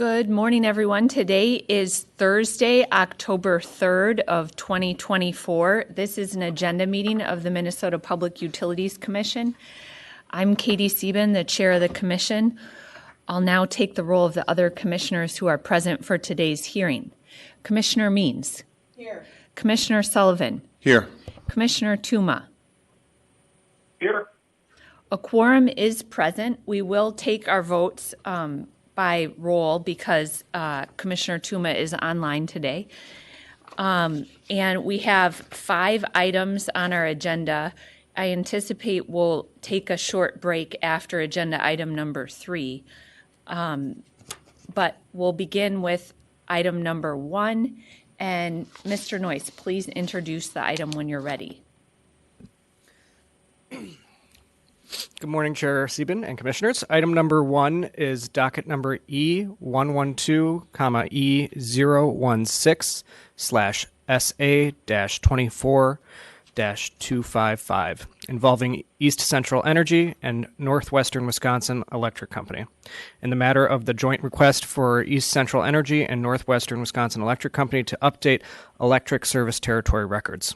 Good morning, everyone. Today is Thursday, October 3rd of 2024. This is an agenda meeting of the Minnesota Public Utilities Commission. I'm Katie Sieben, the chair of the commission. I'll now take the role of the other commissioners who are present for today's hearing. Commissioner Means. Here. Commissioner Sullivan. Here. Commissioner Tuma. Here. A quorum is present. We will take our votes by roll because Commissioner Tuma is online today. And we have 5 items on our agenda. I anticipate we'll take a short break after agenda item number 3. But we'll begin with item number 1. And Mr. Noyce, please introduce the item when you're ready. Good morning, Chair Sieben and Commissioners. Item number 1 is docket number E112, E016/SA-24-255, involving East Central Energy and Northwestern Wisconsin Electric Company. In the matter of the joint request for East Central Energy and Northwestern Wisconsin Electric Company to update electric service territory records.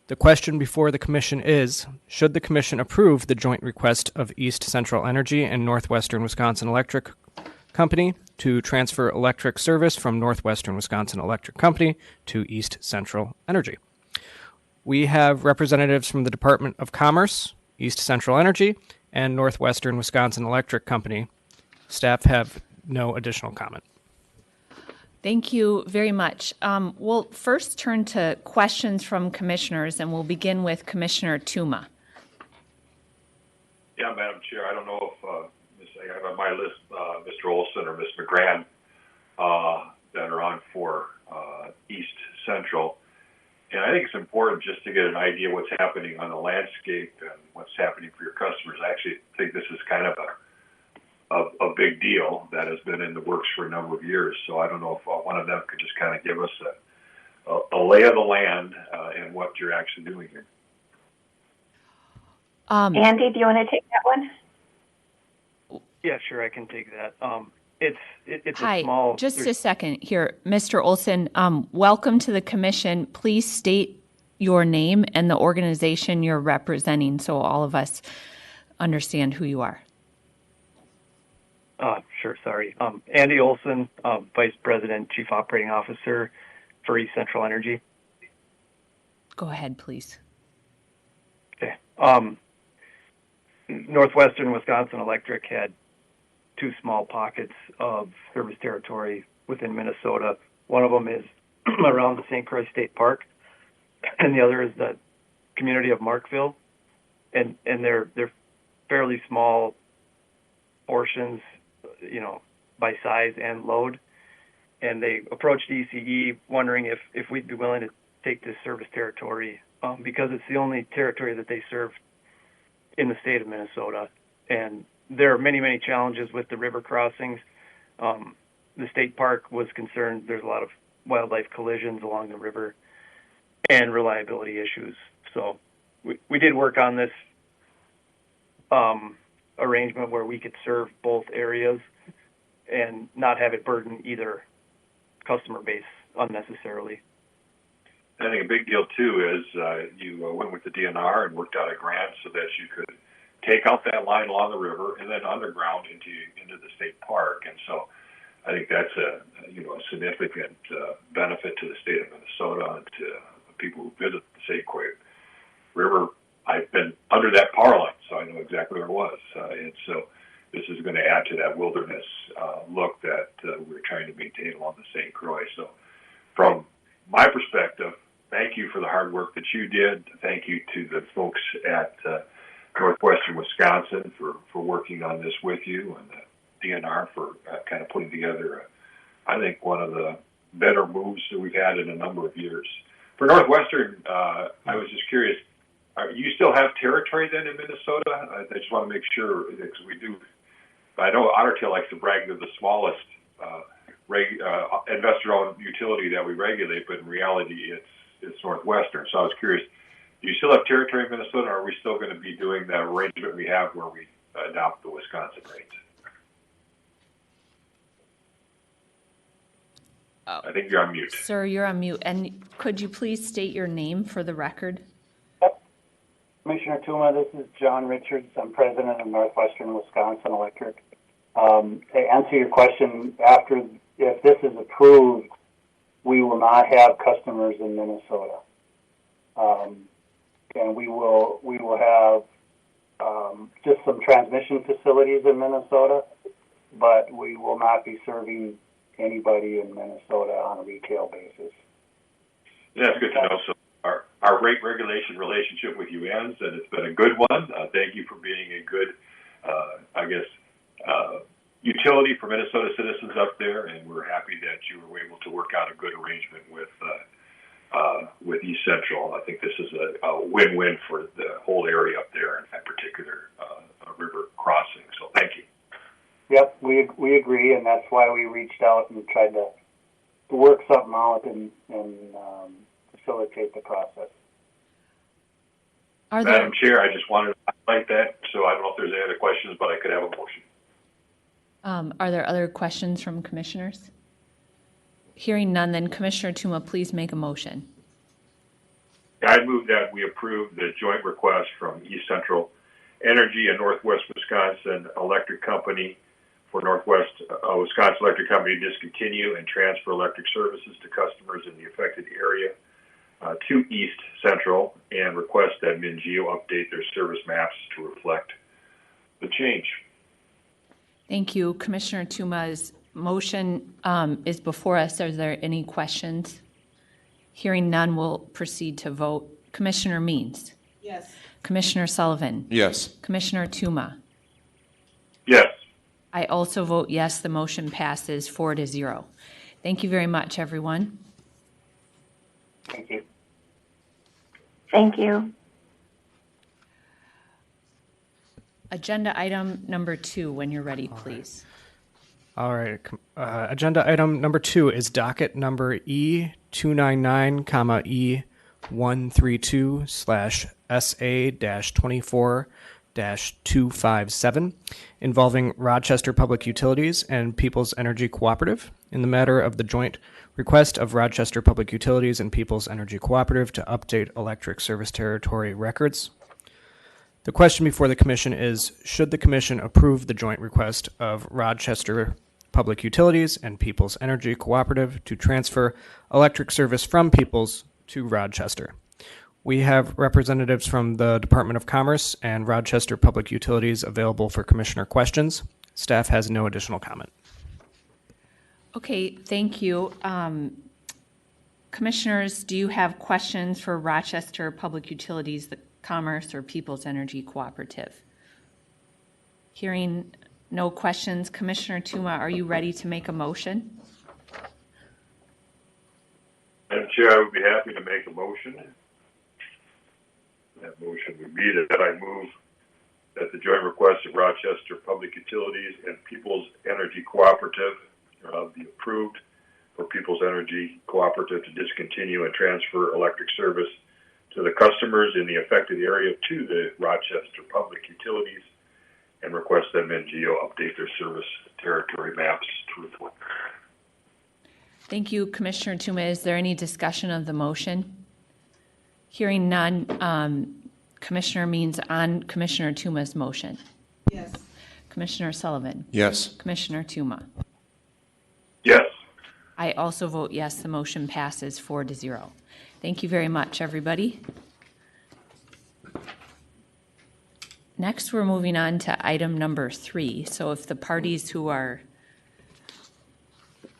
The question before the Commission is, should the Commission approve the joint request of East Central Energy and Northwestern Wisconsin Electric Company to transfer electric service from Northwestern Wisconsin Electric Company to East Central Energy? We have representatives from the Department of Commerce, East Central Energy, and Northwestern Wisconsin Electric Company. Staff have no additional comment. Thank you very much. We'll first turn to questions from commissioners, and we'll begin with Commissioner Tuma. Yeah, Madam Chair, I don't know if I have on my list Mr. Olson or Ms. McGran that are on for East Central. And I think it's important just to get an idea of what's happening on the landscape and what's happening for your customers. I actually think this is kind of a big deal that has been in the works for a number of years. So I don't know if one of them could just kind of give us a lay of the land and what you're actually doing here. Andy, do you want to take that one? Yeah, sure, I can take that. It's Hi, a small... just a second here. Mr. Olson, welcome to the commission. Please state your name and the organization you're representing so all of us understand who you are. Sure, sorry. Andy Olson, Vice President, Chief Operating Officer for East Central Energy. Go ahead, please. Okay. Northwestern Wisconsin Electric had 2 small pockets of service territory within Minnesota. One of them is around the St. Croix State Park, and the other is the community of Markville. And they're fairly small portions, by size and load. And they approached ECE wondering if we'd be willing to take this service territory because it's the only territory that they serve in the state of Minnesota. And there are many, many challenges with the river crossings. The state park was concerned there's a lot of wildlife collisions along the river and reliability issues. So we did work on this arrangement where we could serve both areas and not have it burden either customer base unnecessarily. I think a big deal, too, is you went with the DNR and worked out a grant so that you could take out that line along the river and then underground into the state park. And so I think that's a significant benefit to the state of Minnesota and to people who visit the St. Croix River. I've been under that power line, so I know exactly where it was. And so this is going to add to that wilderness look that we're trying to maintain along the St. Croix. So from my perspective, thank you for the hard work that you did. Thank you to the folks at Northwestern Wisconsin for working on this with you, and the DNR for kind of putting together, I think, one of the better moves that we've had in a number of years. For Northwestern, I was just curious, you still have territory then in Minnesota? I just want to make sure, because we do. I know Otter Tail likes to brag they're the smallest investor-owned utility that we regulate, but in reality, it's Northwestern. So I was curious, do you still have territory in Minnesota, or are we still going to be doing the arrangement we have where we adopt the Wisconsin rates? I think you're on mute. Sir, you're on mute. And could you please state your name for the record? Commissioner Tuma, this is John Richards. I'm president of Northwestern Wisconsin Electric. To answer your question, if this is approved, we will not have customers in Minnesota, and we will have just some transmission facilities in Minnesota, but we will not be serving anybody in Minnesota on a retail basis. Yeah, that's good to know. So our rate regulation relationship with you ends, and it's been a good one. Thank you for being a good, utility for Minnesota citizens up there, and we're happy that you were able to work out a good arrangement with East Central. I think this is a win-win for the whole area up there, and that particular river crossing. So thank you. Yep, we agree, and that's why we reached out and tried to work something out and facilitate the process. Madam Chair, I just wanted to highlight that, so I don't know if there's any other questions, but I could have a motion. Are there other questions from commissioners? Hearing none, then Commissioner Tuma, please make a motion. I move that we approve the joint request from East Central Energy and Northwest Wisconsin Electric Company for Northwest Wisconsin Electric Company to discontinue and transfer electric services to customers in the affected area to East Central, and request that MnGeo update their service maps to reflect the change. Thank you. Commissioner Tuma's motion is before us. Are there any questions? Hearing none, we'll proceed to vote. Commissioner Means? Yes. Commissioner Sullivan? Yes. Commissioner Tuma? Yes. I also vote yes. The motion passes 4-0. Thank you very much, everyone. Thank you. Thank you. Agenda item number 2, when you're ready, please. All right. Agenda item number 2 is docket number E299, E132/SA-24-257, involving Rochester Public Utilities and People's Energy Cooperative in the matter of the joint request of Rochester Public Utilities and People's Energy Cooperative to update electric service territory records. The question before the Commission is, should the Commission approve the joint request of Rochester Public Utilities and People's Energy Cooperative to transfer electric service from People's to Rochester? We have representatives from the Department of Commerce and Rochester Public Utilities available for Commissioner questions. Staff has no additional comment. Okay, thank you. Commissioners, do you have questions for Rochester Public Utilities, the Commerce, or People's Energy Cooperative? Hearing no questions, Commissioner Tuma, are you ready to make a motion? Madam Chair, I would be happy to make a motion. That motion would be that I move that the joint request of Rochester Public Utilities and People's Energy Cooperative be approved for People's Energy Cooperative to discontinue and transfer electric service to the customers in the affected area to the Rochester Public Utilities, and request that MnGeo update their service territory maps to reflect. Thank you, Commissioner Tuma. Is there any discussion of the motion? Hearing none, Commissioner Means on Commissioner Tuma's motion. Yes. Commissioner Sullivan? Yes. Commissioner Tuma? Yes. I also vote yes. The motion passes 4-0. Thank you very much, everybody. Next, we're moving on to item number 3. So if the parties who are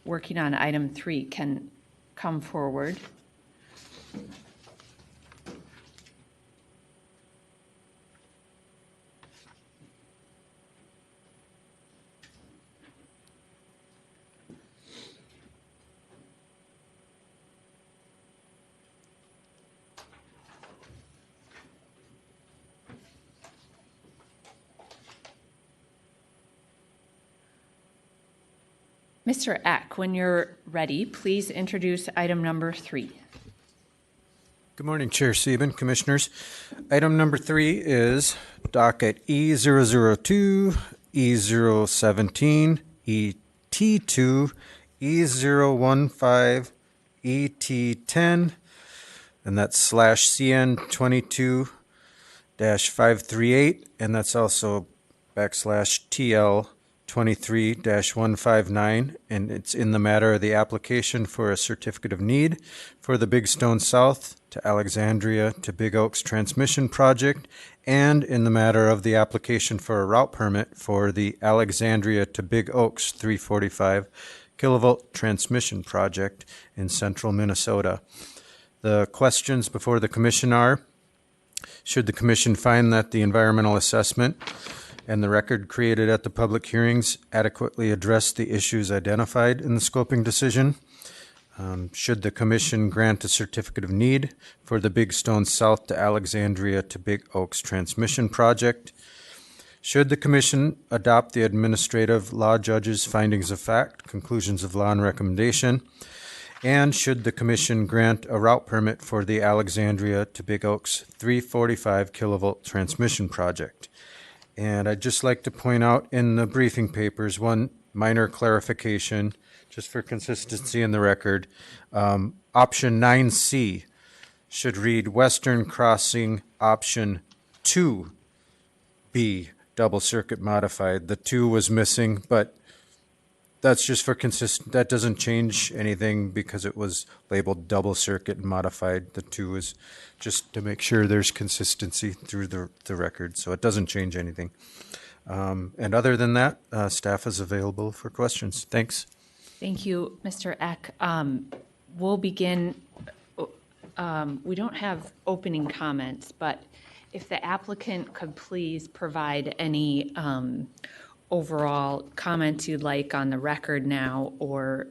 working on item 3 can come forward. Mr. Eck, when you're ready, please introduce item number 3. Good morning, Chair Sieben, Commissioners. Item number 3 is docket E002, E017, ET2, E015ET10, and that's slash CN 22-538, and that's also backslash TL 23-159, and it's in the matter of the application for a certificate of need for the Big Stone South to Alexandria to Big Oaks transmission project, and in the matter of the application for a route permit for the Alexandria to Big Oaks 345 kilovolt transmission project in central Minnesota. The questions before the commission are: should the commission find that the environmental assessment and the record created at the public hearings adequately address the issues identified in the scoping decision? Should the commission grant a certificate of need for the Big Stone South to Alexandria to Big Oaks transmission project? Should the commission adopt the administrative law judge's findings of fact, conclusions of law, and recommendation? And should the commission grant a route permit for the Alexandria to Big Oaks 345 kilovolt transmission project? And I'd just like to point out in the briefing papers one minor clarification, just for consistency in the record. Option 9C should read Western Crossing Option 2B, double circuit modified. The 2 was missing, but that's just for that doesn't change anything because it was labeled double circuit modified. The 2 is just to make sure there's consistency through the record, so it doesn't change anything. And other than that, staff is available for questions. Thanks. Thank you, Mr. Eck. We'll begin. We don't have opening comments, but if the applicant could please provide any overall comments you'd like on the record now, or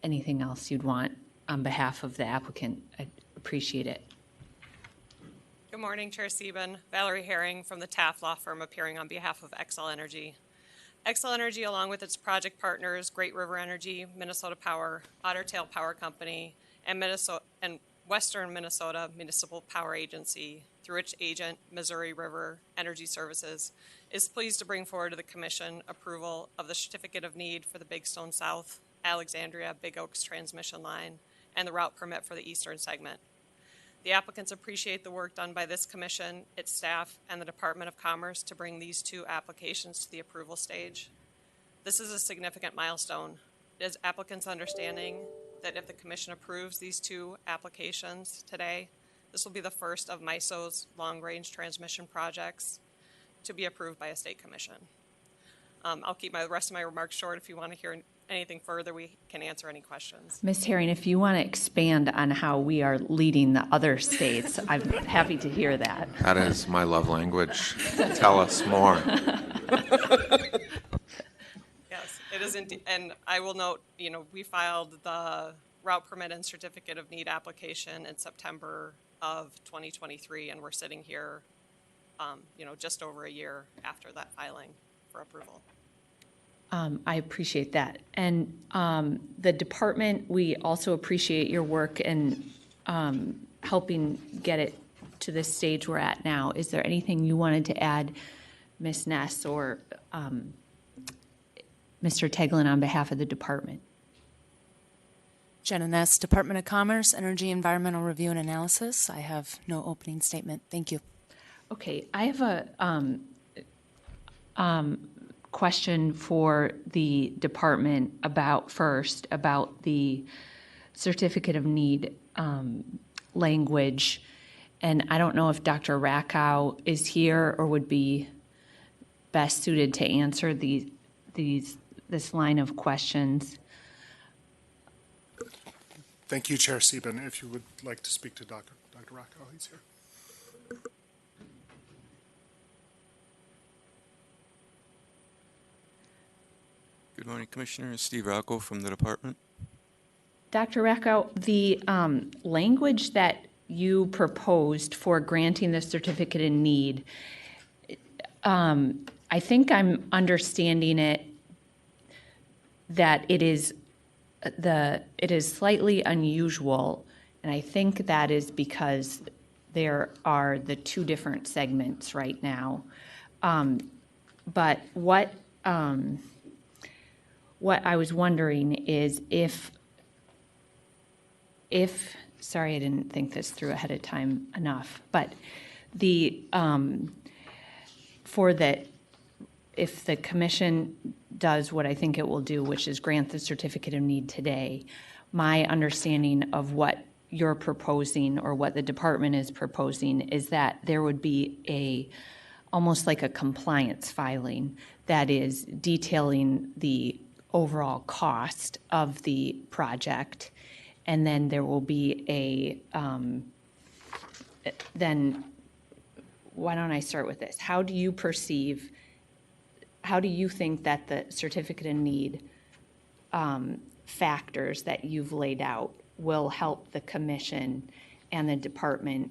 anything else you'd want on behalf of the applicant, I'd appreciate it. Good morning, Chair Sieben. Valerie Herring from the Taft Law Firm, appearing on behalf of Xcel Energy. Xcel Energy, along with its project partners, Great River Energy, Minnesota Power, Otter Tail Power Company, and Western Minnesota Municipal Power Agency, through its agent, Missouri River Energy Services, is pleased to bring forward to the Commission approval of the Certificate of Need for the Big Stone South, Alexandria, Big Oaks transmission line, and the route permit for the eastern segment. The applicants appreciate the work done by this Commission, its staff, and the Department of Commerce to bring these two applications to the approval stage. This is a significant milestone. It is applicants' understanding that if the Commission approves these two applications today, this will be the first of MISO's long-range transmission projects to be approved by a state commission. I'll keep the rest of my remarks short. If you want to hear anything further, we can answer any questions. Ms. Herring, if you want to expand on how we are leading the other states, I'm happy to hear that. That is my love language. Tell us more. Yes, it is indeed. And I will note, we filed the route permit and certificate of need application in September of 2023, and we're sitting here, just over a year after that filing for approval. I appreciate that. And the department, we also appreciate your work in helping get it to this stage we're at now. Is there anything you wanted to add, Ms. Ness or Mr. Teglin, on behalf of the department? Jenna Ness, Department of Commerce, Energy, Environmental Review and Analysis. I have no opening statement. Thank you. Okay, I have a question for the department about the certificate of need language. And I don't know if Dr. Rakow is here or would be best suited to answer this line of questions. Thank you, Chair Sieben. If you would like to speak to Dr. Rakow, he's here. Good morning, Commissioner. Steve Rocco from the department. Dr. Rakow, the language that you proposed for granting the certificate in need, I think I'm understanding it that it is slightly unusual, and I think that is because there are the two different segments right now. But what I was wondering is if, sorry, I didn't think this through ahead of time enough, but the, if the commission does what I think it will do, which is grant the certificate of need today, my understanding of what you're proposing or what the department is proposing is that there would be almost like a compliance filing that is detailing the overall cost of the project. And then there will be then why don't I start with this? How do you think that the certificate of need factors that you've laid out will help the commission and the department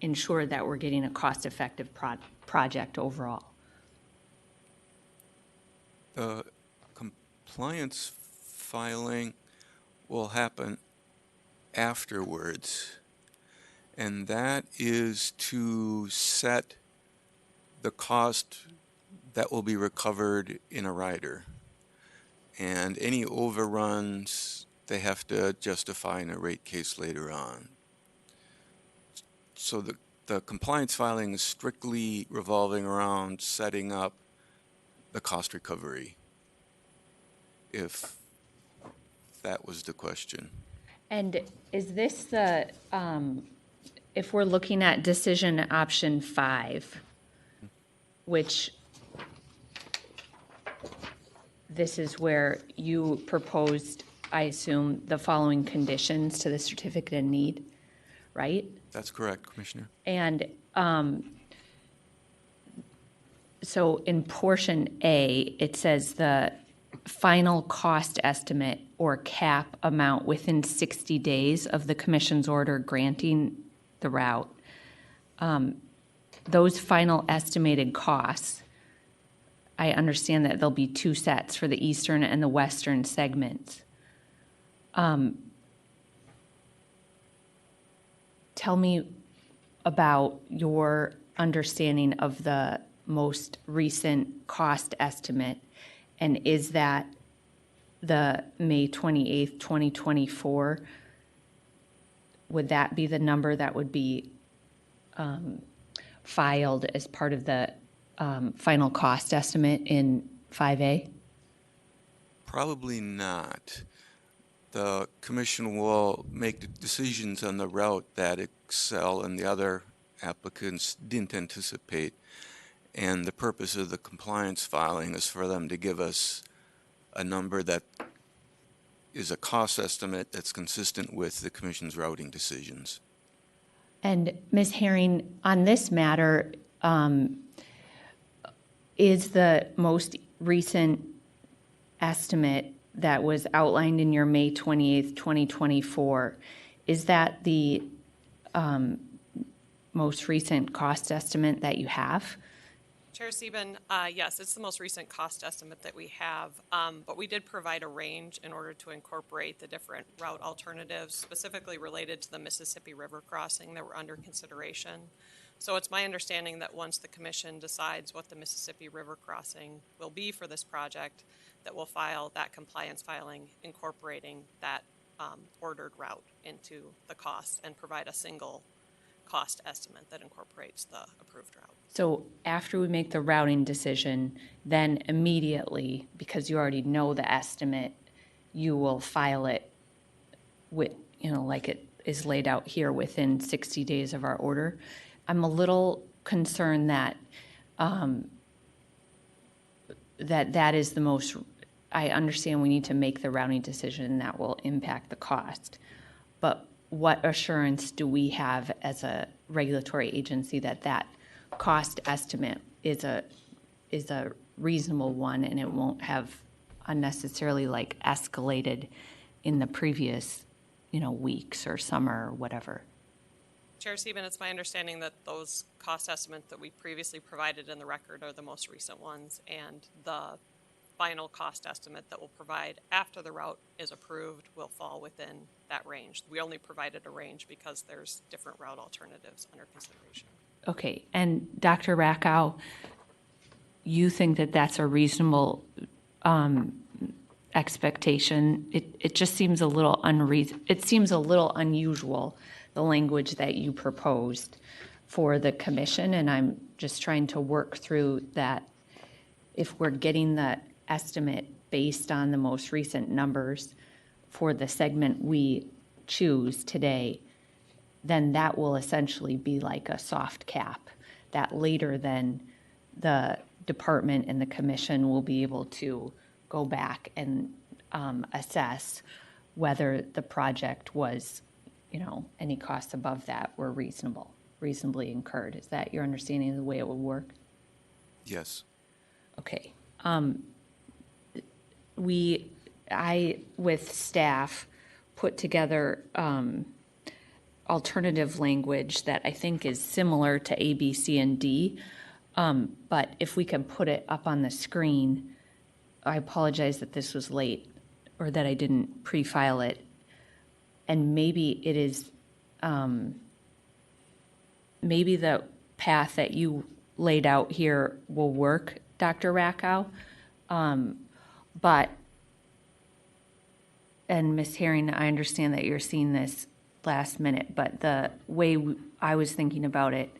ensure that we're getting a cost-effective project overall? The compliance filing will happen afterwards, and that is to set the cost that will be recovered in a rider. And any overruns, they have to justify in a rate case later on. So the compliance filing is strictly revolving around setting up the cost recovery, if that was the question. And is this if we're looking at decision option 5, which this is where you proposed, I assume, the following conditions to the certificate of need, right? That's correct, Commissioner. And so in portion A, it says the final cost estimate or cap amount within 60 days of the commission's order granting the route. Those final estimated costs, I understand that there'll be 2 sets for the eastern and the western segments. Tell me about your understanding of the most recent cost estimate, and is that the May 28th, 2024? Would that be the number that would be filed as part of the final cost estimate in 5A? Probably not. The commission will make the decisions on the route that Excel and the other applicants didn't anticipate. And the purpose of the compliance filing is for them to give us a number that is a cost estimate that's consistent with the commission's routing decisions. And Ms. Herring, on this matter, is the most recent estimate that was outlined in your May 28th, 2024, is that the most recent cost estimate that you have? Chair Sieben, yes, it's the most recent cost estimate that we have, but we did provide a range in order to incorporate the different route alternatives, specifically related to the Mississippi River crossing that were under consideration. So it's my understanding that once the commission decides what the Mississippi River crossing will be for this project, that we'll file that compliance filing incorporating that ordered route into the cost and provide a single cost estimate that incorporates the approved route. So after we make the routing decision, then immediately, because you already know the estimate, you will file it with, like it is laid out here, within 60 days of our order. I'm a little concerned that that is the most, I understand we need to make the routing decision and that will impact the cost. But what assurance do we have as a regulatory agency that that cost estimate is a reasonable one and it won't have unnecessarily escalated in the previous, weeks or summer or whatever? Chair Sieben, it's my understanding that those cost estimates that we previously provided in the record are the most recent ones, and the final cost estimate that we'll provide after the route is approved will fall within that range. We only provided a range because there's different route alternatives under consideration. Okay, and Dr. Rakow, you think that that's a reasonable expectation. It just seems a little it seems a little unusual, the language that you proposed for the commission, and I'm just trying to work through that. If we're getting the estimate based on the most recent numbers for the segment we choose today, then that will essentially be like a soft cap that later then the department and the commission will be able to go back and assess whether the project was, any costs above that were reasonably incurred. Is that your understanding of the way it would work? Yes. Okay. I, with staff, put together alternative language that I think is similar to A, B, C, and D. But if we can put it up on the screen, I apologize that this was late or that I didn't pre-file it. And maybe it is, maybe the path that you laid out here will work, Dr. Rackow. And Ms. Herring, I understand that you're seeing this last minute, but the way I was thinking about it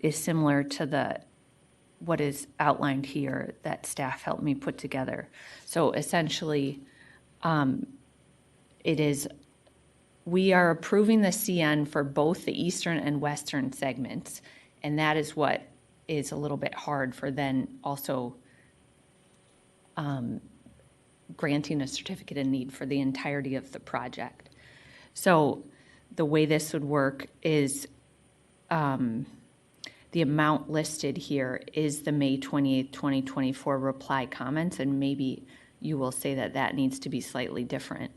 is similar to what is outlined here that staff helped me put together. So essentially, we are approving the CN for both the eastern and western segments, and that is what is a little bit hard for then also granting a certificate of need for the entirety of the project. So the way this would work is the amount listed here is the May 28th, 2024 reply comments, and maybe you will say that that needs to be slightly different.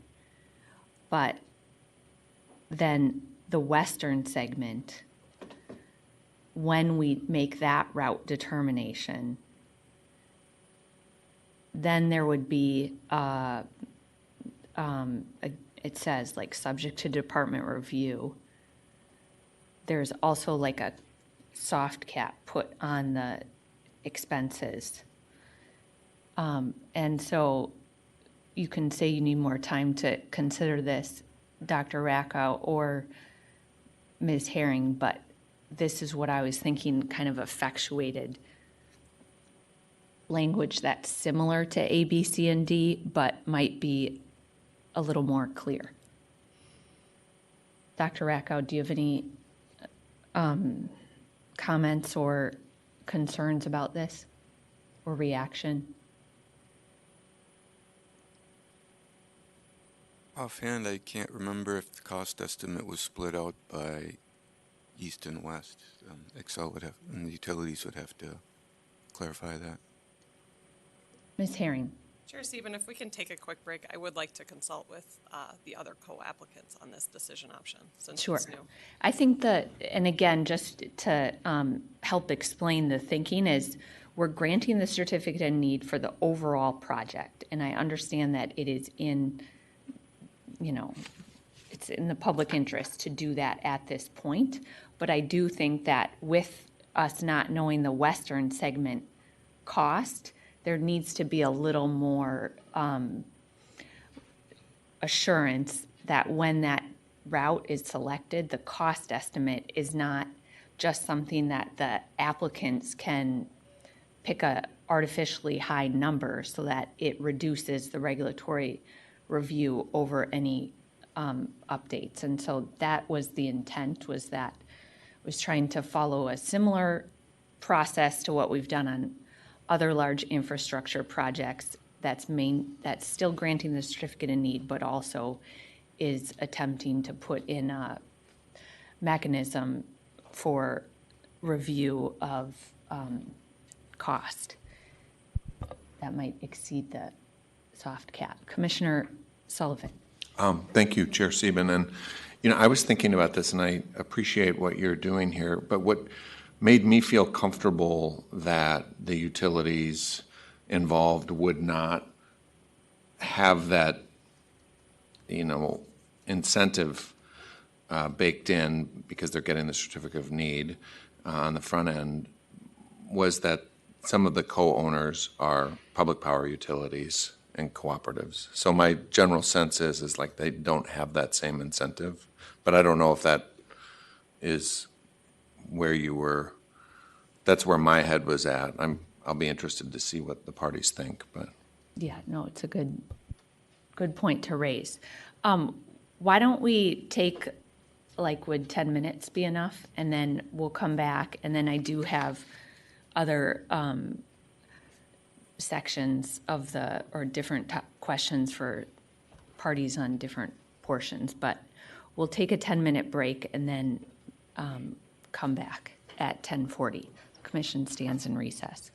But then the western segment, when we make that route determination, then there would be, it says like subject to department review. There's also like a soft cap put on the expenses. And so you can say you need more time to consider this, Dr. Rackow or Ms. Herring, but this is what I was thinking, kind of effectuated language that's similar to A, B, C, and D, but might be a little more clear. Dr. Rackow, do you have any comments or concerns about this or reaction? Offhand, I can't remember if the cost estimate was split out by east and west. Excel would have, and the utilities would have to clarify that. Ms. Herring. Chair Sieben, if we can take a quick break, I would like to consult with the other co-applicants on this decision option since Sure. it's new. I think that, and again, just to help explain the thinking is we're granting the certificate of need for the overall project. And I understand that it is in, it's in the public interest to do that at this point. But I do think that with us not knowing the western segment cost, there needs to be a little more assurance that when that route is selected, the cost estimate is not just something that the applicants can pick a artificially high number so that it reduces the regulatory review over any updates. And so that was the intent, was trying to follow a similar process to what we've done on other large infrastructure projects that's still granting the certificate of need, but also is attempting to put in a mechanism for review of cost that might exceed the soft cap. Commissioner Sullivan. Thank you, Chair Sieben. And, I was thinking about this, and I appreciate what you're doing here, but what made me feel comfortable that the utilities involved would not have that, incentive baked in because they're getting the certificate of need on the front end was that some of the co-owners are public power utilities and cooperatives. So my general sense is like they don't have that same incentive, but I don't know if that is where you were. That's where my head was at. I'll be interested to see what the parties think, but. Yeah, no, it's a good point to raise. Why don't we take, like, would 10 minutes be enough? And then we'll come back, and then I do have other sections of or different questions for parties on different portions, but we'll take a 10-minute break and then come back at 10:40. Commission stands in recess.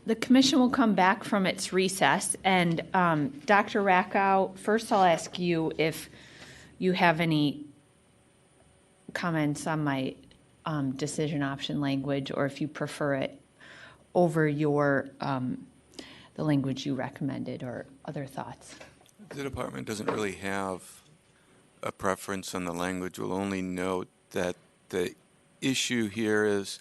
The commission will come back from its recess, and Dr. Rackow, first I'll ask you if you have any comments on my decision option language, or if you prefer it over your the language you recommended, or other thoughts. The department doesn't really have a preference on the language. We'll only note that the issue here is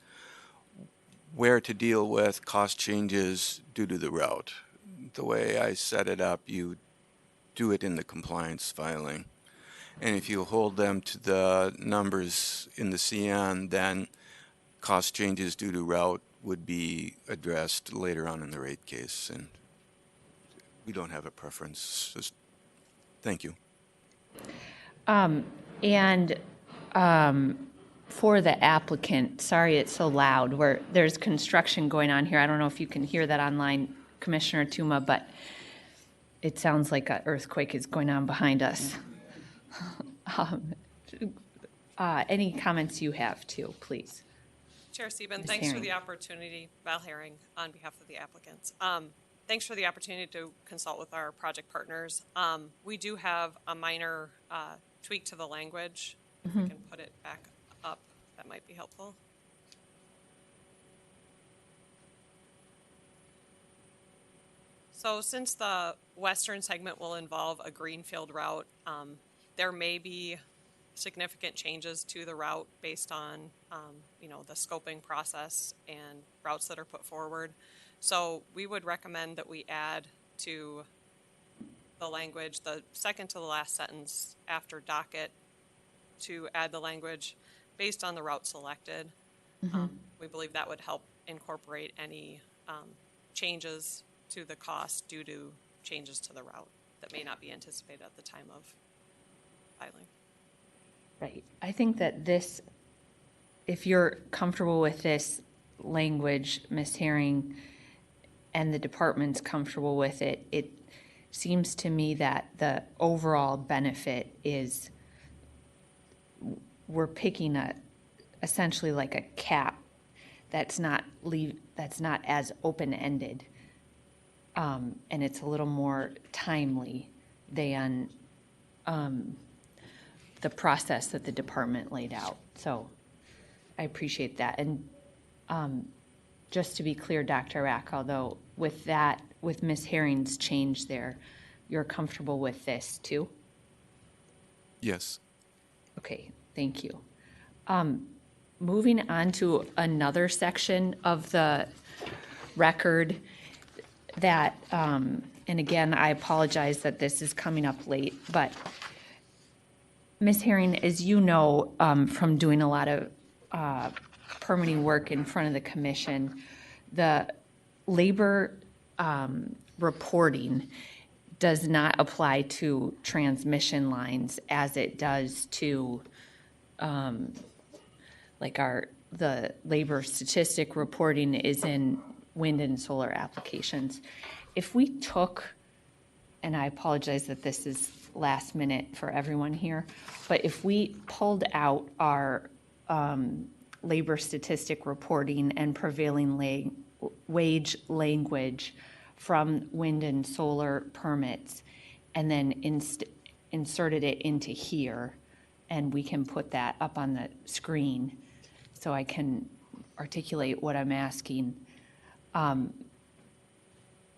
where to deal with cost changes due to the route. The way I set it up, you do it in the compliance filing. And if you hold them to the numbers in the CN, then cost changes due to route would be addressed later on in the rate case. And we don't have a preference. Just, thank you. For the applicant, sorry it's so loud, where there's construction going on here. I don't know if you can hear that online, Commissioner Tuma, but it sounds like an earthquake is going on behind us. Any comments you have too, please. Chair Sieben, Ms. thanks for Herring. the opportunity, Val Herring, on behalf of the applicants. Thanks for the opportunity to consult with our project partners. We do have a minor tweak to the language. If we can put it back up, that might be helpful. So since the western segment will involve a greenfield route, there may be significant changes to the route based on, the scoping process and routes that are put forward. So we would recommend that we add to the language, the second to the last sentence after docket, to add the language based on the route selected. We believe that would help incorporate any changes to the cost due to changes to the route that may not be anticipated at the time of filing. Right. I think that this, if you're comfortable with this language, Ms. Herring, and the department's comfortable with it, it seems to me that the overall benefit is we're picking essentially like a cap that's not as open-ended, and it's a little more timely than the process that the department laid out. So I appreciate that. And just to be clear, Dr. Rackow, though, with Ms. Herring's change there, you're comfortable with this too? Yes. Okay, thank you. Moving on to another section of the record that, and again, I apologize that this is coming up late, but Ms. Herring, as you know, from doing a lot of permitting work in front of the commission, the labor reporting does not apply to transmission lines as it does to the labor statistic reporting is in wind and solar applications. If we took, and I apologize that this is last minute for everyone here, but if we pulled out our labor statistic reporting and prevailing wage language from wind and solar permits and then inserted it into here, and we can put that up on the screen so I can articulate what I'm asking.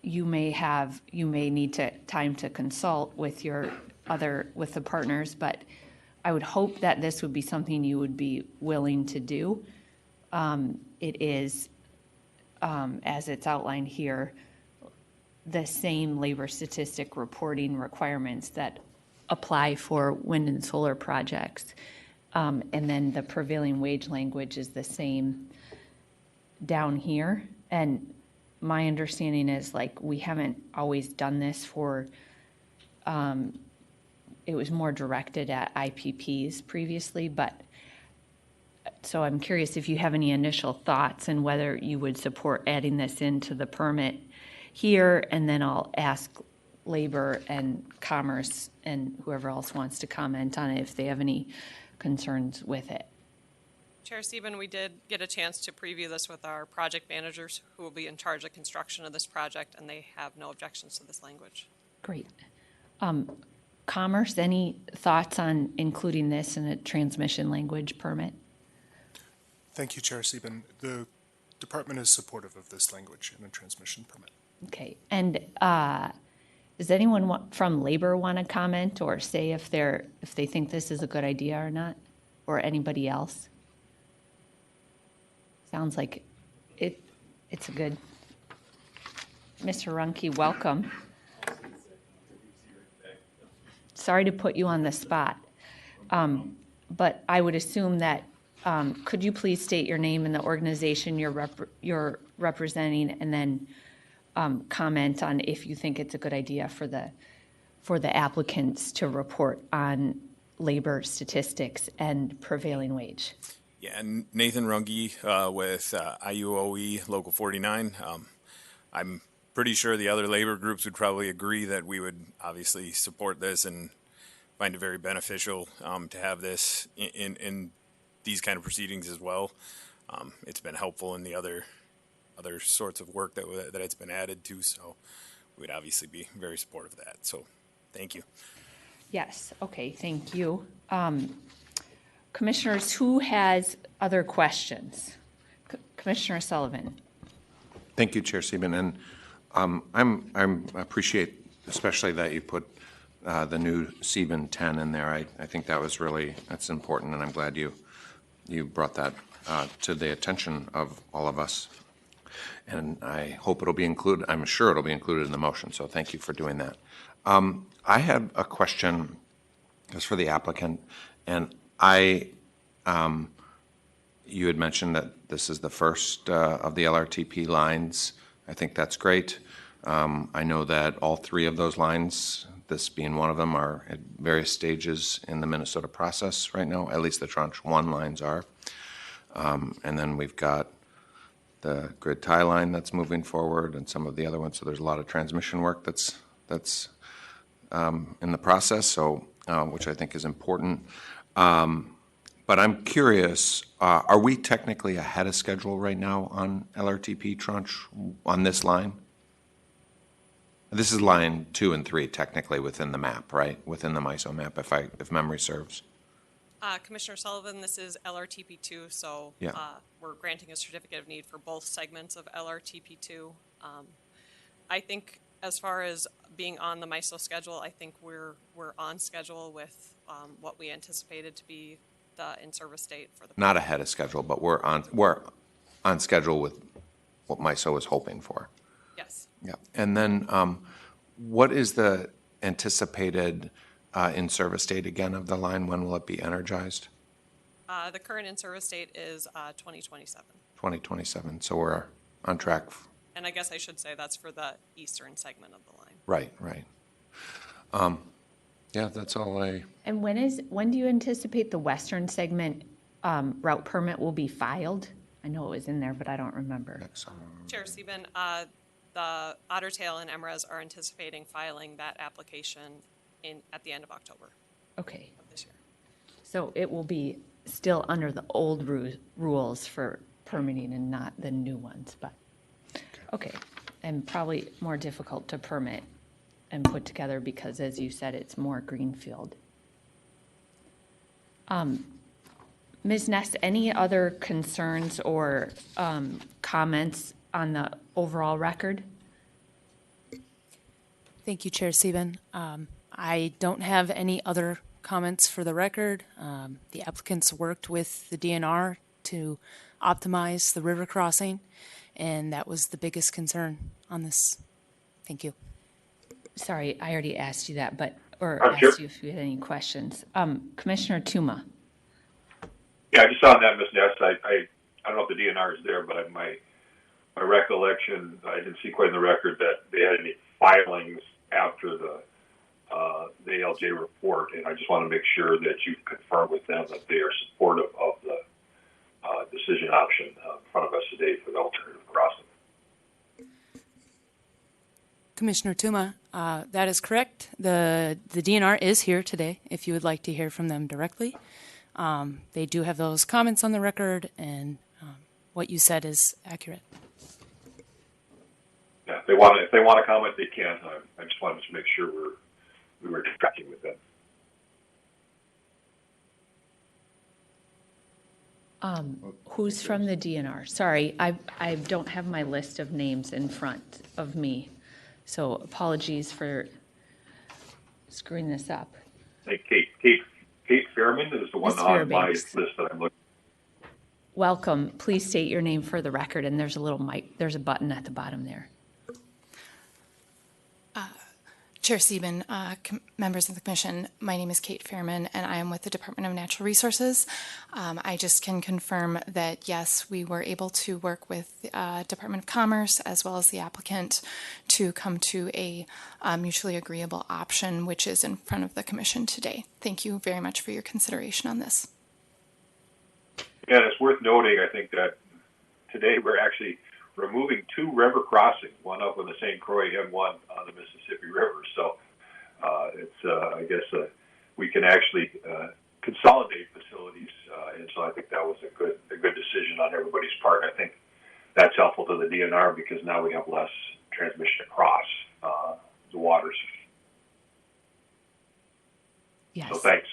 You may need time to consult with with the partners, but I would hope that this would be something you would be willing to do. It is, as it's outlined here, the same labor statistic reporting requirements that apply for wind and solar projects. And then the prevailing wage language is the same down here. And my understanding is we haven't always done this for, it was more directed at IPPs previously, but so I'm curious if you have any initial thoughts and whether you would support adding this into the permit here, and then I'll ask Labor and Commerce and whoever else wants to comment on it if they have any concerns with it. Chair Steben, we did get a chance to preview this with our project managers who will be in charge of construction of this project, and they have no objections to this language. Great. Commerce, any thoughts on including this in a transmission language permit? Thank you, Chair Sieben. The department is supportive of this language in a transmission permit. Okay. And does anyone from labor want to comment or say if they think this is a good idea or not, or anybody else? Sounds like it's a good. Mr. Runke, welcome. Sorry to put you on the spot, but I would assume that, could you please state your name and the organization you're representing, and then comment on if you think it's a good idea for the applicants to report on labor statistics and prevailing wage? Yeah, Nathan Runge with IUOE Local 49. I'm pretty sure the other labor groups would probably agree that we would obviously support this and find it very beneficial to have this in these kind of proceedings as well. It's been helpful in the other sorts of work that it's been added to, so we'd obviously be very supportive of that. So thank you. Yes, okay, thank you. Commissioners, who has other questions? Commissioner Sullivan. Thank you, Chair Sieben. And I appreciate especially that you put the new Sieben 10 in there. I think that's important, and I'm glad you brought that to the attention of all of us. And I hope it'll be included. I'm sure it'll be included in the motion. So thank you for doing that. I had a question just for the applicant, and you had mentioned that this is the first of the LRTP lines. I think that's great. I know that all three of those lines, this being one of them, are at various stages in the Minnesota process right now. At least the Tranche 1 lines are. And then we've got the grid tie line that's moving forward and some of the other ones. So there's a lot of transmission work that's in the process, so which I think is important. But I'm curious, are we technically ahead of schedule right now on LRTP tranche on this line? This is line 2 and 3 technically within the map, right? Within the MISO map, if memory serves. Commissioner Sullivan, this is LRTP2, so Yeah. We're granting a certificate of need for both segments of LRTP2. I think as far as being on the MISO schedule, I think we're on schedule with what we anticipated to be the in-service date for the. Not ahead of schedule, but we're on schedule with what MISO is hoping for. Yes. Yeah. And then what is the anticipated in-service date again of the line? When will it be energized? The current in-service date is 2027. 2027. So we're on track. And I guess I should say that's for the eastern segment of the line. Right. Yeah, that's all I. And when do you anticipate the western segment route permit will be filed? I know it was in there, but I don't remember. Chair Sieben, the Otter Tail and MRES are anticipating filing that application at the end of October. Okay. Of this year. So it will be still under the old rules for permitting and not the new ones, but okay. And probably more difficult to permit and put together because, as you said, it's more greenfield. Ms. Ness, any other concerns or comments on the overall record? Thank you, Chair Sieben. I don't have any other comments for the record. The applicants worked with the DNR to optimize the river crossing, and that was the biggest concern on this. Thank you. Sorry, I already asked you that, or Sure. asked you if you had any questions. Commissioner Tuma. Yeah, I just saw that, Ms. Ness. I don't know if the DNR is there, but my recollection, I didn't see quite in the record that they had any filings after the ALJ report, and I just want to make sure that you confirm with them that they are supportive of the decision option in front of us today for the alternative crossing. Commissioner Tuma, that is correct. The DNR is here today if you would like to hear from them directly. They do have those comments on the record, and what you said is accurate. Yeah, if they want to comment, they can. I just wanted to make sure we were tracking with them. Who's from the DNR? Sorry, I don't have my list of names in front of me, so apologies for screwing this up. I think Kate Fairman is the one Ms. on my Fairbanks. list that I'm looking. Welcome. Please state your name for the record, and there's a little mic, there's a button at the bottom there. Chair Sieben, members of the Commission, my name is Kate Fairman, and I am with the Department of Natural Resources. I just can confirm that, yes, we were able to work with the Department of Commerce as well as the applicant to come to a mutually agreeable option, which is in front of the Commission today. Thank you very much for your consideration on this. Yeah, and it's worth noting, I think, that today we're actually removing two river crossings, one up on the St. Croix and one on the Mississippi River. So I guess we can actually consolidate facilities, and so I think that was a good decision on everybody's part. I think that's helpful to the DNR because now we have less transmission across the waters. Yes. So thanks.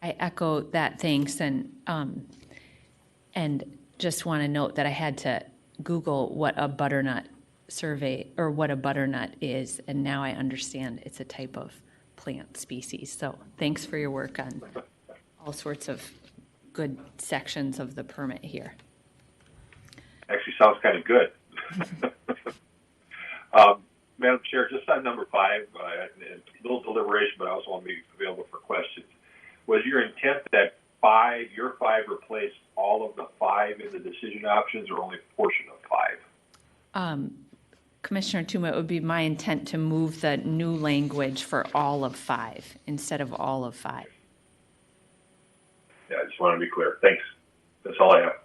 I echo that thanks, and just want to note that I had to Google what a butternut survey or what a butternut is, and now I understand it's a type of plant species. So thanks for your work on all sorts of good sections of the permit here. Actually sounds kind of good. Madam Chair, just on number 5, a little deliberation, but I also want to be available for questions. Was your intent that your 5 replace all of the 5 in the decision options or only a portion of 5? Commissioner Tuma, it would be my intent to move the new language for all of 5 instead of all of 5. Yeah, I just wanted to be clear. Thanks. That's all I have.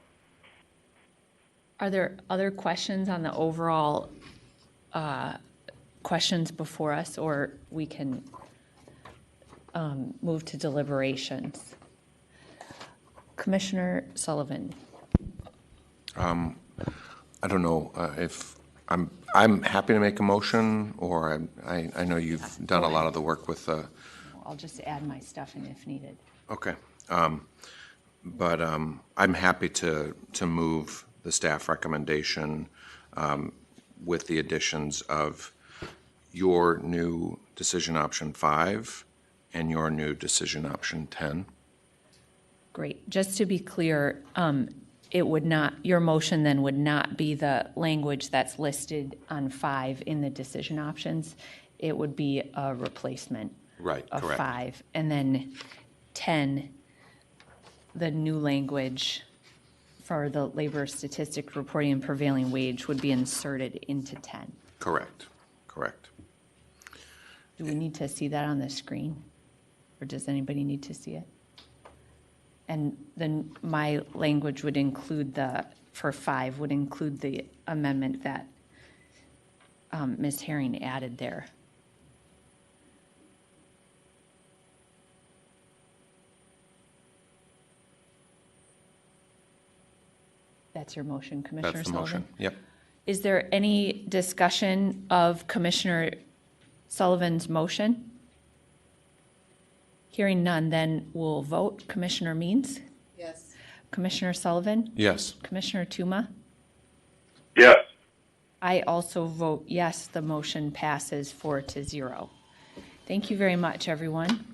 Are there other questions on the overall questions before us, or we can move to deliberations? Commissioner Sullivan. I don't know if I'm happy to make a motion, or I know you've done a lot of the work with the. I'll just add my stuff in if needed. Okay, but I'm happy to move the staff recommendation with the additions of your new decision option 5 and your new decision option 10. Great. Just to be clear, it would not, your motion then would not be the language that's listed on 5 in the decision options. It would be a replacement of correct. 5. And then 10, the new language for the labor statistic reporting and prevailing wage would be inserted into 10. Correct. Do we need to see that on the screen? Or does anybody need to see it? And then my language would include for 5, would include the amendment that Ms. Herring added there. That's your motion, Commissioner That's the Sullivan? motion. Yep. Is there any discussion of Commissioner Sullivan's motion? Hearing none, then we'll vote. Commissioner Means? Yes. Commissioner Sullivan? Yes. Commissioner Tuma? Yes. I also vote yes. The motion passes 4-0. Thank you very much, everyone.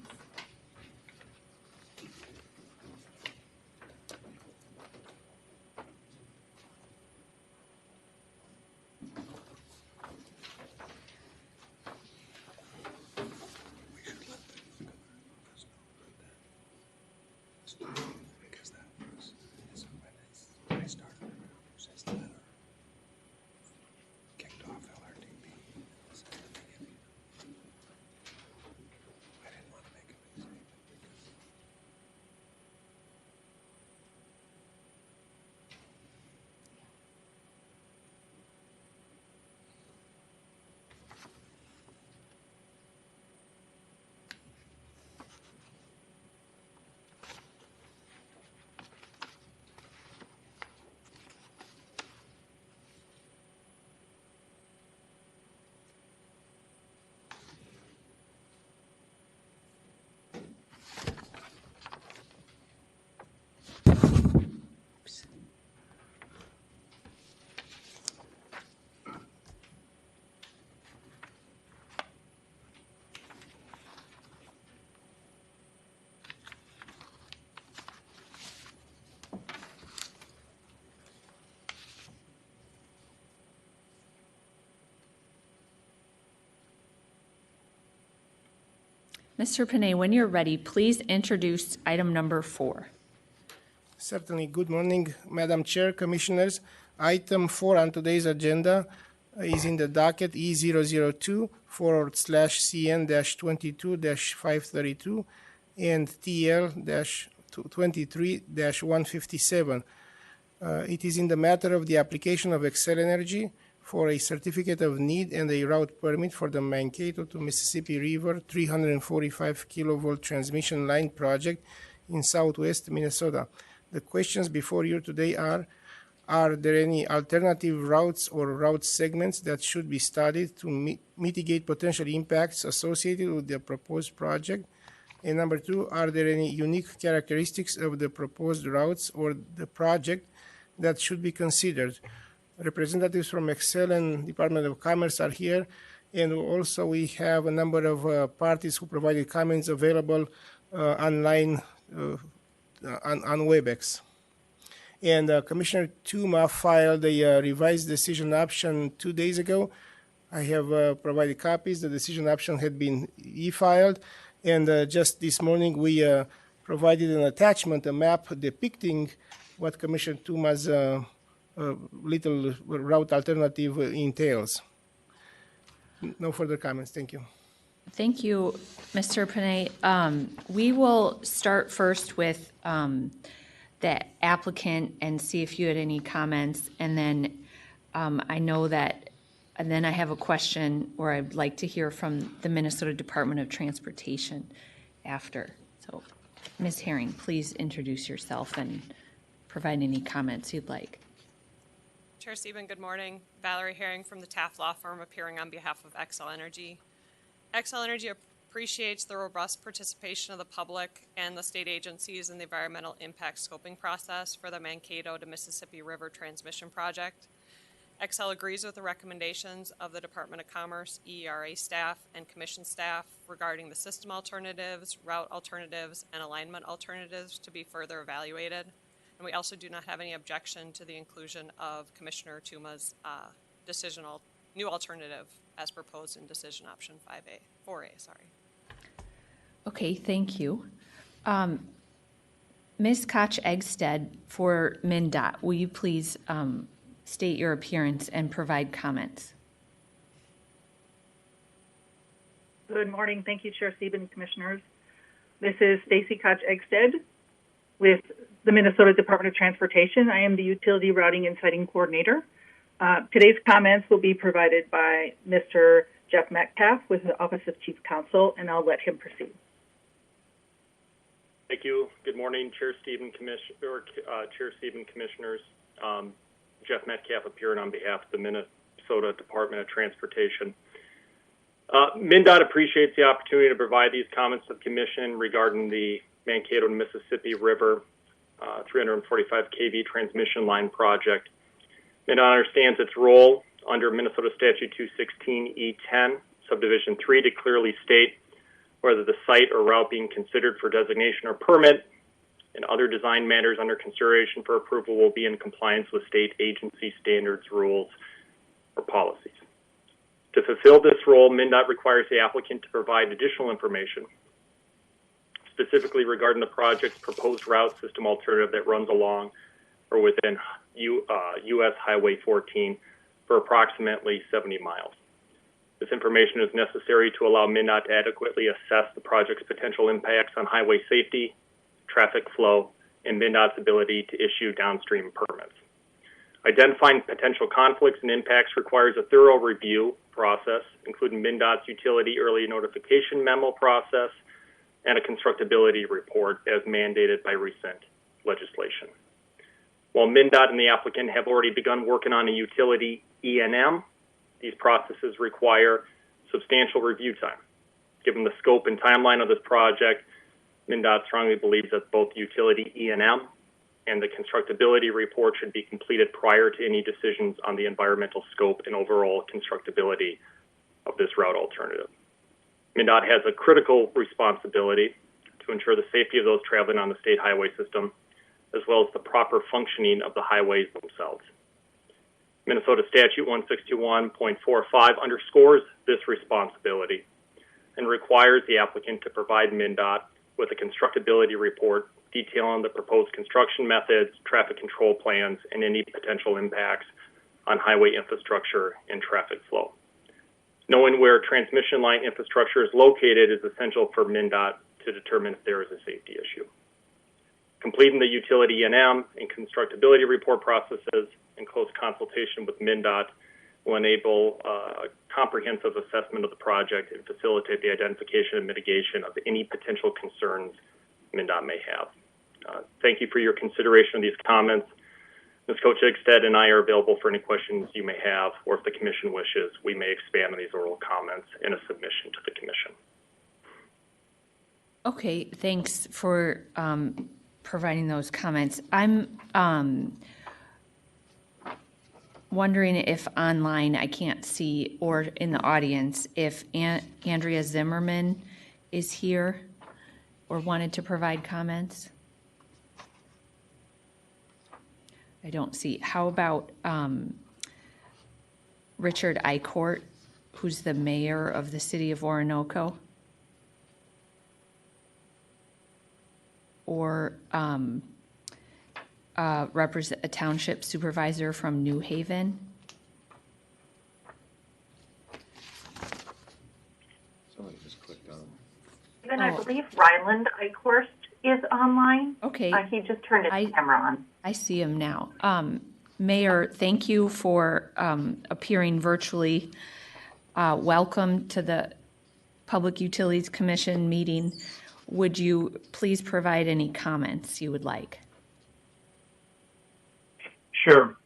Mr. Panay, when you're ready, please introduce item number 4. Certainly. Good morning, Madam Chair, Commissioners. Item 4 on today's agenda is in the docket E002/CN-22-532 and TL-23-157. It is in the matter of the application of Excel Energy for a certificate of need and a route permit for the Mankato to Mississippi River 345 kilovolt transmission line project in southwest Minnesota. The questions before you today are there any alternative routes or route segments that should be studied to mitigate potential impacts associated with the proposed project? And number 2, are there any unique characteristics of the proposed routes or the project that should be considered? Representatives from Excel and Department of Commerce are here, and also we have a number of parties who provided comments available online on WebEx. And Commissioner Tuma filed a revised decision option 2 days ago. I have provided copies. The decision option had been e-filed, and just this morning we provided an attachment, a map depicting what Commissioner Tuma's little route alternative entails. No further comments. Thank you. Thank you, Mr. Panay. We will start first with the applicant and see if you had any comments, and then I know that, and then I have a question, or I'd like to hear from the Minnesota Department of Transportation after. So, Ms. Herring, please introduce yourself and provide any comments you'd like. Chair Sieben, good morning. Valerie Herring from the Taft Law Firm, appearing on behalf of Xcel Energy. Xcel Energy appreciates the robust participation of the public and the state agencies in the environmental impact scoping process for the Mankato to Mississippi River Transmission Project. Xcel agrees with the recommendations of the Department of Commerce, EERA staff, and Commission staff regarding the system alternatives, route alternatives, and alignment alternatives to be further evaluated. And we also do not have any objection to the inclusion of Commissioner Tuma's new alternative as proposed in decision option 4A. Okay, thank you. Ms. Koch-Eggstead for MnDOT, will you please state your appearance and provide comments? Good morning. Thank you, Chair Sieben, Commissioners. This is Stacy Koch-Eggstead with the Minnesota Department of Transportation. I am the Utility Routing and Siting Coordinator. Today's comments will be provided by Mr. Jeff Metcalf with the Office of Chief Counsel, and I'll let him proceed. Thank you. Good morning, Chair Sieben, Chair Sieben, Commissioners. Jeff Metcalf appearing on behalf of the Minnesota Department of Transportation. MnDOT appreciates the opportunity to provide these comments to the Commission regarding the Mankato to Mississippi River 345 kV transmission line project. MnDOT understands its role under Minnesota Statute 216E10, Subdivision 3, to clearly state whether the site or route being considered for designation or permit and other design matters under consideration for approval will be in compliance with state agency standards, rules, or policies. To fulfill this role, MnDOT requires the applicant to provide additional information, specifically regarding the project's proposed route system alternative that runs along or within U.S. Highway 14 for approximately 70 miles. This information is necessary to allow MnDOT to adequately assess the project's potential impacts on highway safety, traffic flow, and MnDOT's ability to issue downstream permits. Identifying potential conflicts and impacts requires a thorough review process, including MnDOT's utility early notification memo process and a constructability report as mandated by recent legislation. While MnDOT and the applicant have already begun working on a utility E&M, these processes require substantial review time. Given the scope and timeline of this project, MnDOT strongly believes that both utility E&M and the constructability report should be completed prior to any decisions on the environmental scope and overall constructability of this route alternative. MnDOT has a critical responsibility to ensure the safety of those traveling on the state highway system, as well as the proper functioning of the highways themselves. Minnesota Statute 161.45 underscores this responsibility. and requires the applicant to provide MnDOT with a constructability report detailing the proposed construction methods, traffic control plans, and any potential impacts on highway infrastructure and traffic flow. Knowing where transmission line infrastructure is located is essential for MnDOT to determine if there is a safety issue. Completing the utility E&M and constructability report processes in close consultation with MnDOT will enable a comprehensive assessment of the project and facilitate the identification and mitigation of any potential concerns MnDOT may have. Thank you for your consideration of these comments. Ms. Coach Egstead and I are available for any questions you may have, or if the Commission wishes, we may expand on these oral comments in a submission to the Commission. Okay, thanks for providing those comments. I'm wondering if online, I can't see, or in the audience, if Andrea Zimmerman is here or wanted to provide comments. I don't see. How about Richard Eichhort, who's the mayor of the city of Orinoco? Or a township supervisor from New Haven? Somebody just clicked on. Even I believe Ryland Eichhorst is online. Okay. He just turned his camera on. I see him now. Mayor, thank you for appearing virtually. Welcome to the Public Utilities Commission meeting. Would you please provide any comments you would like? Sure.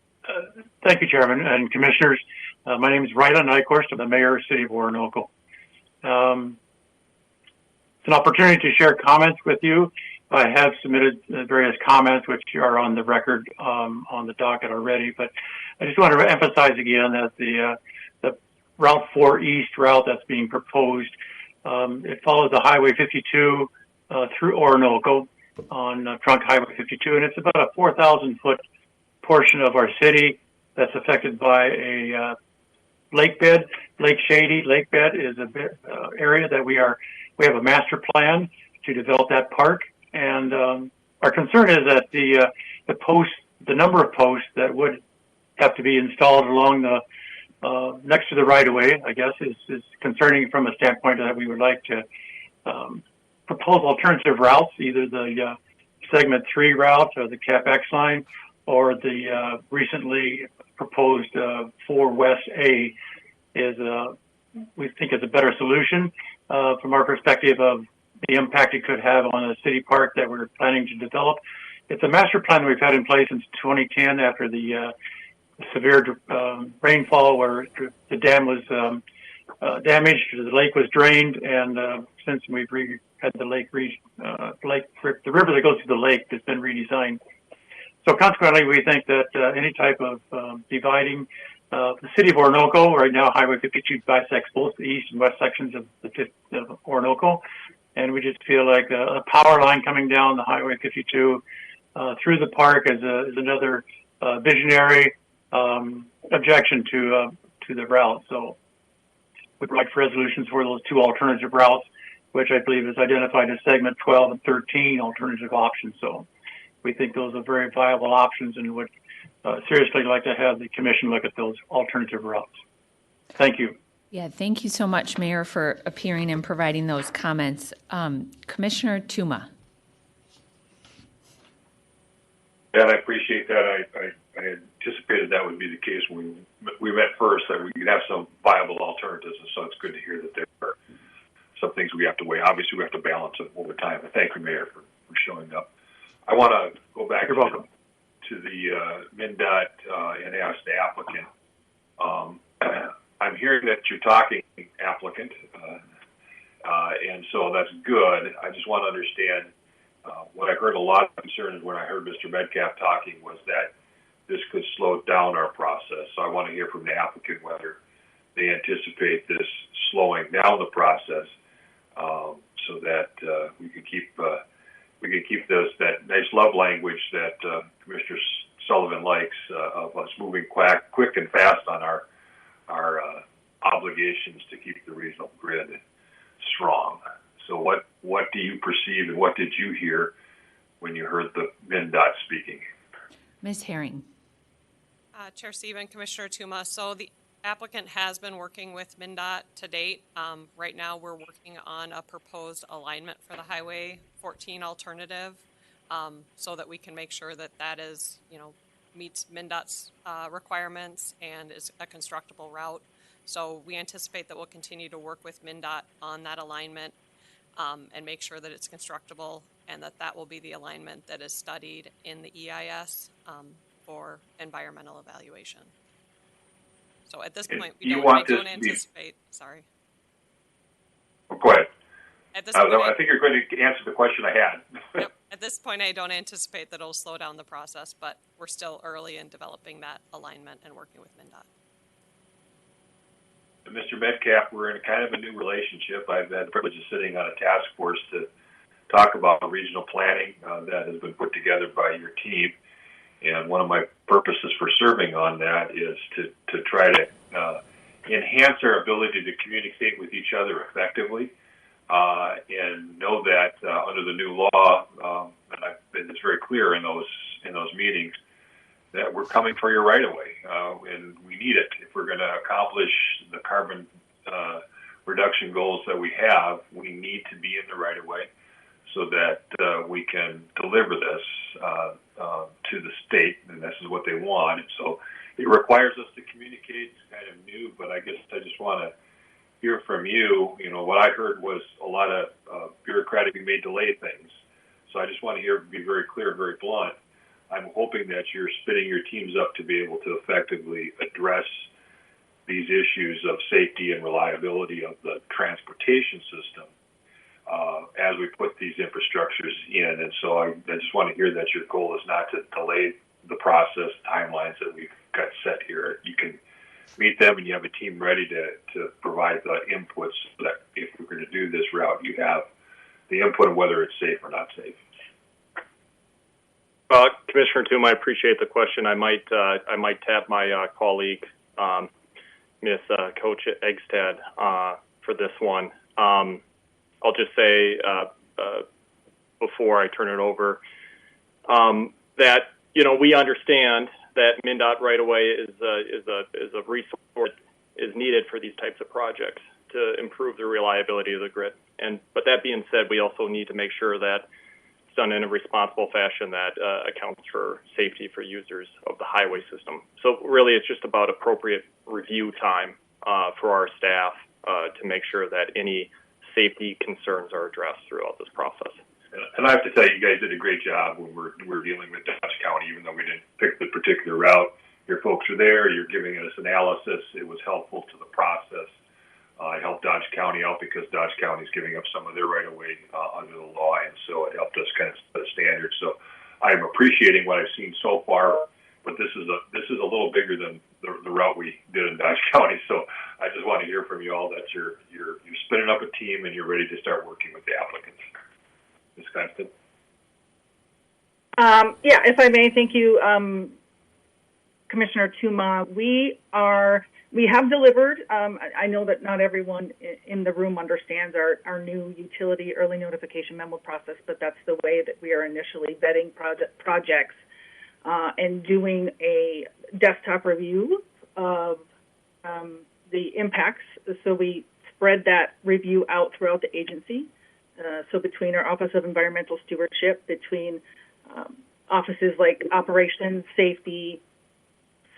Thank you, Chairman and Commissioners. My name is Ryland Eichhorst. I'm the Mayor of the City of Orinoco. It's an opportunity to share comments with you. I have submitted various comments which are on the record on the docket already, but I just want to emphasize again that the Route 4 East route that's being proposed, it follows the Highway 52 through Orinoco on Trunk Highway 52, and it's about a 4,000-foot portion of our city that's affected by a lake bed. Lake Shady lake bed is a area that we have a master plan to develop that park. And our concern is that the number of posts that would have to be installed along the next to the right-of-way, I guess, is concerning from a standpoint that we would like to propose alternative routes, either the Segment 3 route or the CapEx line, or the recently proposed 4 West A we think is a better solution from our perspective of the impact it could have on a city park that we're planning to develop. It's a master plan that we've had in place since 2010 after the severe rainfall where the dam was damaged, the lake was drained, and since we've had the the river that goes through the lake has been redesigned. So consequently, we think that any type of dividing the city of Orinoco, right now Highway 52 bisects both the east and west sections of of Orinoco, and we just feel like a power line coming down the Highway 52 through the park is another visionary objection to the route. So we'd like for resolutions for those 2 alternative routes, which I believe is identified as segment 12 and 13 alternative options. So we think those are very viable options and would seriously like to have the commission look at those alternative routes. Thank you. Yeah, thank you so much, Mayor, for appearing and providing those comments. Commissioner Tuma. And I appreciate that. I anticipated that would be the case when we met first, that we could have some viable alternatives, and so it's good to hear that there are some things we have to weigh. Obviously, we have to balance it over time, but thank you, Mayor, for showing up. I want to go back to the MnDOT and ask the applicant. I'm hearing that you're talking applicant, and so that's good. I just want to understand what I heard a lot of concerns when I heard Mr. Metcalf talking was that this could slow down our process. So I want to hear from the applicant whether they anticipate this slowing down the process so that we can keep that nice love language that Commissioner Sullivan likes of us moving quick and fast on our obligations to keep the regional grid strong. So what do you perceive and what did you hear when you heard the MnDOT speaking? Ms. Herring. Chair Stephen, Commissioner Tuma. So the applicant has been working with MnDOT to date. Right now, we're working on a proposed alignment for the Highway 14 alternative, so that we can make sure that that is, meets MnDOT's requirements and is a constructible route. So we anticipate that we'll continue to work with MnDOT on that alignment and make sure that it's constructible, and that will be the alignment that is studied in the EIS for environmental evaluation. So at this point, I don't anticipate. Sorry. Go ahead. At this I point, think you're going to answer the question I had. Yep. At this point, I don't anticipate that it'll slow down the process, but we're still early in developing that alignment and working with MnDOT. Mr. Metcalf, we're in kind of a new relationship. I've had the privilege of sitting on a task force to talk about regional planning that has been put together by your team. And one of my purposes for serving on that is to try to enhance our ability to communicate with each other effectively and know that under the new law, and it's very clear in those meetings, that we're coming for your right-of-way, and we need it. If we're going to accomplish the carbon reduction goals that we have, we need to be in the right-of-way so that we can deliver this to the state, and this is what they want. And so it requires us to communicate. It's kind of new, but I guess I just want to hear from you. What I heard was a lot of bureaucratic may delay things. So I just want to be very clear, very blunt. I'm hoping that you're spinning your teams up to be able to effectively address these issues of safety and reliability of the transportation system as we put these infrastructures in. And so I just want to hear that your goal is not to delay the process timelines that we've got set here. You can meet them and you have a team ready to provide the inputs so that if we're going to do this route, you have the input of whether it's safe or not safe. Commissioner Toom, I appreciate the question. I might tap my colleague, Ms. Coach Eggstead, for this one. I'll just say before I turn it over that we understand that MnDOT right away is a resource is needed for these types of projects to improve the reliability of the grid. But that being said, we also need to make sure that it's done in a responsible fashion that accounts for safety for users of the highway system. So really, it's just about appropriate review time for our staff to make sure that any safety concerns are addressed throughout this process. And I have to tell you, you guys did a great job when we're dealing with Dodge County, even though we didn't pick the particular route. Your folks are there. You're giving us analysis. It was helpful to the process. It helped Dodge County out because Dodge County is giving up some of their right-of-way under the law, and so it helped us kind of set a standard. So I'm appreciating what I've seen so far, but this is a little bigger than the route we did in Dodge County. So I just want to hear from you all that you're spinning up a team and you're ready to start working with the applicants. Ms. Constant? Yeah, if I may, thank you, Commissioner Tuma. We have delivered. I know that not everyone in the room understands our new utility early notification memo process, but that's the way that we are initially vetting projects and doing a desktop review of the impacts. So we spread that review out throughout the agency. So between our Office of Environmental Stewardship, between offices like operations, safety,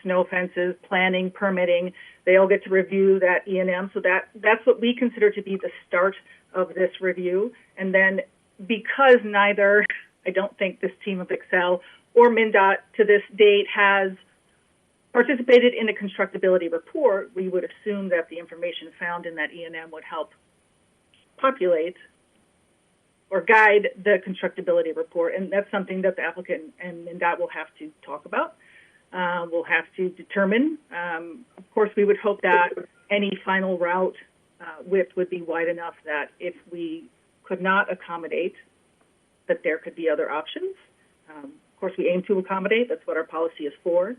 snow fences, planning, permitting, they all get to review that E&M. So that's what we consider to be the start of this review. And then because neither, I don't think this team of Excel or MnDOT to this date has participated in a constructability report, we would assume that the information found in that E&M would help populate or guide the constructability report. And that's something that the applicant and MnDOT will have to talk about. We'll have to determine. Of course, we would hope that any final route width would be wide enough that if we could not accommodate, that there could be other options. Of course, we aim to accommodate. That's what our policy is for.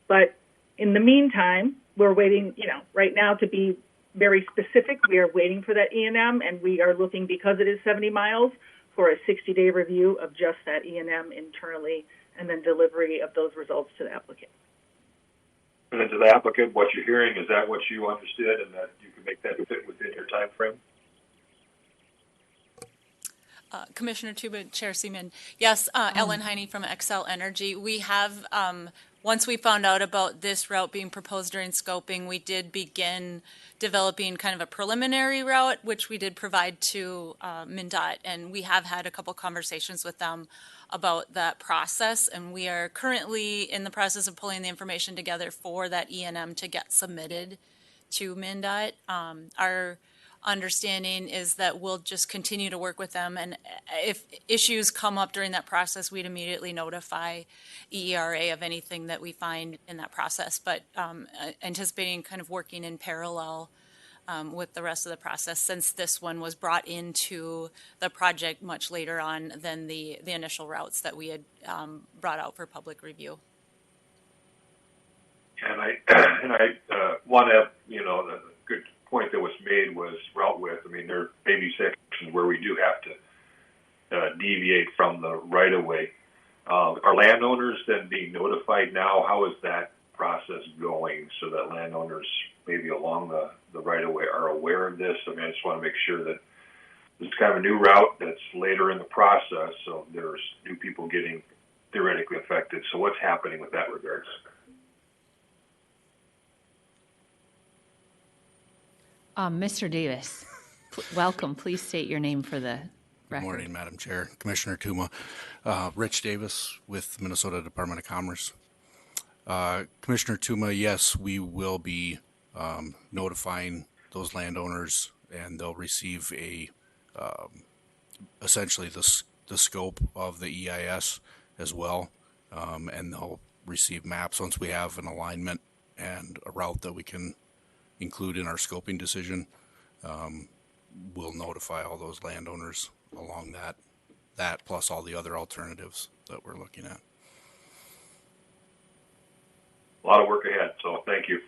But in the meantime, we're waiting, right now to be very specific. We are waiting for that E&M, and we are looking, because it is 70 miles, for a 60-day review of just that E&M internally, and then delivery of those results to the applicant. And then to the applicant, what you're hearing, is that what you understood, and that you can make that fit within your time frame? Commissioner Tuba, Chair Seaman. Yes, Ellen Heine from Xcel Energy. We have, once we found out about this route being proposed during scoping, we did begin developing kind of a preliminary route, which we did provide to MnDOT, and we have had a couple conversations with them about that process, and we are currently in the process of pulling the information together for that E&M to get submitted to MnDOT. Our understanding is that we'll just continue to work with them, and if issues come up during that process, we'd immediately notify EERA of anything that we find in that process, but anticipating kind of working in parallel with the rest of the process, since this one was brought into the project much later on than the initial routes that we had brought out for public review. And I want to, the good point that was made was route width. I mean, there may be sections where we do have to deviate from the right-of-way. Are landowners then being notified now? How is that process going so that landowners maybe along the right-of-way are aware of this? I mean, I just want to make sure that this is kind of a new route that's later in the process, so there's new people getting theoretically affected. So what's happening with that regards? Mr. Davis, welcome. Please state your name for the record. Good morning, Madam Chair, Commissioner Tuma. Rich Davis with Minnesota Department of Commerce. Commissioner Tuma, yes, we will be notifying those landowners, and they'll receive essentially the scope of the EIS as well, and they'll receive maps once we have an alignment and a route that we can include in our scoping decision. We'll notify all those landowners along that plus all the other alternatives that we're looking at. A lot of work ahead, so thank you.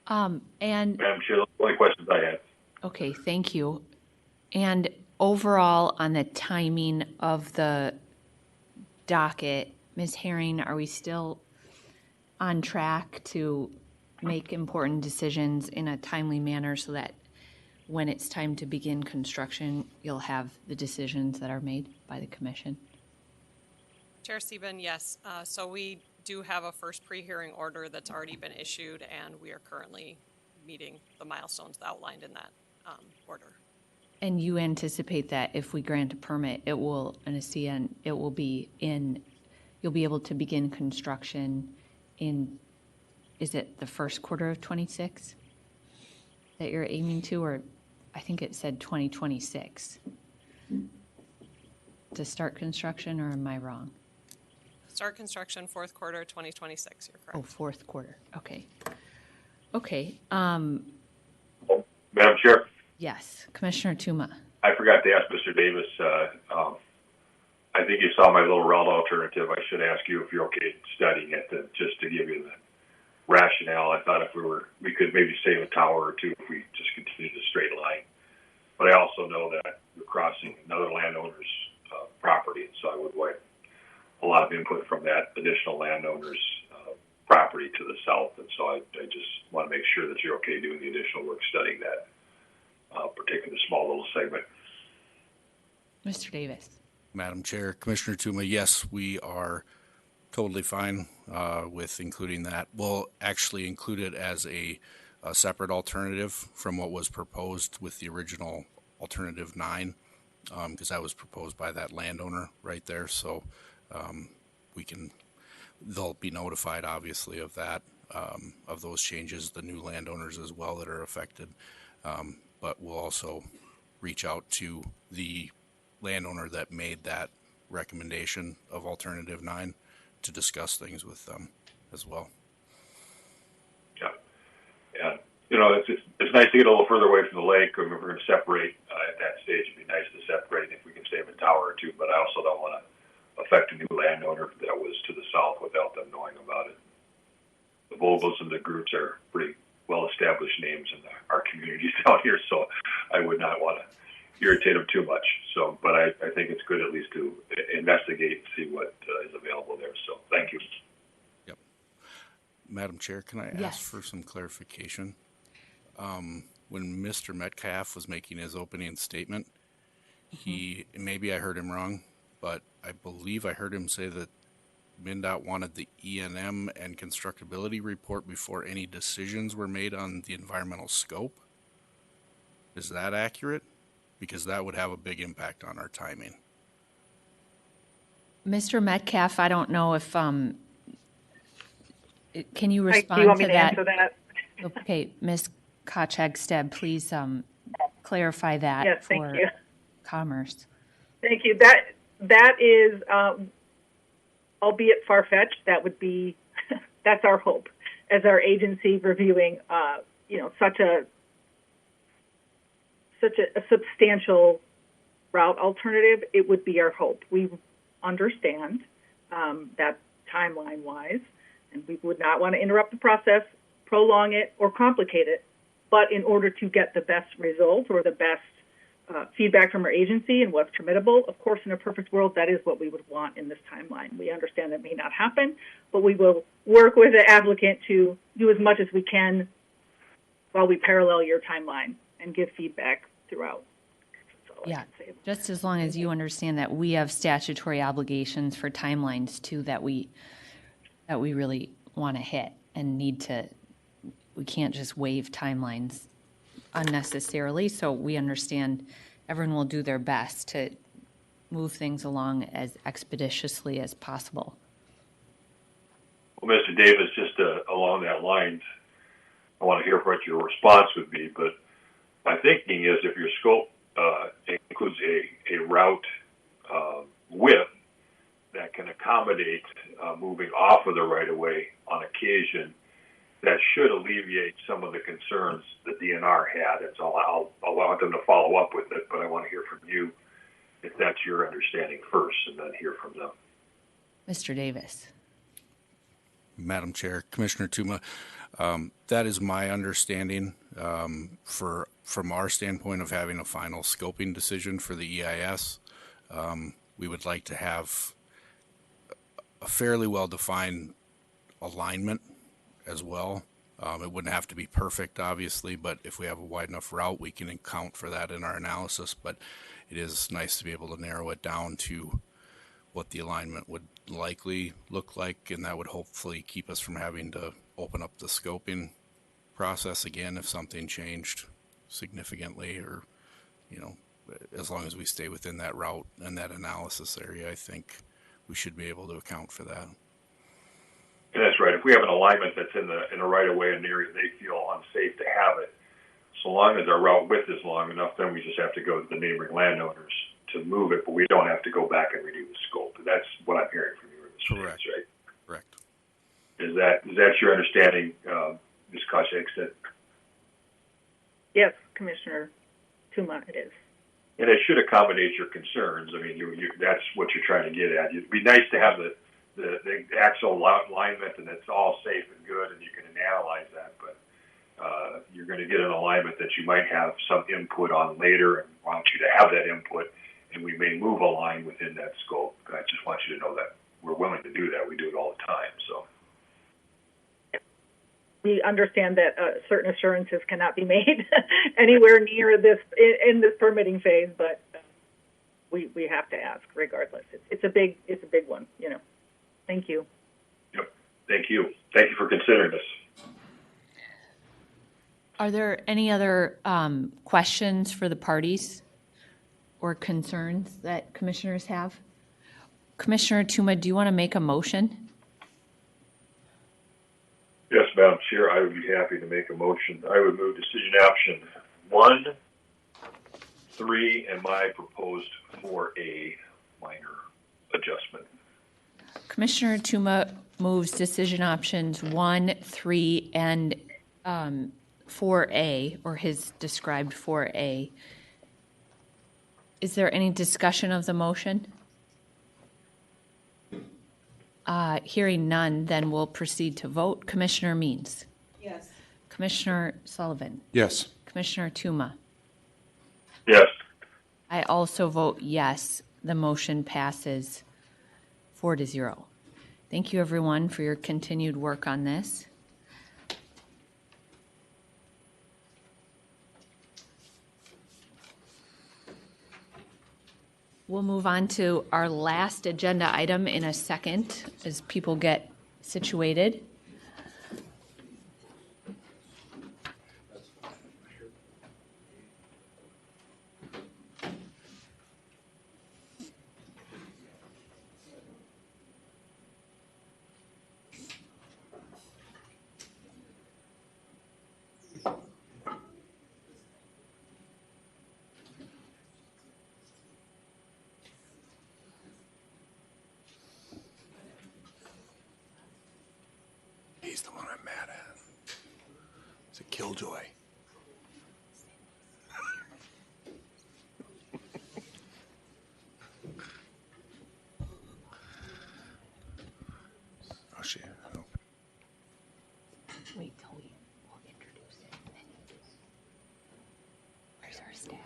And Madam Chair, the only questions I had. okay, thank you. And overall, on the timing of the docket, Ms. Herring, are we still on track to make important decisions in a timely manner so that when it's time to begin construction, you'll have the decisions that are made by the commission? Chair Sieben, yes. So we do have a first pre-hearing order that's already been issued, and we are currently meeting the milestones outlined in that order. And you anticipate that if we grant a permit, it will, you'll be able to begin construction in, is it the first quarter of 26 that you're aiming to, or I think it said 2026 to start construction, or am I wrong? Start construction fourth quarter 2026, you're correct. Oh, fourth quarter, okay. Okay, Madam Chair? yes, Commissioner Tuma. I forgot to ask Mr. Davis, I think you saw my little route alternative. I should ask you if you're okay studying it, just to give you the rationale. I thought if we could maybe save a tower or two if we just continued the straight line. But I also know that we're crossing another landowner's property, and so I would like a lot of input from that additional landowner's property to the south. And so I just want to make sure that you're okay doing the additional work studying that particular small little segment. Mr. Davis. Madam Chair, Commissioner Tuma, yes, we are totally fine with including that. We'll actually include it as a separate alternative from what was proposed with the original alternative 9, because that was proposed by that landowner right there. So they'll be notified obviously of that, of those changes, the new landowners as well that are affected. But we'll also reach out to the landowner that made that recommendation of alternative 9 to discuss things with them as well. Yeah, it's nice to get a little further away from the lake. We're going to separate at that stage. It'd be nice to separate if we can save a tower or two, but I also don't want to affect a new landowner that was to the south without them knowing about it. Vogels and the groups are pretty well-established names in our communities down here, so I would not want to irritate them too much. So, but I think it's good at least to investigate and see what is available there. So, thank you. Yep. Madam Chair, can I ask for some clarification? When Mr. Metcalf was making his opening statement, maybe I heard him wrong, but I believe I heard him say that MnDOT wanted the E&M and constructability report before any decisions were made on the environmental scope. Is that accurate? Because that would have a big impact on our timing. Mr. Metcalf, I don't know if, can you Do respond you want me to to that? answer that? Okay, Ms. Koch-Egstead, please clarify that Yes, thank for you. Commerce. Thank you. That is, albeit far-fetched, that would be, that's our hope as our agency reviewing, such a substantial route alternative. It would be our hope. We understand that timeline-wise, and we would not want to interrupt the process, prolong it, or complicate it. But in order to get the best result or the best feedback from our agency and what's committable, of course, in a perfect world, that is what we would want in this timeline. We understand that may not happen, but we will work with the applicant to do as much as we can while we parallel your timeline and give feedback throughout. Yeah, just as long as you understand that we have statutory obligations for timelines too that we really want to hit and we can't just waive timelines unnecessarily. So we understand everyone will do their best to move things along as expeditiously as possible. Well, Mr. Davis, just along that line, I want to hear what your response would be, but my thinking is if your scope includes a route width that can accommodate moving off of the right-of-way on occasion, that should alleviate some of the concerns the DNR had. And so I'll allow them to follow up with it, but I want to hear from you if that's your understanding first, and then hear from them. Mr. Davis. Madam Chair, Commissioner Tuma, that is my understanding from our standpoint of having a final scoping decision for the EIS. We would like to have a fairly well-defined alignment as well. It wouldn't have to be perfect, obviously, but if we have a wide enough route, we can account for that in our analysis. But it is nice to be able to narrow it down to what the alignment would likely look like, and that would hopefully keep us from having to open up the scoping process again if something changed significantly, or, as long as we stay within that route and that analysis area, I think we should be able to account for that. And that's right. If we have an alignment that's in a right-of-way in an area they feel unsafe to have it, so long as our route width is long enough, then we just have to go to the neighboring landowners to move it, but we don't have to go back and redo the scope. And that's what I'm hearing from you, Mr. Davis, right? Correct. Is that your understanding, Ms. Koch-Egstead? Yes, Commissioner Tuma, it is. And it should accommodate your concerns. I mean, that's what you're trying to get at. It'd be nice to have the actual alignment and it's all safe and good and you can analyze that, but you're going to get an alignment that you might have some input on later, and want you to have that input, and we may move a line within that scope. I just want you to know that we're willing to do that. We do it all the time. So we understand that certain assurances cannot be made anywhere near this in this permitting phase, but we have to ask regardless. It's a big one, Thank you. Yep. Thank you. Thank you for considering this. Are there any other questions for the parties or concerns that commissioners have? Commissioner Tuma, do you want to make a motion? Yes, Madam Chair, I would be happy to make a motion. I would move decision option 1, 3, and my proposed 4A minor adjustment. Commissioner Tuma moves decision options 1, 3, and 4A, or his described 4A. Is there any discussion of the motion? Hearing none, then we'll proceed to vote. Commissioner Means. Yes. Commissioner Sullivan. Yes. Commissioner Tuma. Yes. I also vote yes. The motion passes 4-0. Thank you, everyone, for your continued work on this. We'll move on to our last agenda item in a second as people get situated. He's the one I'm mad at. It's a killjoy. Oh, shit. Oh. Wait till we'll introduce it. Where's our staff?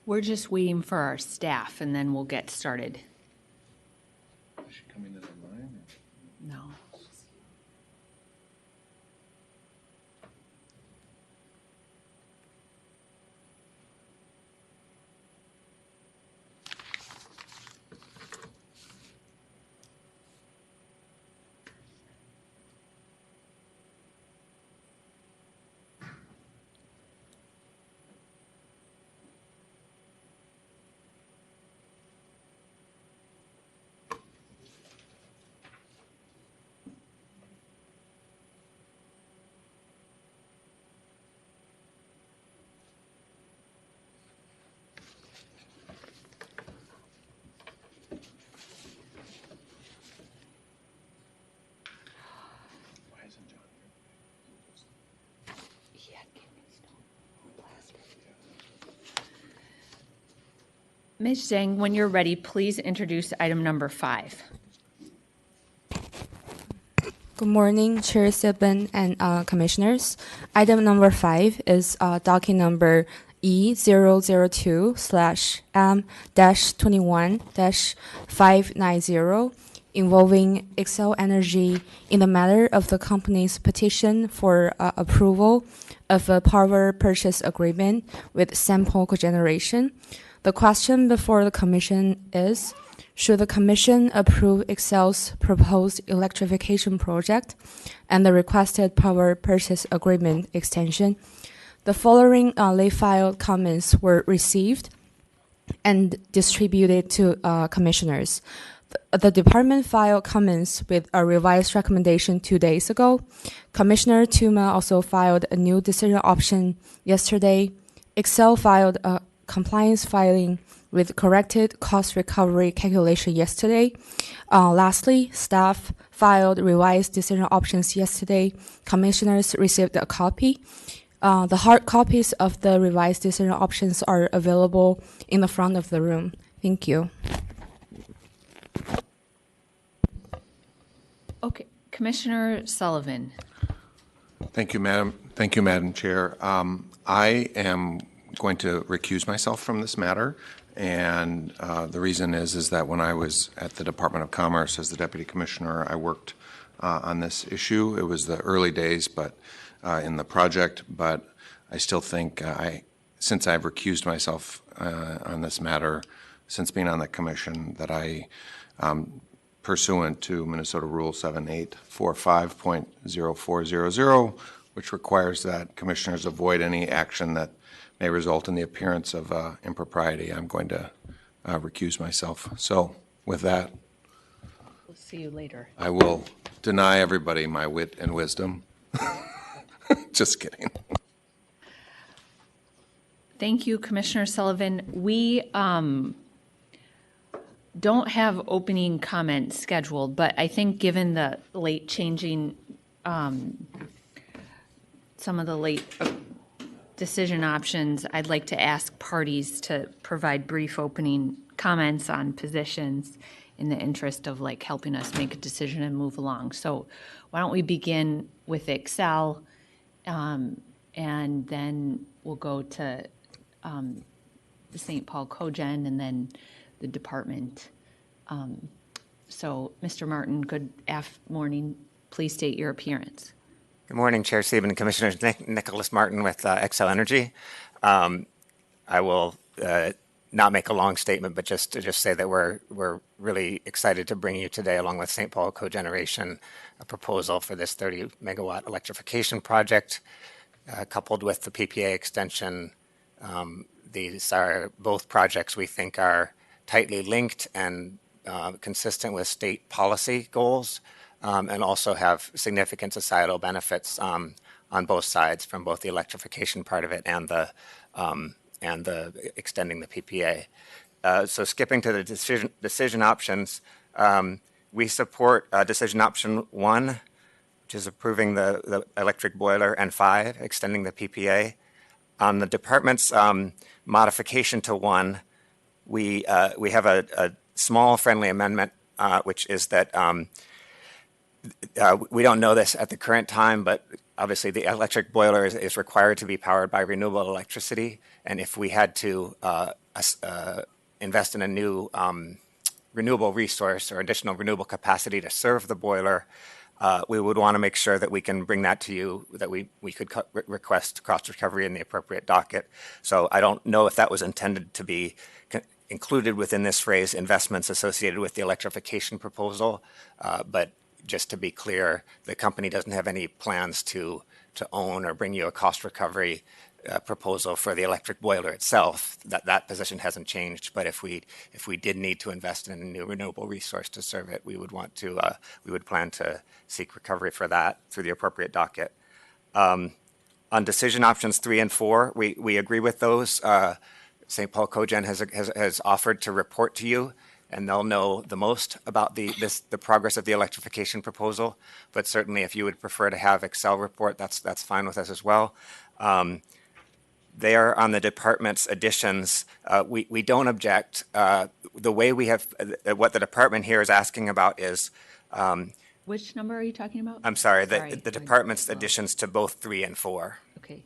We're just waiting for our staff, and then we'll get started. Is she coming in online? No. Ms. Zhang, when you're ready, please introduce item number 5. Good morning, Chair Sibin and commissioners. Item number 5 is docket number E002/M-21-590 involving Xcel Energy in the matter of the company's petition for approval of a power purchase agreement with Sample Cogeneration. The question before the Commission is, should the Commission approve Xcel's proposed electrification project and the requested power purchase agreement extension? The following late filed comments were received and distributed to commissioners. The department filed comments with a revised recommendation 2 days ago. Commissioner Tuma also filed a new decision option yesterday. Xcel filed a compliance filing with corrected cost recovery calculation yesterday. Lastly, staff filed revised decision options yesterday. Commissioners received a copy. The hard copies of the revised decision options are available in the front of the room. Thank you. Okay, Commissioner Sullivan. Thank you, Madam. Thank you, Madam Chair. I am going to recuse myself from this matter, and the reason is that when I was at the Department of Commerce as the Deputy Commissioner, I worked on this issue. It was the early days, but in the project, but I still think I since I've recused myself on this matter, since being on the commission, that I, pursuant to Minnesota Rule 7845.0400, which requires that commissioners avoid any action that may result in the appearance of impropriety, I'm going to recuse myself. So with that, We'll see you later. I will deny everybody my wit and wisdom. Just kidding. Thank you, Commissioner Sullivan. We don't have opening comments scheduled, but I think given the late changing, some of the late decision options, I'd like to ask parties to provide brief opening comments on positions in the interest of like helping us make a decision and move along. So why don't we begin with Excel, and then we'll go to the St. Paul Cogen and then the department. So Mr. Martin, good morning. Please state your appearance. Good morning, Chair Sieben and Commissioners. Nicholas Martin with Xcel Energy. I will not make a long statement, but just say that we're really excited to bring you today, along with St. Paul Cogeneration, a proposal for this 30 megawatt electrification project, coupled with the PPA extension. These are both projects we think are tightly linked and consistent with state policy goals, and also have significant societal benefits on both sides, from both the electrification part of it and the extending the PPA. So skipping to the decision options, we support decision option 1, which is approving the electric boiler, and 5, extending the PPA. On the department's modification to 1, we have a small friendly amendment, which is that we don't know this at the current time, but obviously the electric boiler is required to be powered by renewable electricity. And if we had to invest in a new renewable resource or additional renewable capacity to serve the boiler, we would want to make sure that we can bring that to you, that we could request cost recovery in the appropriate docket. So I don't know if that was intended to be included within this phrase, investments associated with the electrification proposal, but just to be clear, the company doesn't have any plans to own or bring you a cost recovery proposal for the electric boiler itself. That position hasn't changed. But if we did need to invest in a new renewable resource to serve it, we would plan to seek recovery for that through the appropriate docket. On decision options 3 and 4, we agree with those. St. Paul Cogen has offered to report to you, and they'll know the most about the progress of the electrification proposal. But certainly, if you would prefer to have Excel report, that's fine with us as well. There on the department's additions, we don't object. The way we have, what the department here is asking about is. Which number are you talking about? I'm sorry, the department's additions to both 3 and 4. Okay.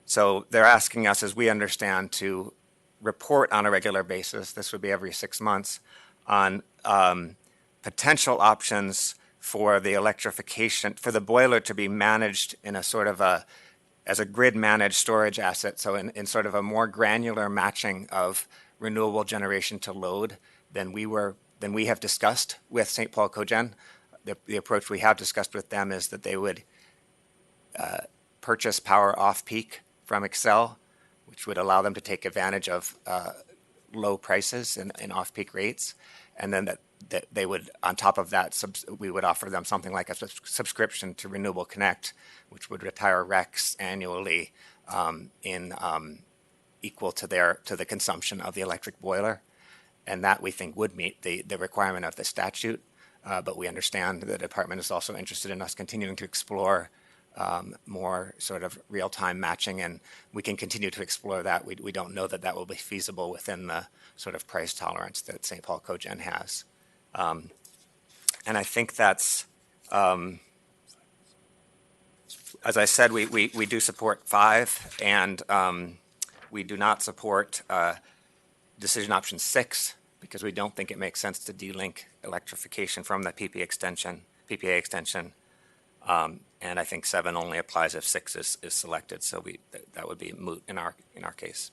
So they're asking us, as we understand, to report on a regular basis, this would be every 6 months, on potential options for the electrification, for the boiler to be managed in a sort of as a grid managed storage asset, so in sort of a more granular matching of renewable generation to load than we have discussed with St. Paul Cogen. The approach we have discussed with them is that they would purchase power off-peak from Excel, which would allow them to take advantage of low prices and off-peak rates. And then that they would, on top of that, we would offer them something like a subscription to Renewable Connect, which would retire RECs annually equal to the consumption of the electric boiler. And that, we think, would meet the requirement of the statute. But we understand the department is also interested in us continuing to explore more sort of real-time matching, and we can continue to explore that. We don't know that will be feasible within the sort of price tolerance that St. Paul Cogen has. And I think that's, as I said, we do support 5, and we do not support decision option 6, because we don't think it makes sense to delink electrification from the PPA extension. And I think 7 only applies if 6 is selected, so that would be moot in our case.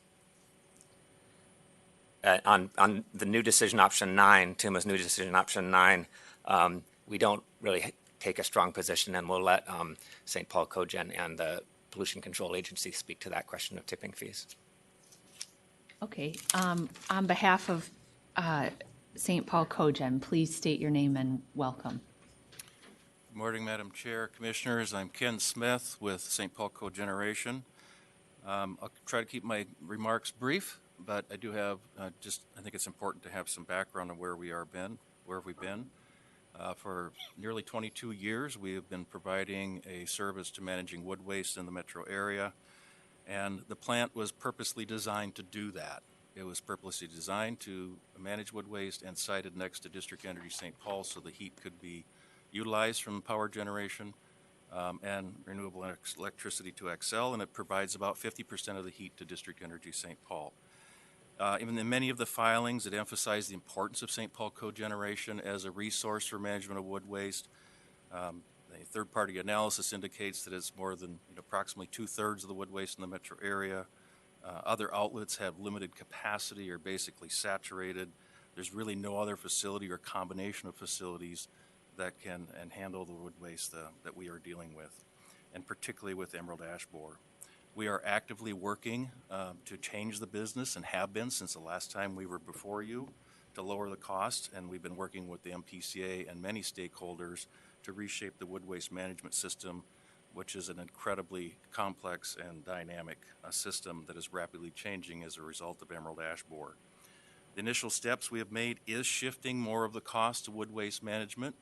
On the new decision option 9, Tuma's new decision option 9, we don't really take a strong position, and we'll let St. Paul Cogen and the Pollution Control Agency speak to that question of tipping fees. Okay. On behalf of St. Paul Cogen, please state your name and welcome. Good morning, Madam Chair, Commissioners. I'm Ken Smith with St. Paul Cogeneration. I'll try to keep my remarks brief, but I do have I think it's important to have some background on where we've been. For nearly 22 years, we have been providing a service to managing wood waste in the metro area, and the plant was purposely designed to do that. It was purposely designed to manage wood waste and sited next to District Energy St. Paul so the heat could be utilized from power generation and renewable electricity to Xcel, and it provides about 50% of the heat to District Energy St. Paul. Even in many of the filings, it emphasized the importance of St. Paul Cogeneration as a resource for management of wood waste. The third-party analysis indicates that it's more than approximately 2/3 of the wood waste in the metro area. Other outlets have limited capacity or basically saturated. There's really no other facility or combination of facilities that can handle the wood waste that we are dealing with, and particularly with emerald ash borer. We are actively working to change the business and have been since the last time we were before you to lower the cost, and we've been working with the MPCA and many stakeholders to reshape the wood waste management system, which is an incredibly complex and dynamic system that is rapidly changing as a result of emerald ash borer. The initial steps we have made is shifting more of the cost of wood waste management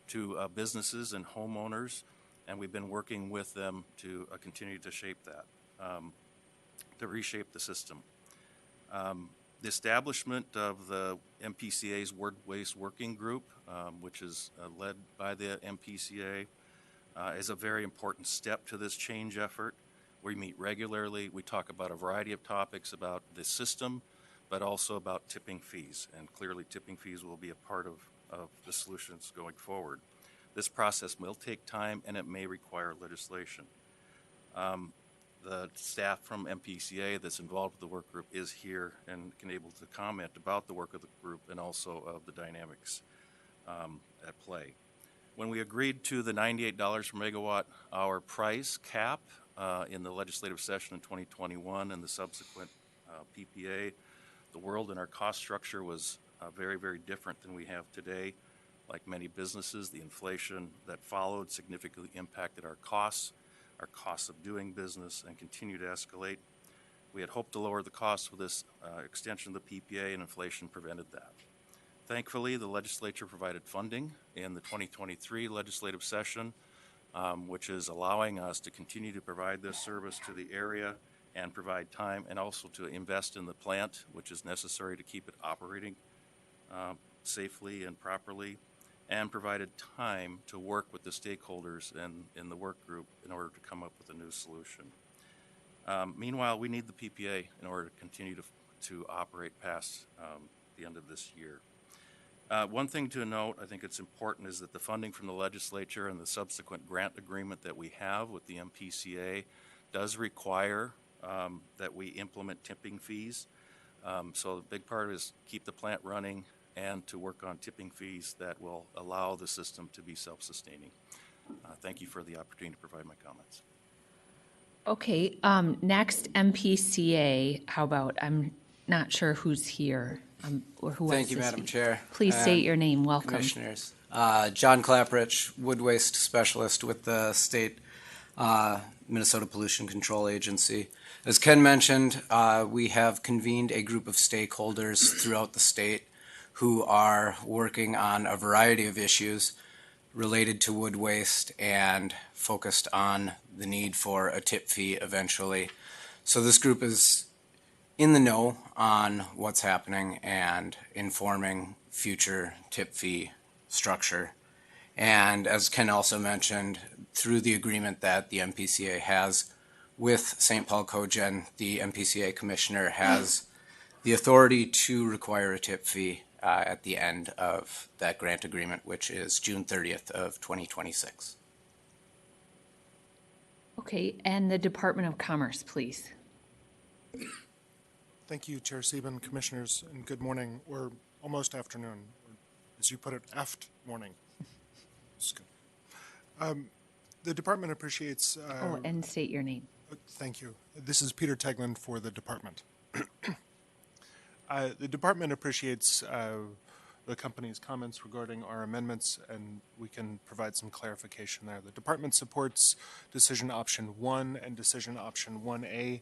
to businesses and homeowners, and we've been working with them to continue to shape that, to reshape the system. The establishment of the MPCA's Wood Waste Working Group, which is led by the MPCA, is a very important step to this change effort. We meet regularly. We talk about a variety of topics about the system, but also about tipping fees, and clearly tipping fees will be a part of the solutions going forward. This process will take time, and it may require legislation. The staff from MPCA that's involved with the work group is here and can able to comment about the work of the group and also of the dynamics at play. When we agreed to the $98 per megawatt hour price cap in the legislative session in 2021 and the subsequent PPA, the world and our cost structure was very, very different than we have today. Like many businesses, the inflation that followed significantly impacted our costs of doing business, and continue to escalate. We had hoped to lower the costs with this extension of the PPA, and inflation prevented that. Thankfully, the legislature provided funding in the 2023 legislative session, which is allowing us to continue to provide this service to the area and provide time, and also to invest in the plant, which is necessary to keep it operating safely and properly, and provided time to work with the stakeholders in the work group in order to come up with a new solution. Meanwhile, we need the PPA in order to continue to operate past the end of this year. One thing to note, I think it's important, is that the funding from the legislature and the subsequent grant agreement that we have with the MPCA does require that we implement tipping fees. So the big part is keep the plant running and to work on tipping fees that will allow the system to be self-sustaining. Thank you for the opportunity to provide my comments. Okay, next MPCA, how about, I'm not sure who's here or who wants Thank you, to Madam speak. Chair. Please state your name, welcome. Commissioners. John Clapprich, Wood Waste Specialist with the State Minnesota Pollution Control Agency. As Ken mentioned, we have convened a group of stakeholders throughout the state who are working on a variety of issues related to wood waste and focused on the need for a tip fee eventually. So this group is in the know on what's happening and informing future tip fee structure. And as Ken also mentioned, through the agreement that the MPCA has with St. Paul Cogen, the MPCA commissioner has the authority to require a tip fee at the end of that grant agreement, which is June 30th of 2026. Okay, and the Department of Commerce, please. Thank you, Chair Sieben, Commissioners, and good morning, or almost afternoon, or as you put it, aft morning. The department appreciates... and state your name. Thank you. This is Peter Tegland for the department. The department appreciates the company's comments regarding our amendments, and we can provide some clarification there. The department supports decision option 1 and decision option 1A.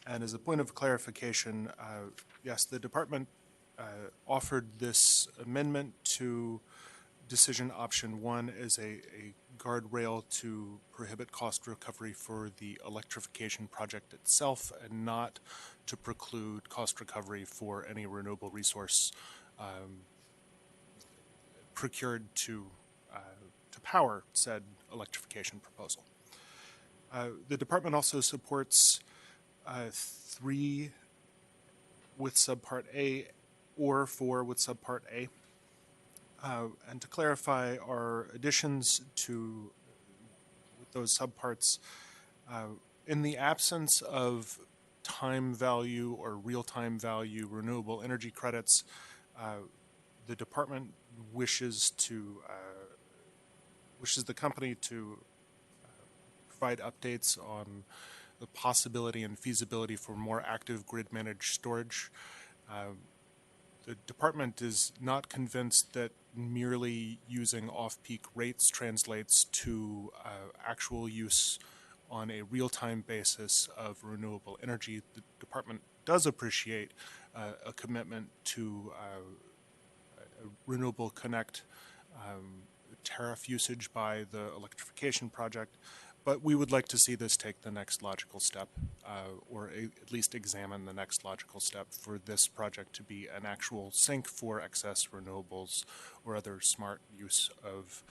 And as a point of clarification, yes, the department offered this amendment to decision option 1 as a guardrail to prohibit cost recovery for the electrification project itself and not to preclude cost recovery for any renewable resource procured to power said electrification proposal. The department also supports 3 with subpart A or 4 with subpart A. And to clarify our additions to those subparts, in the absence of time value or real-time value renewable energy credits, the department wishes the company to provide updates on the possibility and feasibility for more active grid-managed storage. The department is not convinced that merely using off-peak rates translates to actual use on a real-time basis of renewable energy. The department does appreciate a commitment to Renewable Connect tariff usage by the electrification project, but we would like to see this take the next logical step, or at least examine the next logical step for this project to be an actual sink for excess renewables or other smart use of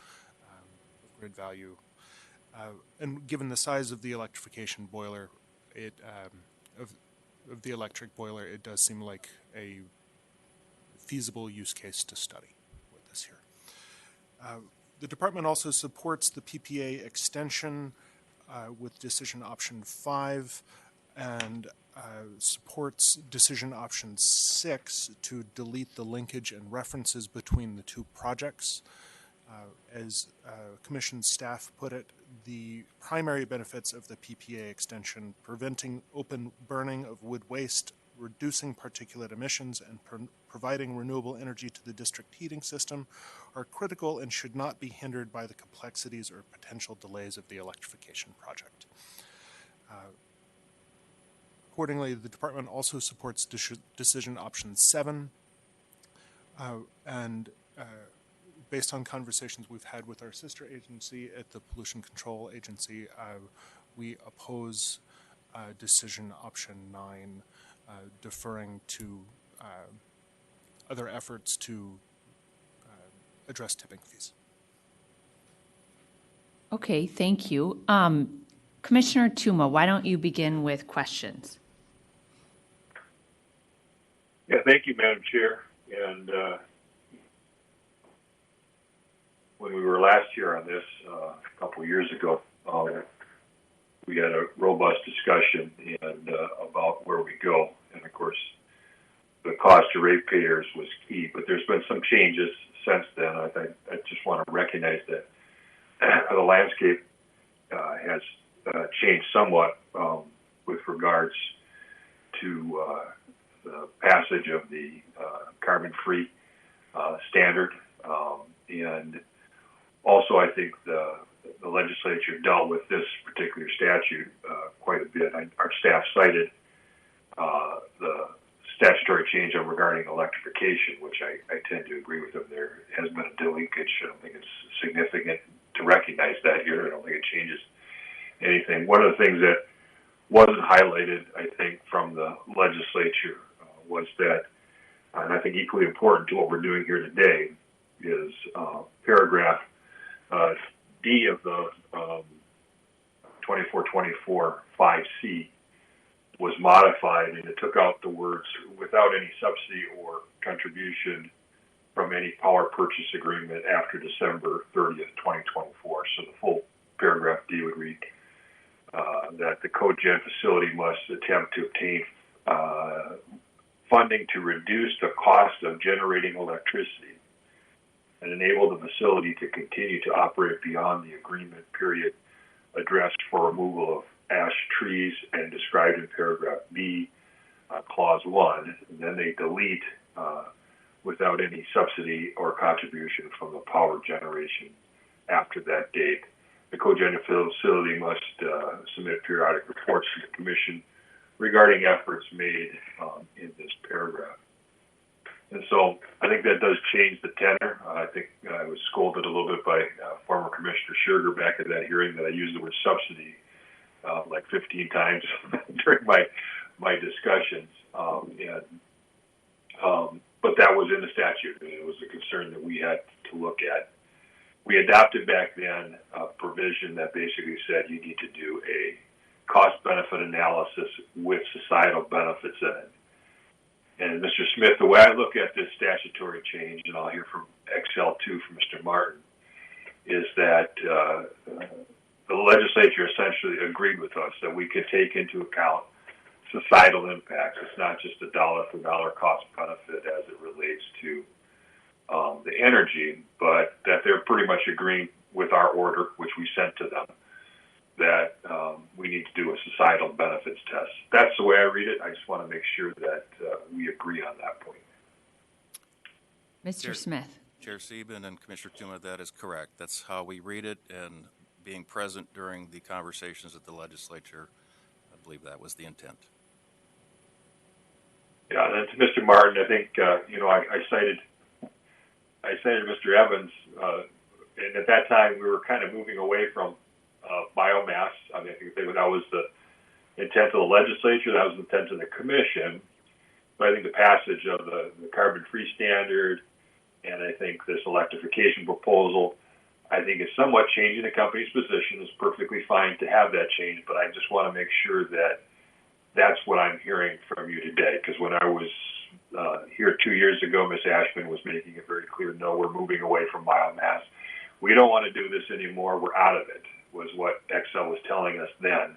grid value. And given the size of the electrification boiler, of the electric boiler, it does seem like a feasible use case to study with this here. The department also supports the PPA extension with decision option 5 and supports decision option 6 to delete the linkage and references between the 2 projects. As Commission staff put it, the primary benefits of the PPA extension, preventing open burning of wood waste, reducing particulate emissions, and providing renewable energy to the district heating system, are critical and should not be hindered by the complexities or potential delays of the electrification project. Accordingly, the department also supports decision option 7, and based on conversations we've had with our sister agency at the Pollution Control Agency, we oppose decision option 9, deferring to other efforts to address tipping fees. Okay, thank you. Commissioner Tuma, why don't you begin with questions? Yeah, thank you, Madam Chair. And when we were last here on this a couple of years ago, we had a robust discussion and about where we go. And of course, the cost to ratepayers was key, but there's been some changes since then. I just want to recognize that the landscape has changed somewhat with regards to the passage of the carbon-free standard. And also, I think the legislature dealt with this particular statute quite a bit. Our staff cited the statutory change regarding electrification, which I tend to agree with them. There has been a delinkage. I don't think it's significant to recognize that here. I don't think it changes anything. One of the things that wasn't highlighted, I think, from the legislature was that, and I think equally important to what we're doing here today, is paragraph D of the 2424 5C was modified, and it took out the words without any subsidy or contribution from any power purchase agreement after December 30th, 2024. So the full paragraph D would read, that the cogen facility must attempt to obtain funding to reduce the cost of generating electricity and enable the facility to continue to operate beyond the agreement period addressed for removal of ash trees and described in paragraph B, clause 1. And then they delete without any subsidy or contribution from the power generation after that date. The cogen facility must submit periodic reports to the Commission regarding efforts made in this paragraph. And so I think that does change the tenor. I think I was scolded a little bit by former Commissioner Sugar back at that hearing that I used the word subsidy like 15 times during my discussions. But that was in the statute, and it was a concern that we had to look at. We adopted back then a provision that basically said you need to do a cost-benefit analysis with societal benefits in it. And Mr. Smith, the way I look at this statutory change, and I'll hear from XL2 from Mr. Martin, is that the legislature essentially agreed with us that we could take into account societal impacts. It's not just a dollar-for-dollar cost benefit as it relates to the energy, but that they're pretty much agreeing with our order, which we sent to them, that we need to do a societal benefits test. That's the way I read it. I just want to make sure that we agree on that point. Mr. Smith. Chair Sieben and Commissioner Tuma, that is correct. That's how we read it, and being present during the conversations at the legislature, I believe that was the intent. Yeah, and to Mr. Martin, I think I cited Mr. Evans, and at that time we were kind of moving away from biomass. I mean, I think that was the intent of the legislature, that was the intent of the commission. But I think the passage of the carbon-free standard, and I think this electrification proposal, I think is somewhat changing the company's position. It's perfectly fine to have that change, but I just want to make sure that that's what I'm hearing from you today. Because when I was here 2 years ago, Ms. Ashman was making it very clear, no, we're moving away from biomass. We don't want to do this anymore. We're out of it, was what XL was telling us then.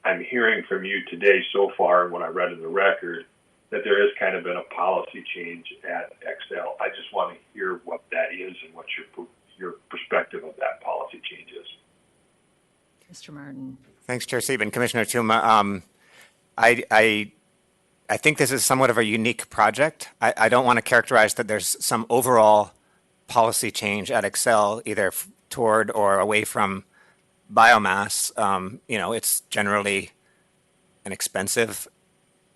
I'm hearing from you today so far, and what I read in the record, that there has kind of been a policy change at XL. I just want to hear what that is and what your perspective of that policy change is. Mr. Martin. Thanks, Chair Sieben. Commissioner Tuma, I think this is somewhat of a unique project. I don't want to characterize that there's some overall policy change at XL, either toward or away from biomass. It's generally an expensive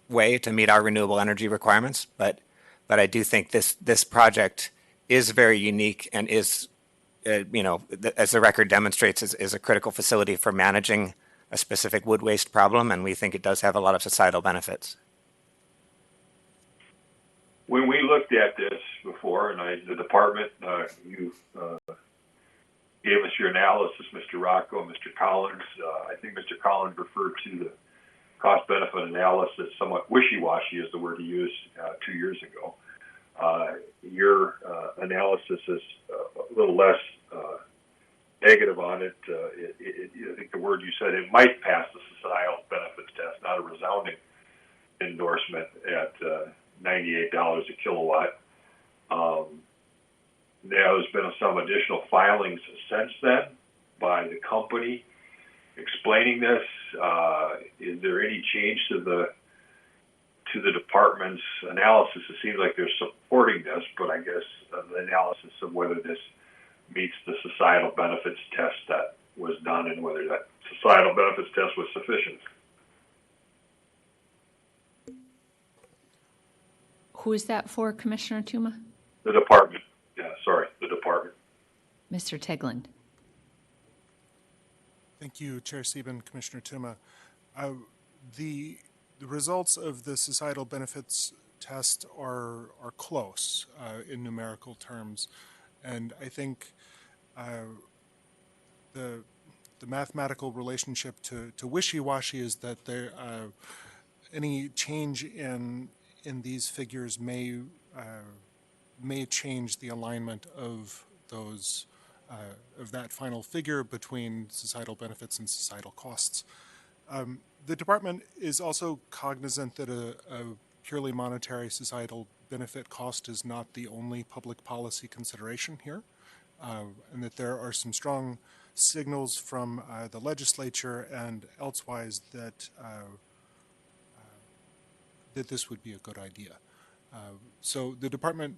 way to meet our renewable energy requirements, but I do think this project is very unique and is, as the record demonstrates, is a critical facility for managing a specific wood waste problem, and we think it does have a lot of societal benefits. When we looked at this before, and the department, you gave us your analysis, Mr. Rocco, Mr. Collins. I think Mr. Collins referred to the cost-benefit analysis somewhat wishy-washy is the word he used 2 years ago. Your analysis is a little less negative on it. I think the word you said, it might pass the societal benefits test, not a resounding endorsement at $98 a kilowatt. There's been some additional filings since then by the company explaining this. Is there any change to the department's analysis? It seems like they're supporting this, but I guess the analysis of whether this meets the societal benefits test that was done and whether that societal benefits test was sufficient. Who is that for, Commissioner Tuma? The department. Yeah, sorry, the department. Mr. Tegland. Thank you, Chair Sieben, Commissioner Tuma. The results of the societal benefits test are close in numerical terms, and I think the mathematical relationship to wishy-washy is that there any change in these figures may change the alignment of those of that final figure between societal benefits and societal costs. The department is also cognizant that a purely monetary societal benefit cost is not the only public policy consideration here, and that there are some strong signals from the legislature and elsewise that that this would be a good idea. So the department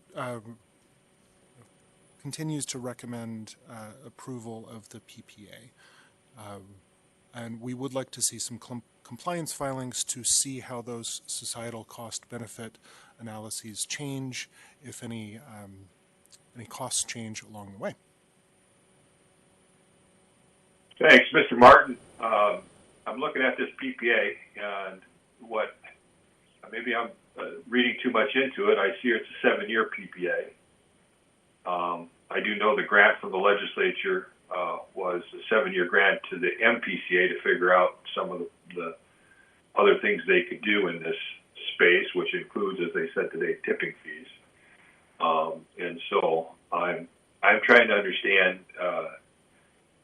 continues to recommend approval of the PPA. And we would like to see some compliance filings to see how those societal cost-benefit analyses change, if any costs change along the way. Thanks, Mr. Martin. I'm looking at this PPA, and what maybe I'm reading too much into it. I see it's a 7-year PPA. I do know the grant from the legislature was a 7-year grant to the MPCA to figure out some of the other things they could do in this space, which includes, as they said today, tipping fees. And so I'm trying to understand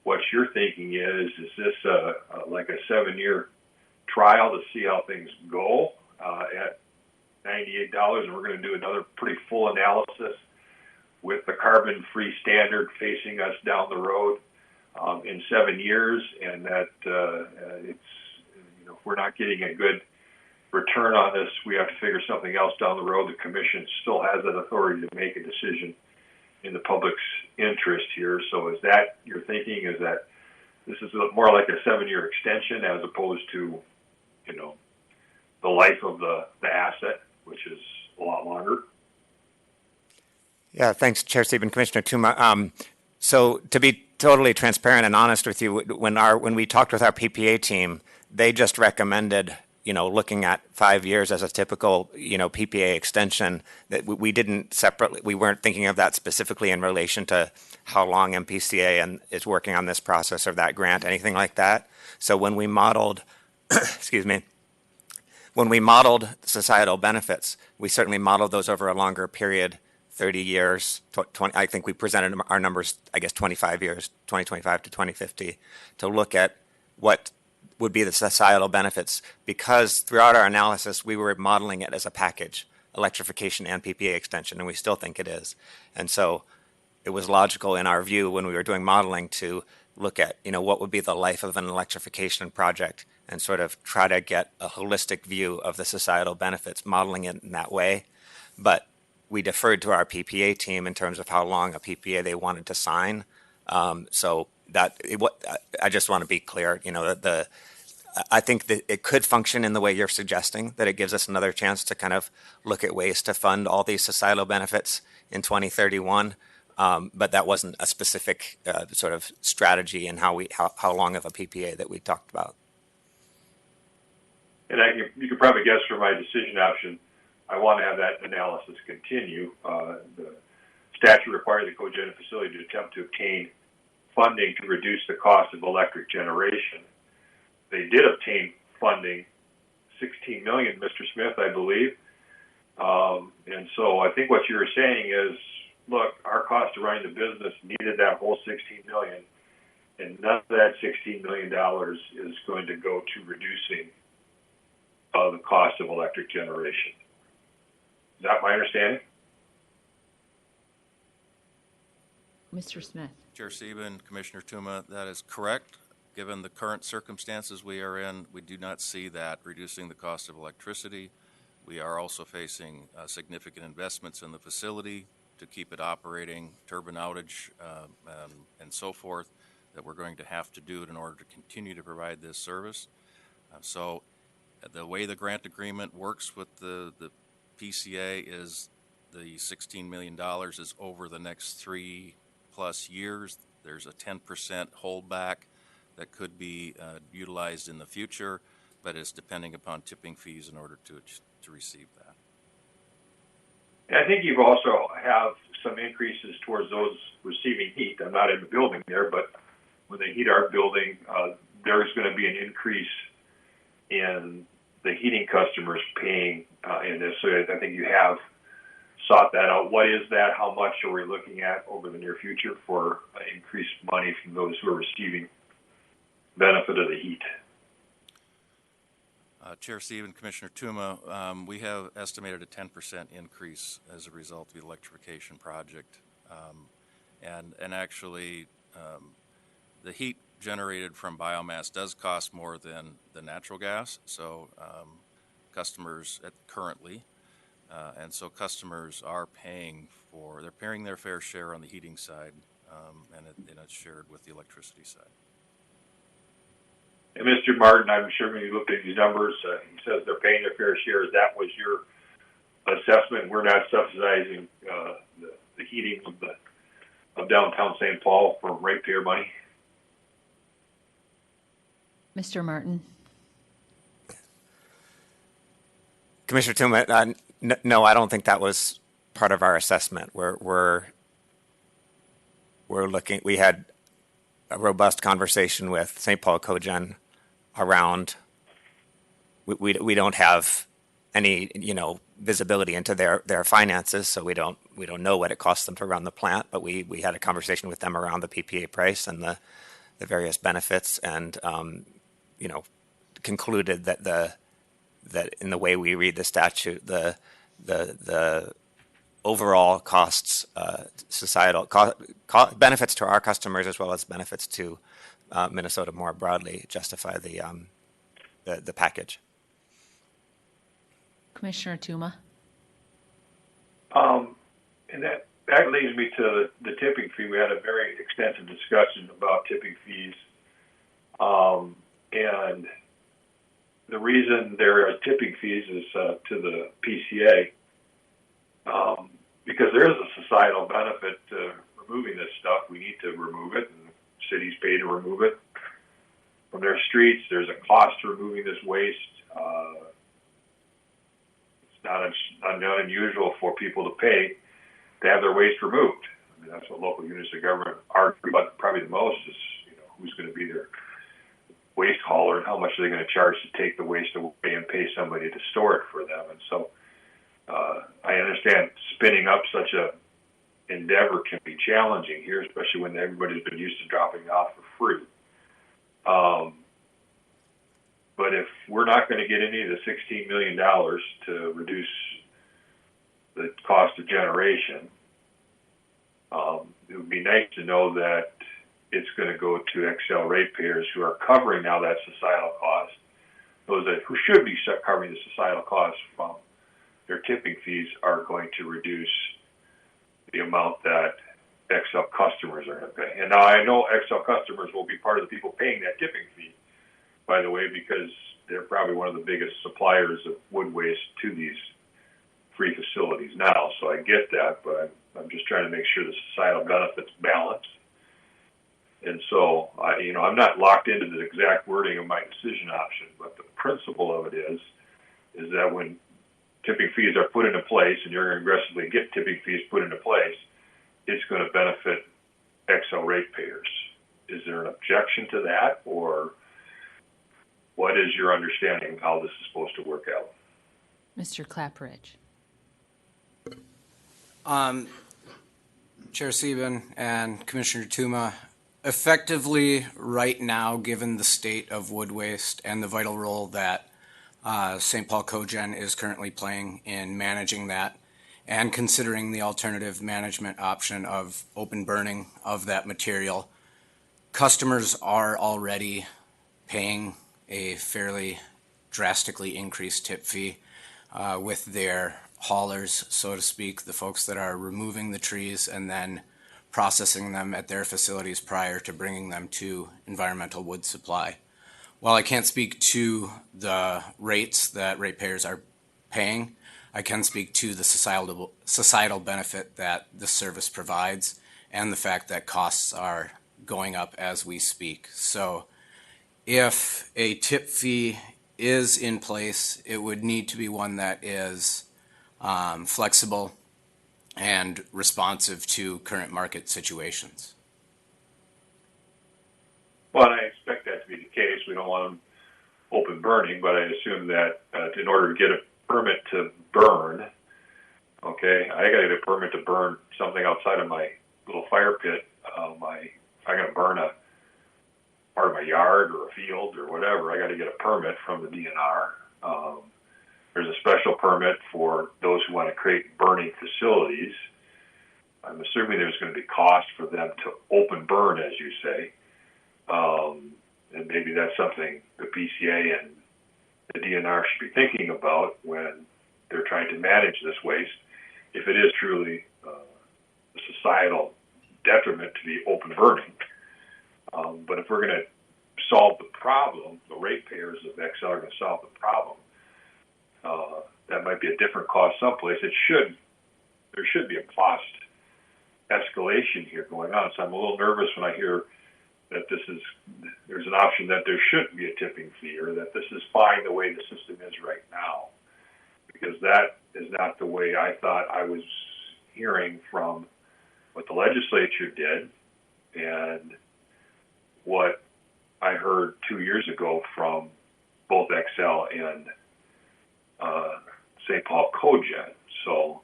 what your thinking is. Is this like a 7-year trial to see how things go at $98, and we're going to do another pretty full analysis with the carbon-free standard facing us down the road in 7 years, and that it's, if we're not getting a good return on this, we have to figure something else down the road. The commission still has that authority to make a decision in the public's interest here. So is that your thinking? Is that this is more like a 7-year extension as opposed to, the life of the asset, which is a lot longer? Yeah, thanks, Chair Steven, Commissioner Tuma. So to be totally transparent and honest with you, when we talked with our PPA team, they just recommended, looking at 5 years as a typical, PPA extension. That we didn't separately, we weren't thinking of that specifically in relation to how long MPCA is working on this process or that grant, anything like that. So when we modeled, excuse me, when we modeled societal benefits, we certainly modeled those over a longer period. 30 years, 20, I think we presented our numbers, 25 years, 2025 to 2050, to look at what would be the societal benefits, because throughout our analysis, we were modeling it as a package, electrification and PPA extension, and we still think it is. And so it was logical in our view when we were doing modeling to look at, what would be the life of an electrification project and sort of try to get a holistic view of the societal benefits, modeling it in that way. But we deferred to our PPA team in terms of how long a PPA they wanted to sign. So that I just want to be clear. I think that it could function in the way you're suggesting, that it gives us another chance to kind of look at ways to fund all these societal benefits in 2031. But that wasn't a specific sort of strategy in how long of a PPA that we talked about. And you could probably guess from my decision option, I want to have that analysis continue. The statute requires the cogeneration facility to attempt to obtain funding to reduce the cost of electric generation. They did obtain funding, $16 million, Mr. Smith, I believe. And so I think what you were saying is, look, our cost of running the business needed that whole $16 million, and none of that $16 million is going to go to reducing the cost of electric generation. Is that my understanding? Mr. Smith. Chair Sieben, Commissioner Tuma, that is correct. Given the current circumstances we are in, we do not see that reducing the cost of electricity. We are also facing significant investments in the facility to keep it operating, turbine outage, and so forth, that we're going to have to do it in order to continue to provide this service. So the way the grant agreement works with the PCA is the $16 million is over the next 3+ years. There's a 10% holdback that could be utilized in the future, but it's depending upon tipping fees in order to receive that. And I think you also have some increases towards those receiving heat. I'm not in the building there, but when they heat our building, there's going to be an increase in the heating customers paying in this. So I think you have sought that out. What is that? How much are we looking at over the near future for increased money from those who are receiving benefit of the heat? Chair Stephen, Commissioner Tuma, we have estimated a 10% increase as a result of the electrification project. And actually, the heat generated from biomass does cost more than the natural gas. So customers currently, and so customers are they're paying their fair share on the heating side, and it's shared with the electricity side. And Mr. Martin, I'm sure when you looked at these numbers, he says they're paying their fair share. That was your assessment. We're not subsidizing the heating of downtown St. Paul from ratepayer money. Mr. Martin. Commissioner Tuma, no, I don't think that was part of our assessment. We're looking. We had a robust conversation with St. Paul Cogen around. We don't have any visibility into their finances, so we don't know what it costs them to run the plant. But we had a conversation with them around the PPA price and the various benefits, and concluded that in the way we read the statute, the overall costs, societal benefits to our customers as well as benefits to Minnesota more broadly justify the package. Commissioner Tuma. And that leads me to the tipping fee. We had a very extensive discussion about tipping fees, and the reason there are tipping fees is to the PCA, because there is a societal benefit to removing this stuff. We need to remove it, and cities pay to remove it from their streets. There's a cost to removing this waste. It's not unusual for people to pay to have their waste removed. I mean, that's what local units of government argue about probably the most is, who's going to be their waste hauler and how much are they going to charge to take the waste away and pay somebody to store it for them. And so I understand spinning up such a endeavor can be challenging here, especially when everybody's been used to dropping it off for free. But if we're not going to get any of the $16 million to reduce the cost of generation, it would be nice to know that it's going to go to XL ratepayers who are covering now that societal cost. Those who should be covering the societal cost from their tipping fees are going to reduce the amount that XL customers are going to pay. And now I know XL customers will be part of the people paying that tipping fee, by the way, because they're probably one of the biggest suppliers of wood waste to these free facilities now. So I get that, but I'm just trying to make sure the societal benefits balance. And so, I'm not locked into the exact wording of my decision option, but the principle of it is that when tipping fees are put into place, and you're going to aggressively get tipping fees put into place, it's going to benefit XL ratepayers. Is there an objection to that, or what is your understanding of how this is supposed to work out? Mr. Clapridge. Chair Sieben and Commissioner Tuma, effectively right now, given the state of wood waste and the vital role that St. Paul Cogen is currently playing in managing that, and considering the alternative management option of open burning of that material, customers are already paying a fairly drastically increased tip fee with their haulers, so to speak, the folks that are removing the trees and then processing them at their facilities prior to bringing them to environmental wood supply. While I can't speak to the rates that ratepayers are paying, I can speak to the societal benefit that the service provides and the fact that costs are going up as we speak. So if a tip fee is in place, it would need to be one that is flexible and responsive to current market situations. Well, I expect that to be the case. We don't want them open burning, but I assume that in order to get a permit to burn, okay, I got to get a permit to burn something outside of my little fire pit. If I'm going to burn a part of my yard or a field or whatever, I got to get a permit from the DNR. There's a special permit for those who want to create burning facilities. I'm assuming there's going to be cost for them to open burn, as you say. And maybe that's something the PCA and the DNR should be thinking about when they're trying to manage this waste, if it is truly a societal detriment to be open burning. But if we're going to solve the problem, the ratepayers of Xcel are going to solve the problem, that might be a different cost someplace. There should be a cost escalation here going on. So I'm a little nervous when I hear that there's an option that there shouldn't be a tipping fee, or that this is fine the way the system is right now, because that is not the way I thought I was hearing from what the legislature did and what I heard 2 years ago from both Xcel and St. Paul Cogen. So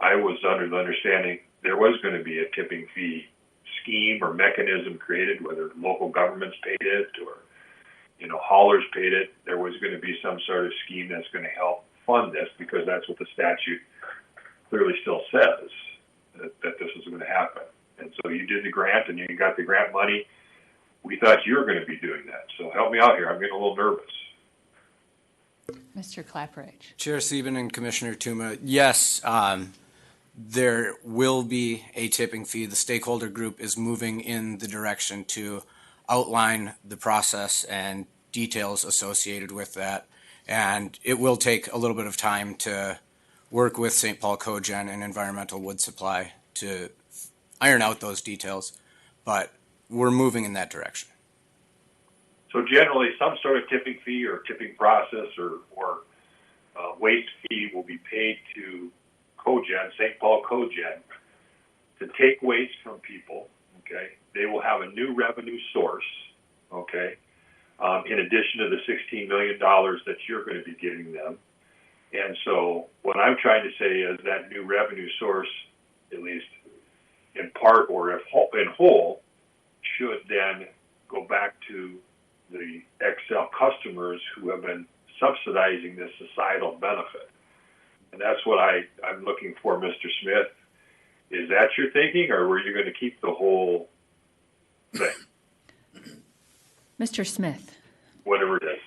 I was under the understanding there was going to be a tipping fee scheme or mechanism created, whether local governments paid it or, haulers paid it. There was going to be some sort of scheme that's going to help fund this, because that's what the statute clearly still says, that this is going to happen. And so you did the grant and you got the grant money. We thought you were going to be doing that. So help me out here. I'm getting a little nervous. Mr. Clapridge. Chair Sieben and Commissioner Tuma, yes, there will be a tipping fee. The stakeholder group is moving in the direction to outline the process and details associated with that. And it will take a little bit of time to work with St. Paul Cogen and Environmental Wood Supply to iron out those details, but we're moving in that direction. So generally, some sort of tipping fee or tipping process or waste fee will be paid to Cogen, St. Paul Cogen, to take waste from people. Okay, they will have a new revenue source. Okay, in addition to the $16 million that you're going to be giving them. And so what I'm trying to say is that new revenue source, at least in part or in whole, should then go back to the Xcel customers who have been subsidizing this societal benefit. And that's what I'm looking for, Mr. Smith. Is that your thinking, or were you going to keep the whole thing? Mr. Smith. Whatever it is.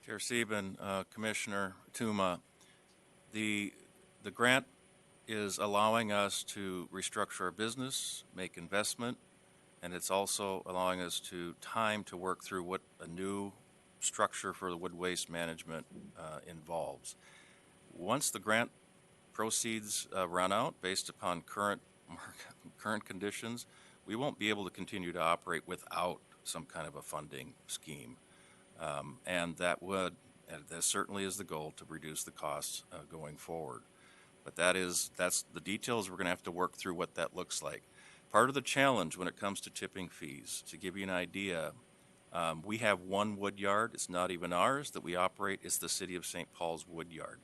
Chair Sieben, Commissioner Tuma, the grant is allowing us to restructure our business, make investment, and it's also allowing us time to work through what a new structure for the wood waste management involves. Once the grant proceeds run out based upon current conditions, we won't be able to continue to operate without some kind of a funding scheme. And that certainly is the goal, to reduce the costs going forward. But that's the details. We're going to have to work through what that looks like. Part of the challenge when it comes to tipping fees, to give you an idea, we have one wood yard. It's not even ours that we operate. It's the City of St. Paul's wood yard.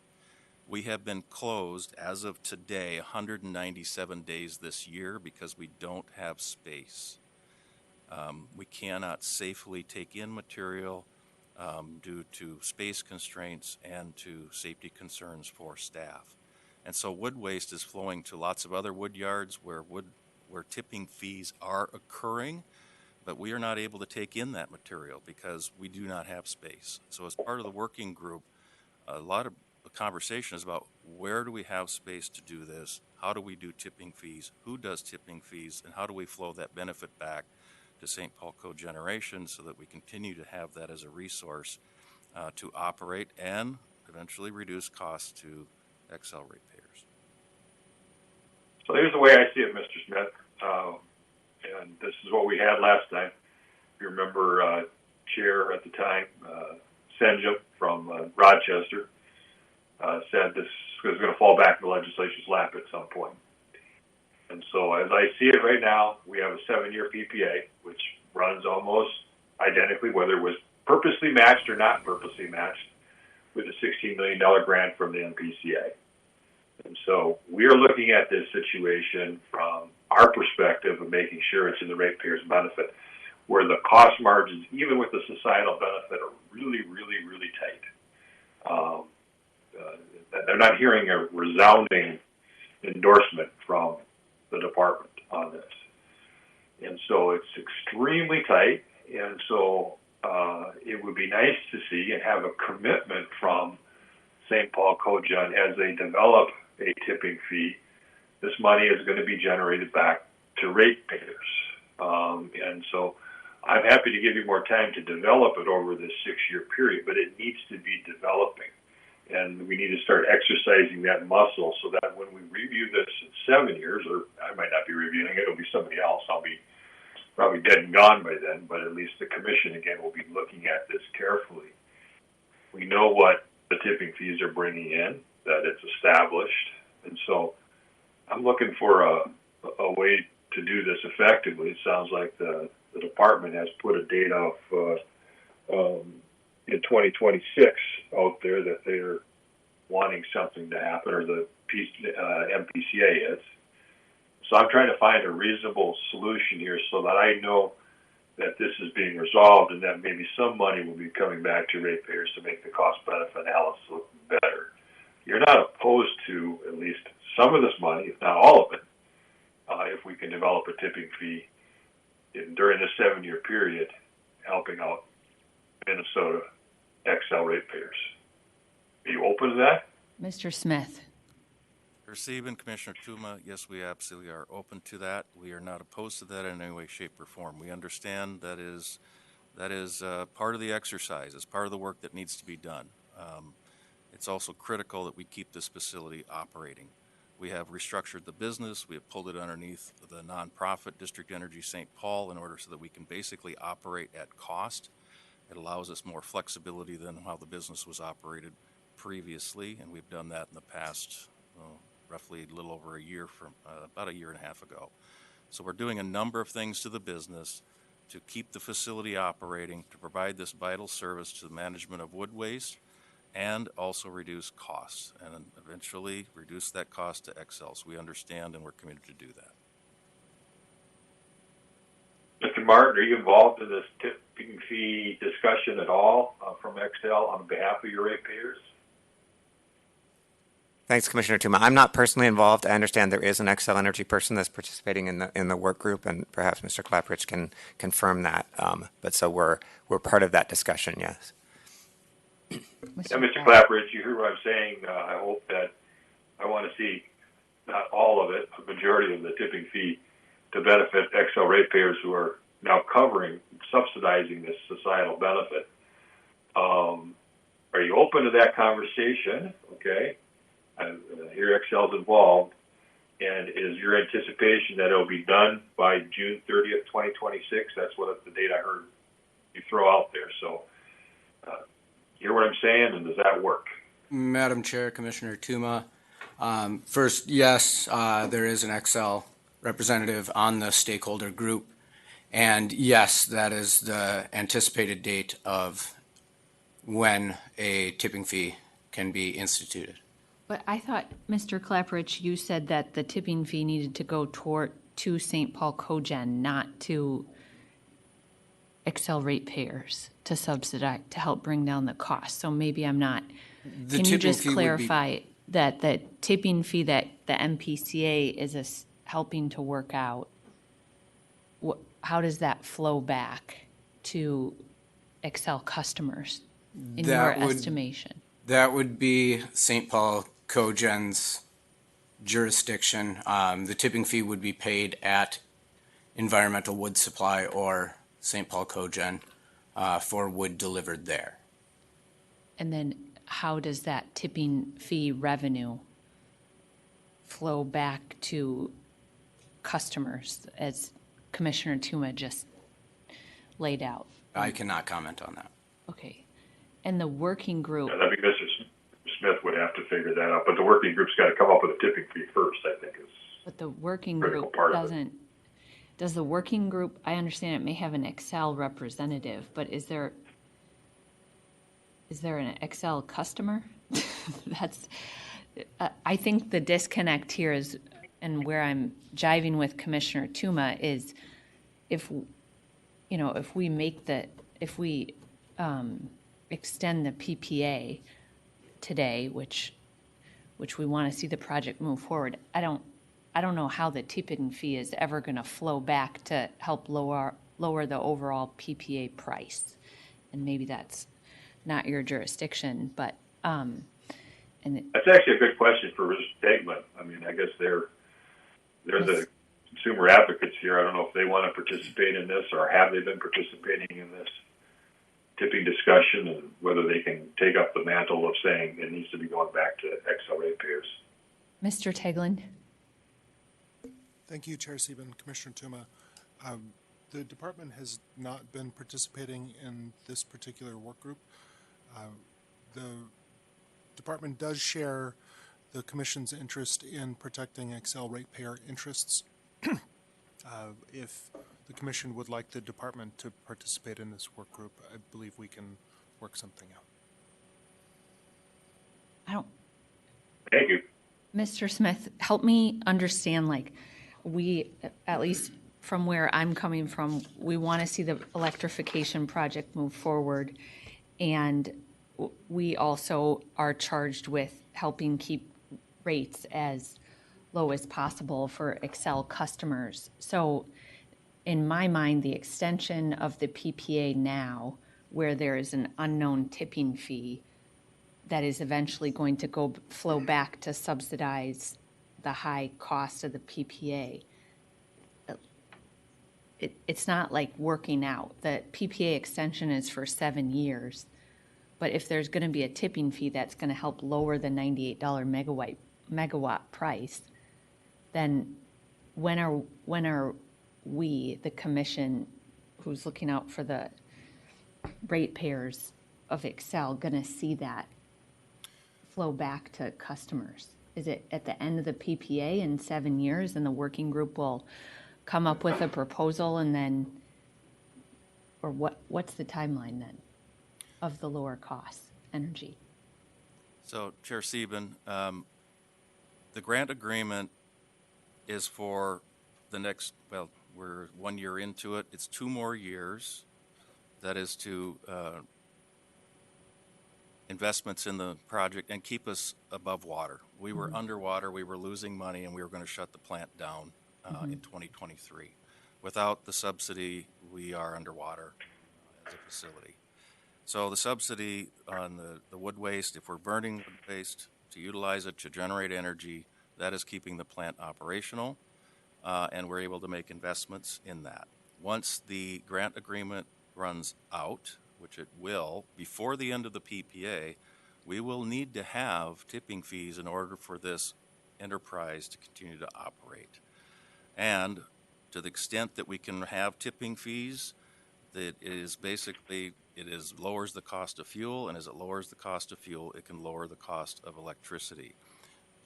We have been closed as of today 197 days this year because we don't have space. We cannot safely take in material due to space constraints and to safety concerns for staff. And so wood waste is flowing to lots of other wood yards where tipping fees are occurring, but we are not able to take in that material because we do not have space. So as part of the working group, a lot of the conversation is about where do we have space to do this, how do we do tipping fees, who does tipping fees, and how do we flow that benefit back to St. Paul Cogeneration so that we continue to have that as a resource to operate and eventually reduce costs to Xcel ratepayers. So here's the way I see it, Mr. Smith, and this is what we had last time. If you remember, Chair at the time, Senja from Rochester, said this was going to fall back in the legislature's lap at some point. And so as I see it right now, we have a 7-year PPA, which runs almost identically, whether it was purposely matched or not purposely matched, with a $16 million grant from the MPCA. And so we are looking at this situation from our perspective of making sure it's in the ratepayers' benefit, where the cost margins, even with the societal benefit, are really, really, really tight. they're not hearing a resounding endorsement from the department on this. And so it's extremely tight. And so it would be nice to see and have a commitment from St. Paul Cogen as they develop a tipping fee. This money is going to be generated back to ratepayers. And so I'm happy to give you more time to develop it over this 6-year period, but it needs to be developing. And we need to start exercising that muscle so that when we review this in 7 years, or I might not be reviewing it, it'll be somebody else. I'll be probably dead and gone by then, but at least the commission, again, will be looking at this carefully. We know what the tipping fees are bringing in, that it's established. And so I'm looking for a way to do this effectively. It sounds like the department has put a date of in 2026 out there that they're wanting something to happen, or the MPCA is. So I'm trying to find a reasonable solution here so that I know that this is being resolved and that maybe some money will be coming back to ratepayers to make the cost-benefit analysis look better. You're not opposed to at least some of this money, if not all of it, if we can develop a tipping fee during this 7-year period, helping out Minnesota XL ratepayers. Are you open to that? Mr. Smith. Sieben, Commissioner Tuma, yes, we absolutely are open to that. We are not opposed to that in any way, shape, or form. We understand that is part of the exercise. It's part of the work that needs to be done. It's also critical that we keep this facility operating. We have restructured the business. We have pulled it underneath the nonprofit District Energy St. Paul in order so that we can basically operate at cost. It allows us more flexibility than how the business was operated previously, and we've done that in the past, roughly a little over a year, from about a year and a half ago. So we're doing a number of things to the business to keep the facility operating, to provide this vital service to the management of wood waste, and also reduce costs, and eventually reduce that cost to XL. So we understand and we're committed to do that. Mr. Martin, are you involved in this tipping fee discussion at all from XL on behalf of your ratepayers? Thanks, Commissioner Tuma. I'm not personally involved. I understand there is an XL Energy person that's participating in the work group, and perhaps Mr. Clapridge can confirm that. But so we're part of that discussion, yes. Mr. Clapridge, you hear what I'm saying. I hope that I want to see not all of it, a majority of the tipping fee to benefit XL ratepayers who are now subsidizing this societal benefit. Are you open to that conversation? Okay. Here XL's involved, and is your anticipation that it'll be done by June 30th, 2026? That's what the date I heard you throw out there. So, hear what I'm saying, and does that work? Madam Chair, Commissioner Tuma, first, yes, there is an XL representative on the stakeholder group, and yes, that is the anticipated date of when a tipping fee can be instituted. But I thought, Mr. Clapridge, you said that the tipping fee needed to go to St. Paul Cogen, not to XL ratepayers to subsidize, to help bring down the cost. So maybe I'm not. Can you just clarify that the tipping fee that the MPCA is helping to work out, how does that flow back to XL customers in your estimation? That would be St. Paul Cogen's jurisdiction. The tipping fee would be paid at Environmental Wood Supply or St. Paul Cogen for wood delivered there. And then how does that tipping fee revenue flow back to customers, as Commissioner Tuma just laid out? I cannot comment on that. Okay. And the working group. Yeah, that'd be Mr. Smith would have to figure that out, but the working group's got to come up with a tipping fee first, I think, is. But the working group doesn't. Does the working group? I understand it may have an XL representative, but is there an XL customer? I think the disconnect here is, and where I'm jiving with Commissioner Tuma is, if we extend the PPA, today, which we want to see the project move forward, I don't know how the tipping fee is ever going to flow back to help lower the overall PPA price. And maybe that's not your jurisdiction, but and That's actually a good question for Mr. Tegman. I mean, I guess they're the consumer advocates here. I don't know if they want to participate in this, or have they been participating in this tipping discussion, and whether they can take up the mantle of saying it needs to be going back to XL ratepayers. Mr. Tegland. Thank you, Chair Sieben, Commissioner Tuma. The department has not been participating in this particular work group. The department does share the Commission's interest in protecting XL ratepayer interests. If the Commission would like the department to participate in this work group, I believe we can work something out. Thank you. Mr. Smith, help me understand, like, we, at least from where I'm coming from, we want to see the electrification project move forward, and we also are charged with helping keep rates as low as possible for Xcel customers. So in my mind, the extension of the PPA now, where there is an unknown tipping fee that is eventually going to flow back to subsidize the high cost of the PPA, it's not like working out. The PPA extension is for 7 years, but if there's going to be a tipping fee that's going to help lower the $98 megawatt price, then when are we, the Commission, who's looking out for the ratepayers of Xcel, going to see that flow back to customers? Is it at the end of the PPA in 7 years, and the working group will come up with a proposal, and then, or what's the timeline then of the lower cost energy? So, Chair Sieben, the grant agreement is for the next, well, we're 1 year into it. It's 2 more years. That is to investments in the project and keep us above water. We were underwater, we were losing money, and we were going to shut the plant down in 2023. Without the subsidy, we are underwater as a facility. So the subsidy on the wood waste, if we're burning wood waste to utilize it to generate energy, that is keeping the plant operational, and we're able to make investments in that. Once the grant agreement runs out, which it will, before the end of the PPA, we will need to have tipping fees in order for this enterprise to continue to operate. And to the extent that we can have tipping fees, that is basically, lowers the cost of fuel, and as it lowers the cost of fuel, it can lower the cost of electricity.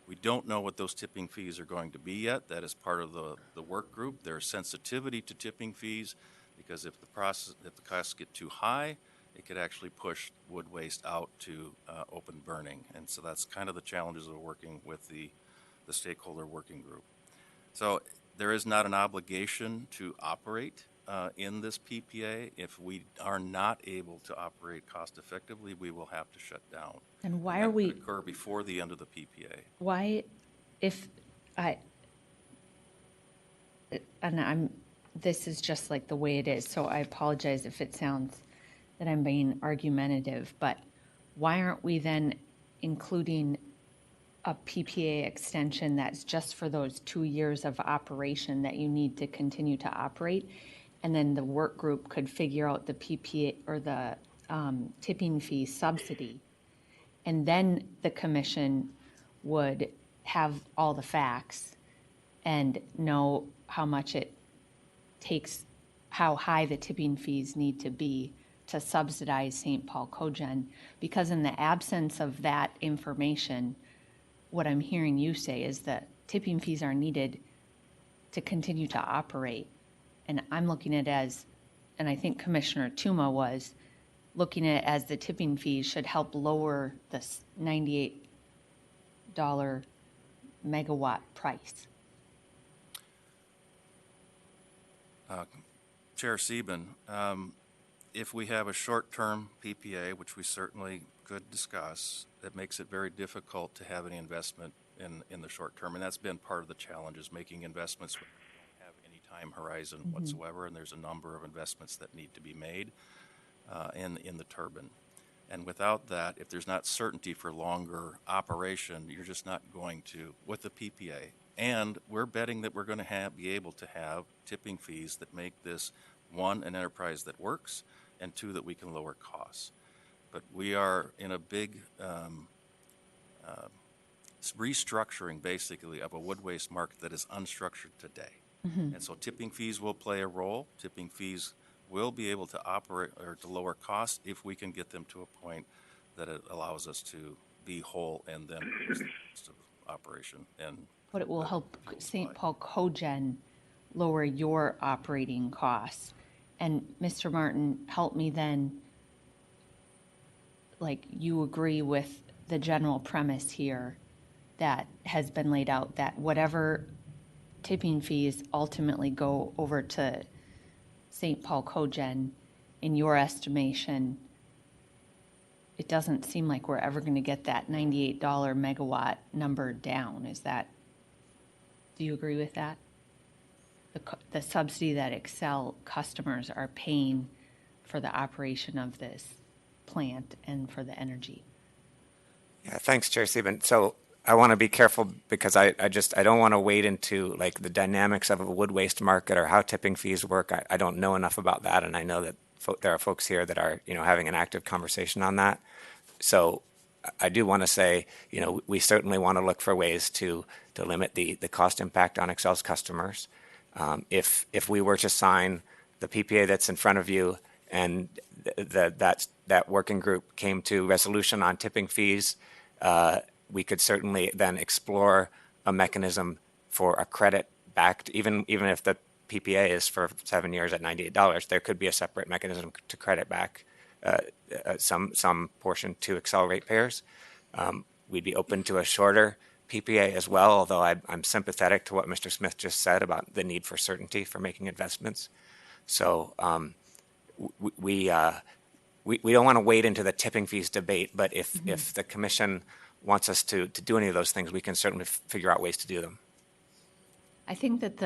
We don't know what those tipping fees are going to be yet. That is part of the work group. There's sensitivity to tipping fees, because if the costs get too high, it could actually push wood waste out to open burning. And so that's kind of the challenges of working with the stakeholder working group. So there is not an obligation to operate in this PPA. If we are not able to operate cost effectively, we will have to shut down. And why that are we could occur before the end of the PPA? Why, if this is just like the way it is, so I apologize if it sounds that I'm being argumentative, but why aren't we then including a PPA extension that's just for those 2 years of operation that you need to continue to operate, and then the work group could figure out the PPA or the tipping fee subsidy, and then the Commission would have all the facts and know how much it takes, how high the tipping fees need to be to subsidize St. Paul Cogen, because in the absence of that information, what I'm hearing you say is that tipping fees are needed to continue to operate. And I'm looking at it as, and I think Commissioner Tuma was, looking at it as the tipping fees should help lower the $98 megawatt price. Chair Sieben, if we have a short-term PPA, which we certainly could discuss, that makes it very difficult to have any investment in the short term. And that's been part of the challenge, is making investments when you don't have any time horizon whatsoever. And there's a number of investments that need to be made in the turbine. And without that, if there's not certainty for longer operation, you're just not going to, with the PPA. And we're betting that we're going to be able to have tipping fees that make this, one, an enterprise that works, and two, that we can lower costs. But we are in a big restructuring, basically, of a wood waste market that is unstructured today. And so tipping fees will play a role. Tipping fees will be able to operate or to lower costs if we can get them to a point that it allows us to be whole and then reduce the cost of operation. But it will help St. Paul Cogen lower your operating costs. And Mr. Martin, help me then, like, you agree with the general premise here that has been laid out, that whatever tipping fees ultimately go over to St. Paul Cogen, in your estimation, it doesn't seem like we're ever going to get that $98 megawatt number down. Do you agree with that? The subsidy that Xcel customers are paying for the operation of this plant and for the energy. Yeah, thanks, Chair Sieben. So I want to be careful because I don't want to wade into like the dynamics of a wood waste market or how tipping fees work. I don't know enough about that, and I know that there are folks here that are having an active conversation on that. So I do want to say we certainly want to look for ways to limit the cost impact on Xcel's customers. If we were to sign the PPA that's in front of you and that working group came to resolution on tipping fees, we could certainly then explore a mechanism for a credit back, even if the PPA is for 7 years at $98, there could be a separate mechanism to credit back some portion to Xcel ratepayers. We'd be open to a shorter PPA as well, although I'm sympathetic to what Mr. Smith just said about the need for certainty for making investments. So we don't want to wade into the tipping fees debate, but if the commission wants us to do any of those things, we can certainly figure out ways to do them. I think that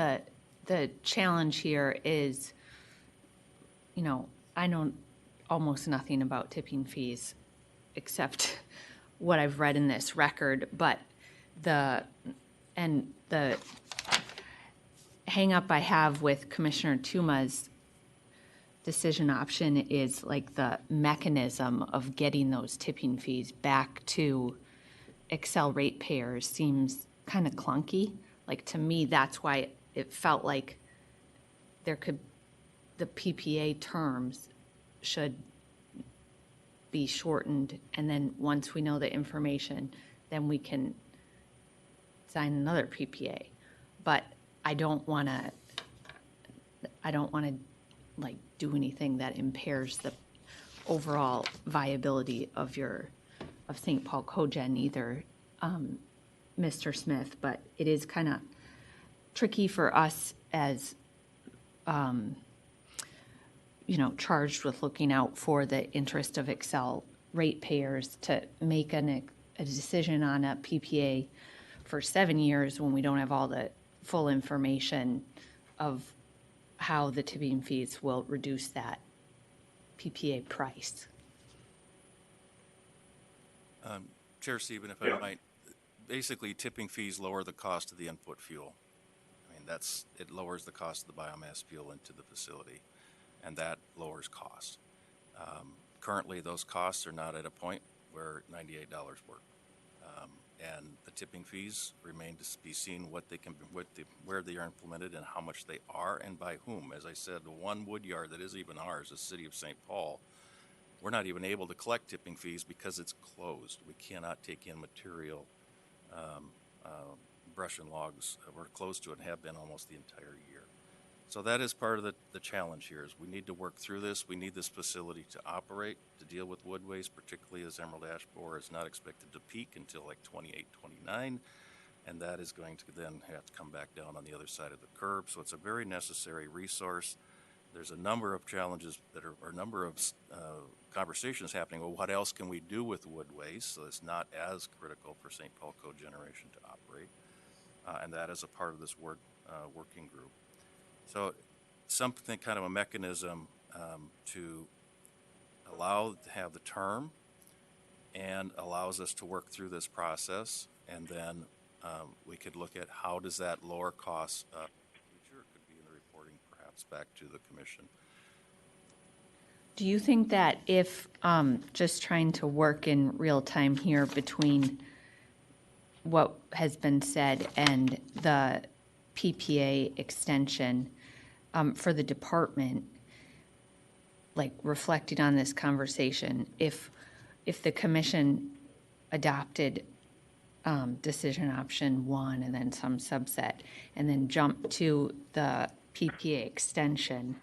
the challenge here is, I know almost nothing about tipping fees except what I've read in this record, but the hang up I have with Commissioner Tuma's decision option is like the mechanism of getting those tipping fees back to Xcel ratepayers seems kind of clunky. Like, to me, that's why it felt like the PPA terms should be shortened, and then once we know the information, then we can sign another PPA. But I don't want to like do anything that impairs the overall viability of St. Paul Cogen either, Mr. Smith. But it is kind of tricky for us as charged with looking out for the interest of Xcel ratepayers to make a decision on a PPA for 7 years when we don't have all the full information of how the tipping fees will reduce that PPA price. Chair Sieben, if I might, basically tipping fees lower the cost of the input fuel. I mean, it lowers the cost of the biomass fuel into the facility, and that lowers costs. Currently, those costs are not at a point where $98 work. And the tipping fees remain to be seen where they are implemented and how much they are and by whom. As I said, the one wood yard that is even ours, the city of St. Paul, we're not even able to collect tipping fees because it's closed. We cannot take in material, brush and logs. We're closed to it and have been almost the entire year. So that is part of the challenge here, is we need to work through this. We need this facility to operate, to deal with wood waste, particularly as emerald ash borer is not expected to peak until like 28, 29, and that is going to then have to come back down on the other side of the curve. So it's a very necessary resource, there's a number of challenges that are, or a number of conversations happening. Well, what else can we do with wood waste so it's not as critical for St. Paul cogeneration to operate? And that is a part of this working group. So something kind of a mechanism to allow to have the term and allows us to work through this process, and then we could look at how does that lower costs in the future. It could be in the reporting perhaps back to the commission. Do you think that if, just trying to work in real time here between what has been said and the PPA extension for the department, like reflecting on this conversation, if the commission adopted decision option 1 and then some subset, and then jumped to the PPA extension,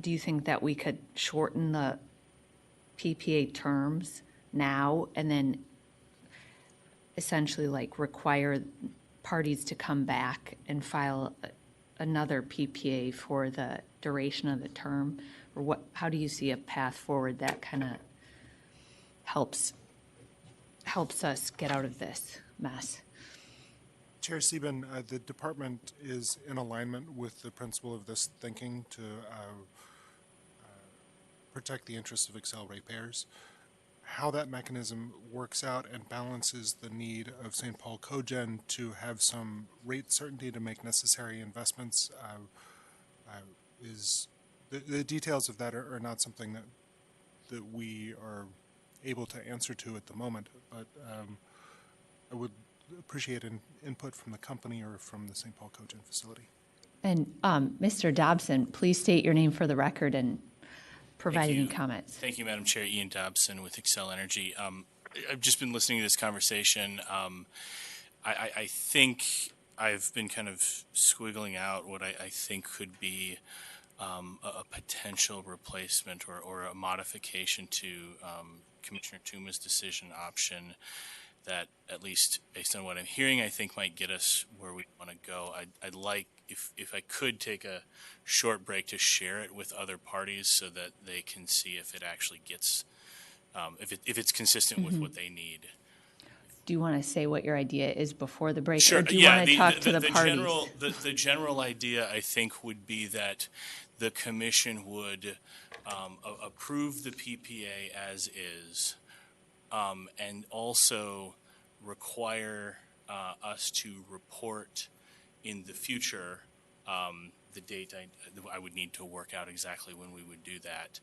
do you think that we could shorten the PPA terms now and then essentially like require parties to come back and file another PPA for the duration of the term? Or what? How do you see a path forward that kind of helps us get out of this mess? Chair Sieben, the department is in alignment with the principle of this thinking to protect the interests of Excel ratepayers. How that mechanism works out and balances the need of St. Paul Cogen to have some rate certainty to make necessary investments is the details of that are not something that we are able to answer to at the moment, but I would appreciate an input from the company or from the St. Paul Cogen facility. And Mr. Dobson, please state your name for the record and provide any comments. Thank you, Madam Chair. Ian Dobson with Excel Energy. I've just been listening to this conversation. I think I've been kind of squiggling out what I think could be a potential replacement or a modification to Commissioner Tuma's decision option that, at least based on what I'm hearing, I think might get us where we want to go. I'd like, if I could take a short break to share it with other parties so that they can see if it actually gets, if it's consistent with what they need. Do you want to say what your idea is before the break? Sure. Or do you want to talk to the parties? The general idea, I think, would be that the commission would approve the PPA as is, and also require us to report in the future the date. I would need to work out exactly when we would do that.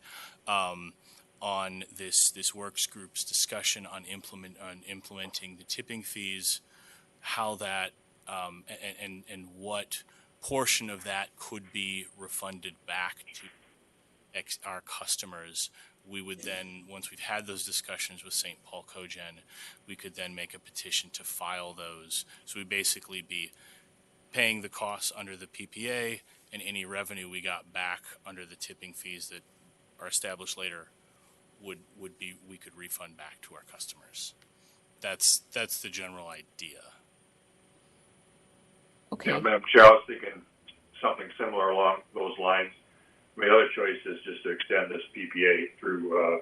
On this works group's discussion on implementing the tipping fees, how that and what portion of that could be refunded back to our customers. We would then, once we've had those discussions with St. Paul Cogen, we could then make a petition to file those. So we'd basically be paying the costs under the PPA, and any revenue we got back under the tipping fees that are established later would be, we could refund back to our customers. That's the general idea. Okay. Yeah, Madam Chair, I was thinking something similar along those lines. My other choice is just to extend this PPA through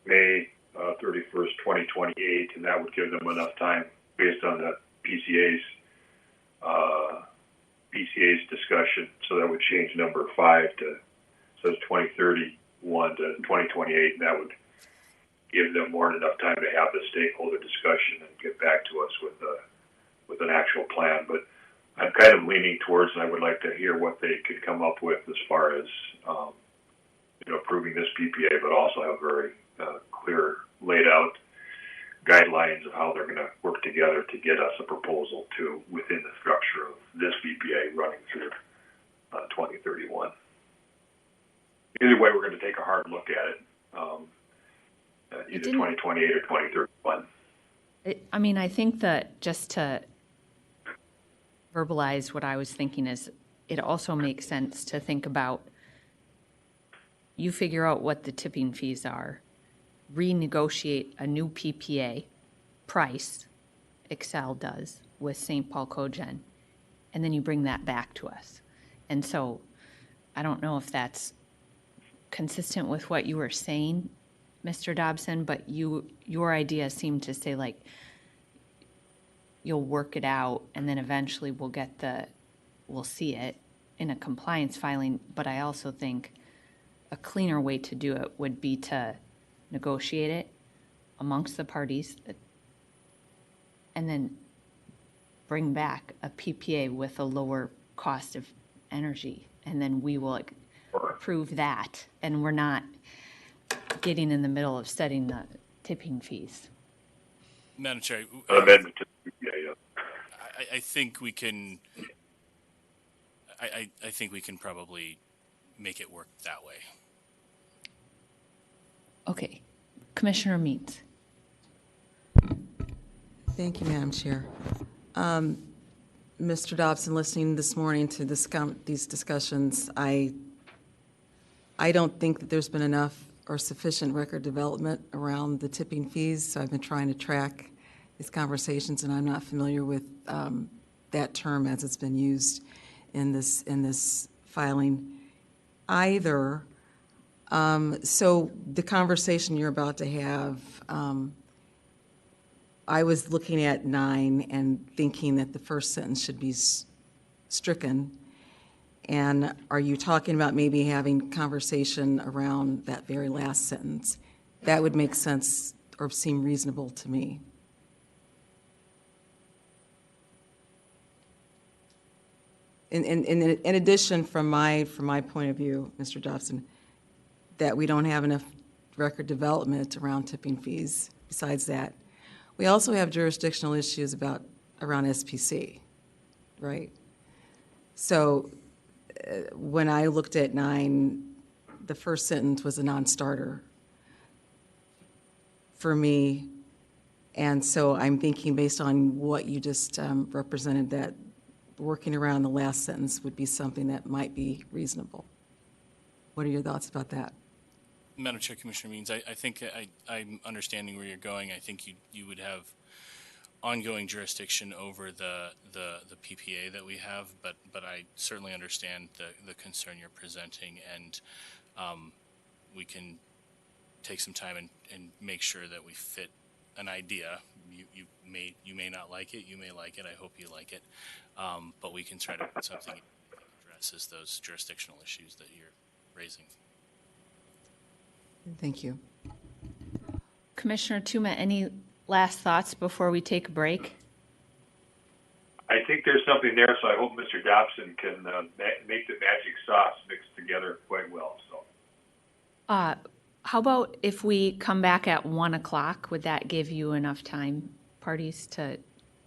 May 31st, 2028, and that would give them enough time based on the PCA's discussion. So that would change number 5 to, so it's 2031 to 2028, and that would give them more than enough time to have the stakeholder discussion and get back to us with an actual plan. But I'm kind of leaning towards, and I would like to hear what they could come up with as far as approving this PPA, but also have very clear, laid out guidelines of how they're going to work together to get us a proposal to within the structure of this PPA running through 2031. Either way, we're going to take a hard look at it, either 2028 or 2031. I mean, I think that just to verbalize what I was thinking is it also makes sense to think about, you figure out what the tipping fees are, renegotiate a new PPA price, Excel does, with St. Paul Cogen, and then you bring that back to us. And so I don't know if that's consistent with what you were saying, Mr. Dobson, but your idea seemed to say like you'll work it out and then eventually we'll see it in a compliance filing. But I also think a cleaner way to do it would be to negotiate it amongst the parties and then bring back a PPA with a lower cost of energy. And then we will approve that. And we're not getting in the middle of setting the tipping fees. Madam Chair, Amendment to the PPA. I think we can. I think we can probably make it work that way. Okay. Commissioner Means. Thank you, Madam Chair. Mr. Dobson, listening this morning to these discussions, I don't think that there's been enough or sufficient record development around the tipping fees, so I've been trying to track these conversations, and I'm not familiar with that term as it's been used in this filing either. So the conversation you're about to have, I was looking at 9 and thinking that the first sentence should be stricken. And are you talking about maybe having conversation around that very last sentence? That would make sense or seem reasonable to me. In addition, from my point of view, Mr. Dobson, that we don't have enough record development around tipping fees. Besides that, we also have jurisdictional issues around SPC, right? So when I looked at 9, the first sentence was a non-starter for me, and so I'm thinking based on what you just represented that working around the last sentence would be something that might be reasonable. What are your thoughts about that? Madam Chair, Commissioner Means, I think I'm understanding where you're going. I think you would have ongoing jurisdiction over the PPA that we have, but I certainly understand the concern you're presenting, and we can take some time and make sure that we fit an idea. You may not like it, you may like it, I hope you like it, but we can try to put something that addresses those jurisdictional issues that you're raising. Thank you. Commissioner Tuma, any last thoughts before we take a break? I think there's something there, so I hope Mr. Dobson can make the magic sauce mix together quite well. So, how about if we come back at 1 o'clock? Would that give you enough time, parties, to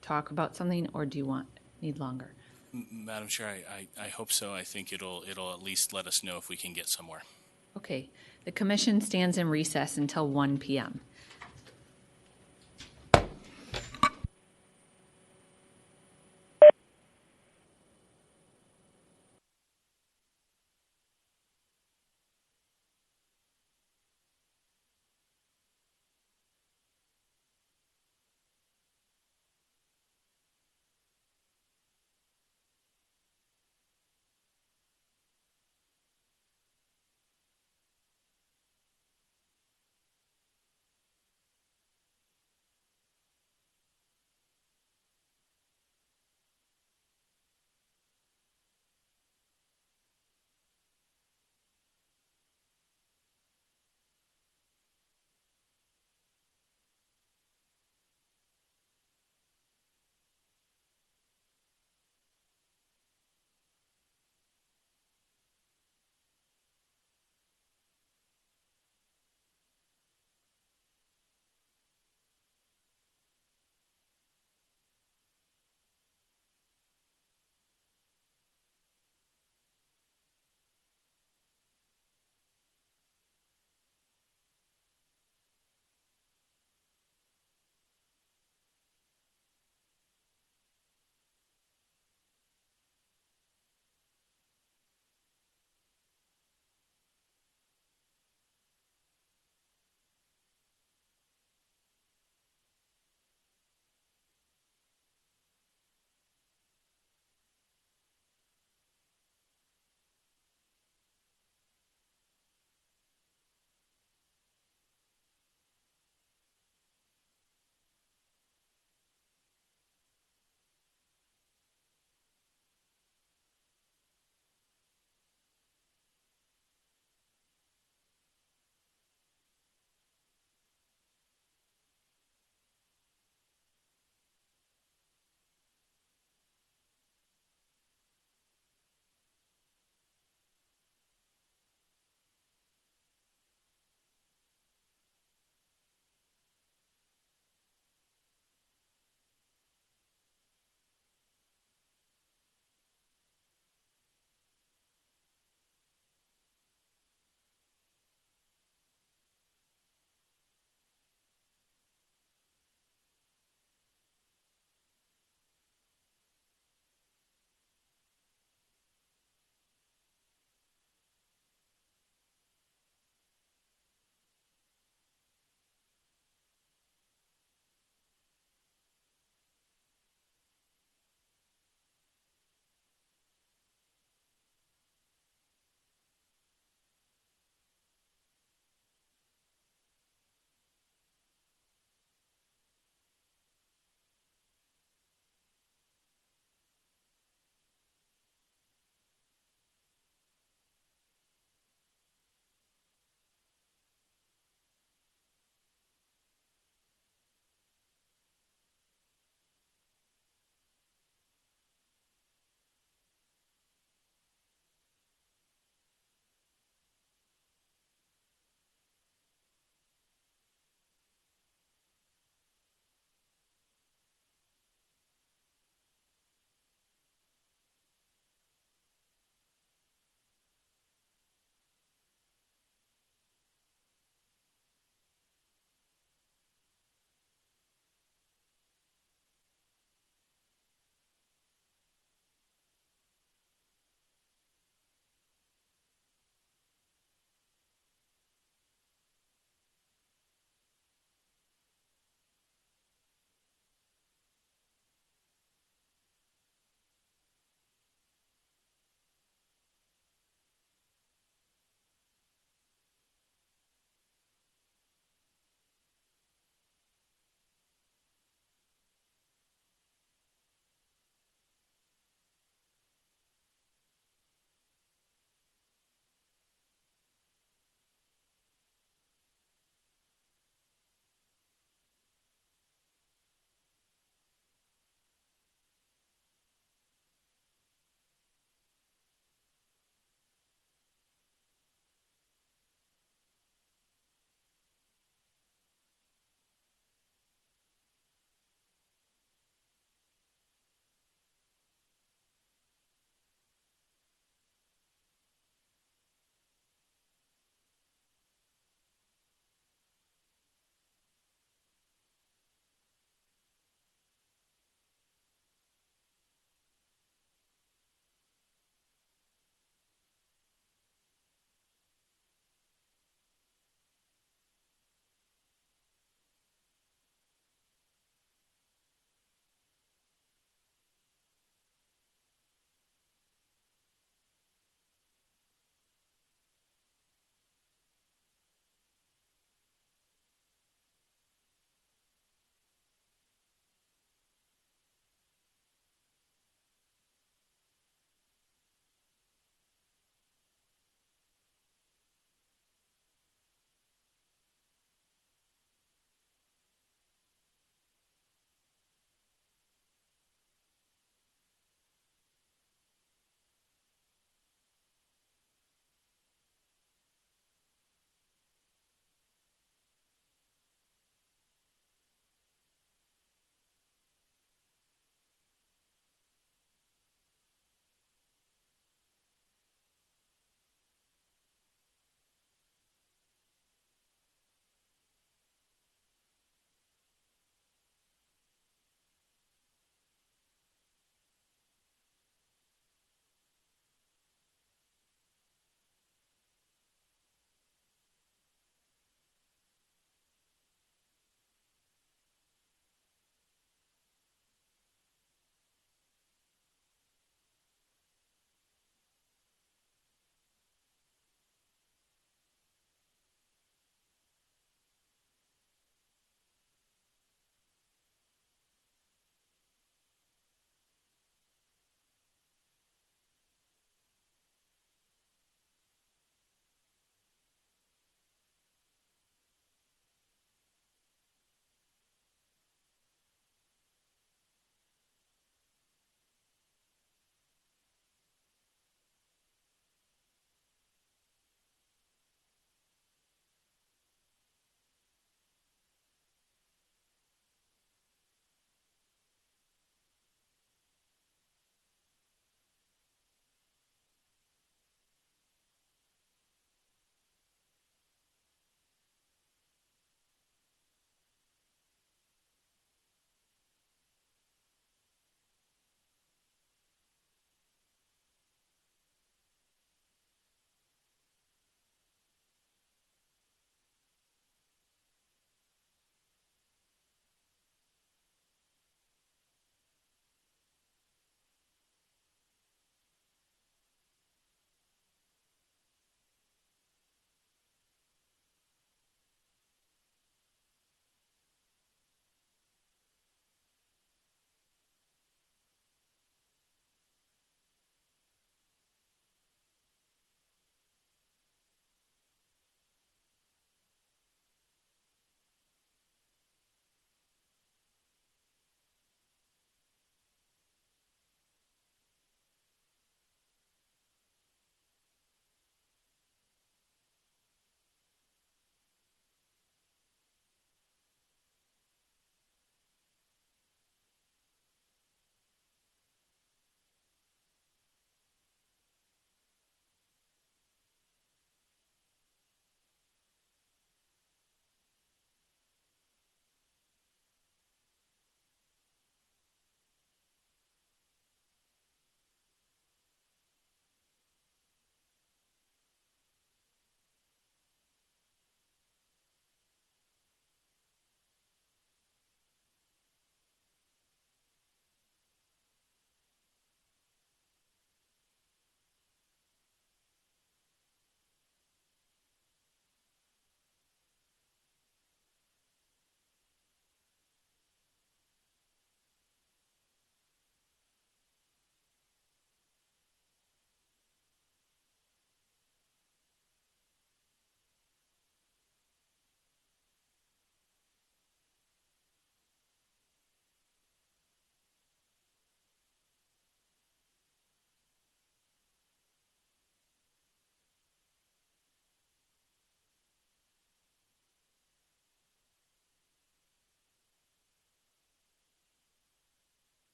talk about something, or do you need longer? Madam Chair, I hope so. I think it'll at least let us know if we can get somewhere. Okay. The commission stands in recess until 1 p.m.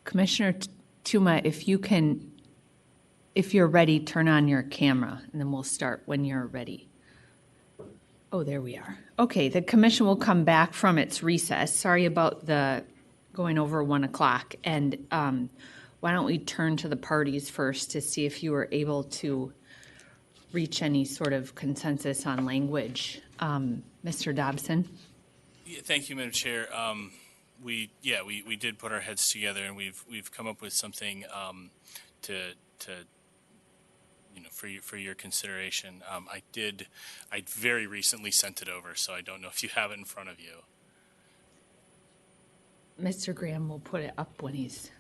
Commissioner Tuma, if you're ready, turn on your camera, and then we'll start when you're ready. Oh, there we are. Okay, the commission will come back from its recess. Sorry about the going over 1 o'clock. And why don't we turn to the parties first to see if you were able to reach any sort of consensus on language. Mr. Dobson? Yeah, thank you, Madam Chair. We did put our heads together, and we've come up with something to for your consideration. I very recently sent it over, so I don't know if you have it in front of you. Mr. Graham will put it up when he's.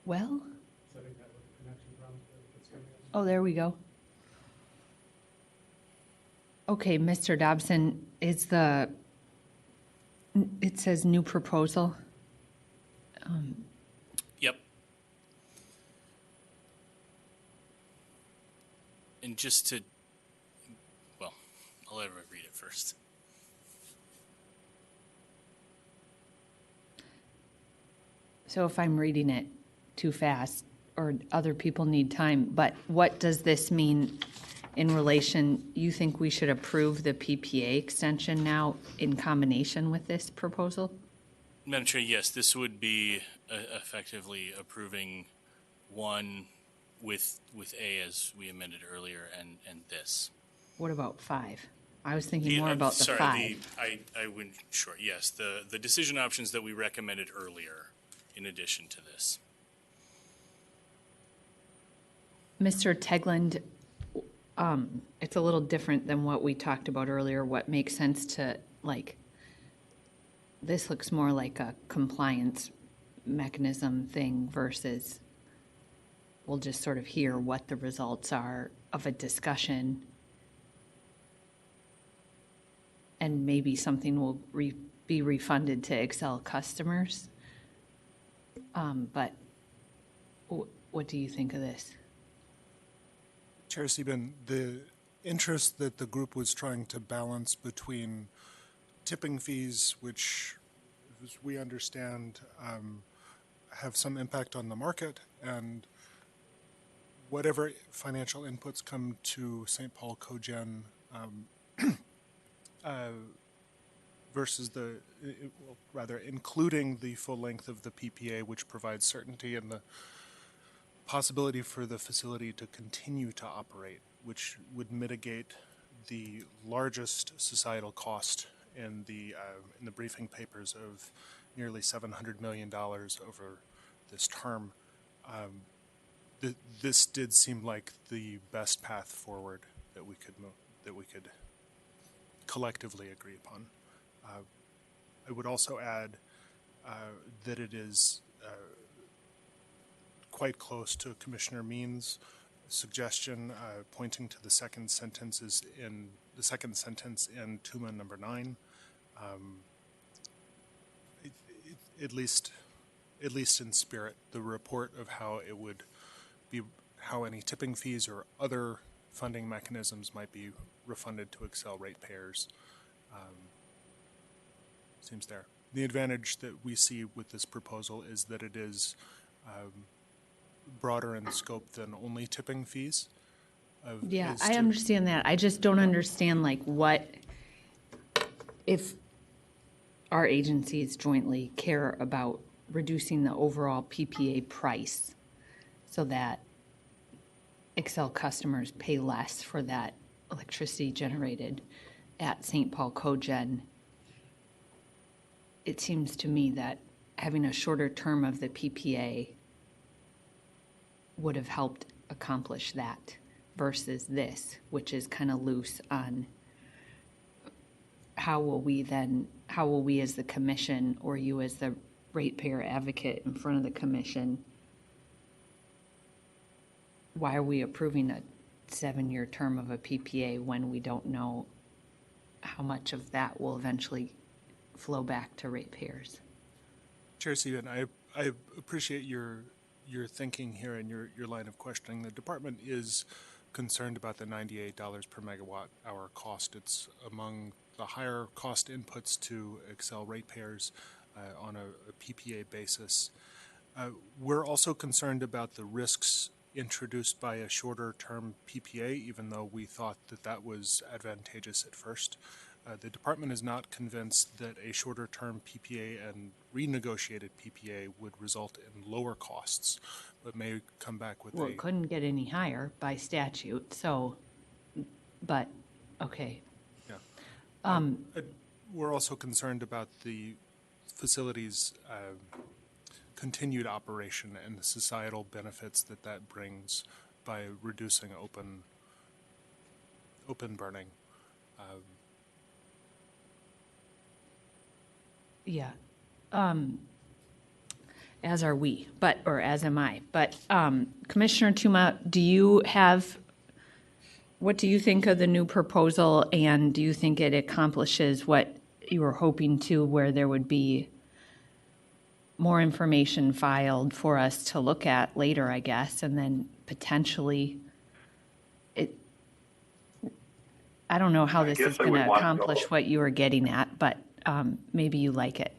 Well, oh, there we go. Okay, Mr. Dobson, it says new proposal. Yep. And just to, well, I'll let everyone read it first. So if I'm reading it too fast, or other people need time, but what does this mean in relation, you think we should approve the PPA extension now in combination with this proposal? Madam Chair, yes, this would be effectively approving one with A as we amended earlier and this. What about 5? I was thinking more about the 5. I wouldn't, sure, yes, the decision options that we recommended earlier in addition to this. Mr. Tegland, it's a little different than what we talked about earlier. What makes sense to, this looks more like a compliance mechanism thing versus we'll just sort of hear what the results are of a discussion, and maybe something will be refunded to Excel customers. But what do you think of this? Chair Sieben, the interest that the group was trying to balance between tipping fees, which, as we understand, have some impact on the market, and whatever financial inputs come to St. Paul Cogen versus rather including the full length of the PPA, which provides certainty and the possibility for the facility to continue to operate, which would mitigate the largest societal cost in the briefing papers of nearly $700 million over this term. This did seem like the best path forward that we could collectively agree upon. I would also add that it is quite close to Commissioner Means' suggestion, pointing to the second sentence in Tuma number 9. At least in spirit, the report of how it would be, how any tipping fees or other funding mechanisms might be refunded to Excel ratepayers seems there. The advantage that we see with this proposal is that it is broader in scope than only tipping fees. Yeah, I understand that. I just don't understand what if our agencies jointly care about reducing the overall PPA price so that Excel customers pay less for that electricity generated at St. Paul Cogen. It seems to me that having a shorter term of the PPA would have helped accomplish that versus this, which is kind of loose on how will we as the commission, or you as the ratepayer advocate in front of the commission, why are we approving a 7-year term of a PPA when we don't know how much of that will eventually flow back to ratepayers? Chair Stephen, I appreciate your thinking here and your line of questioning. The department is concerned about the $98 per megawatt hour cost. It's among the higher cost inputs to Xcel ratepayers on a PPA basis. We're also concerned about the risks introduced by a shorter term PPA, even though we thought that that was advantageous at first. The department is not convinced that a shorter term PPA and renegotiated PPA would result in lower costs, but may come back with Well, it couldn't get any higher by statute, so, but, okay. Yeah. We're also concerned about the facility's continued operation and the societal benefits that that brings by reducing open burning. Yeah. As are we, or as am I. But Commissioner Tuma, what do you think of the new proposal, and do you think it accomplishes what you were hoping to, where there would be more information filed for us to look at later, I guess, and then potentially I don't know how this is going to accomplish what you were getting at, but maybe you like it.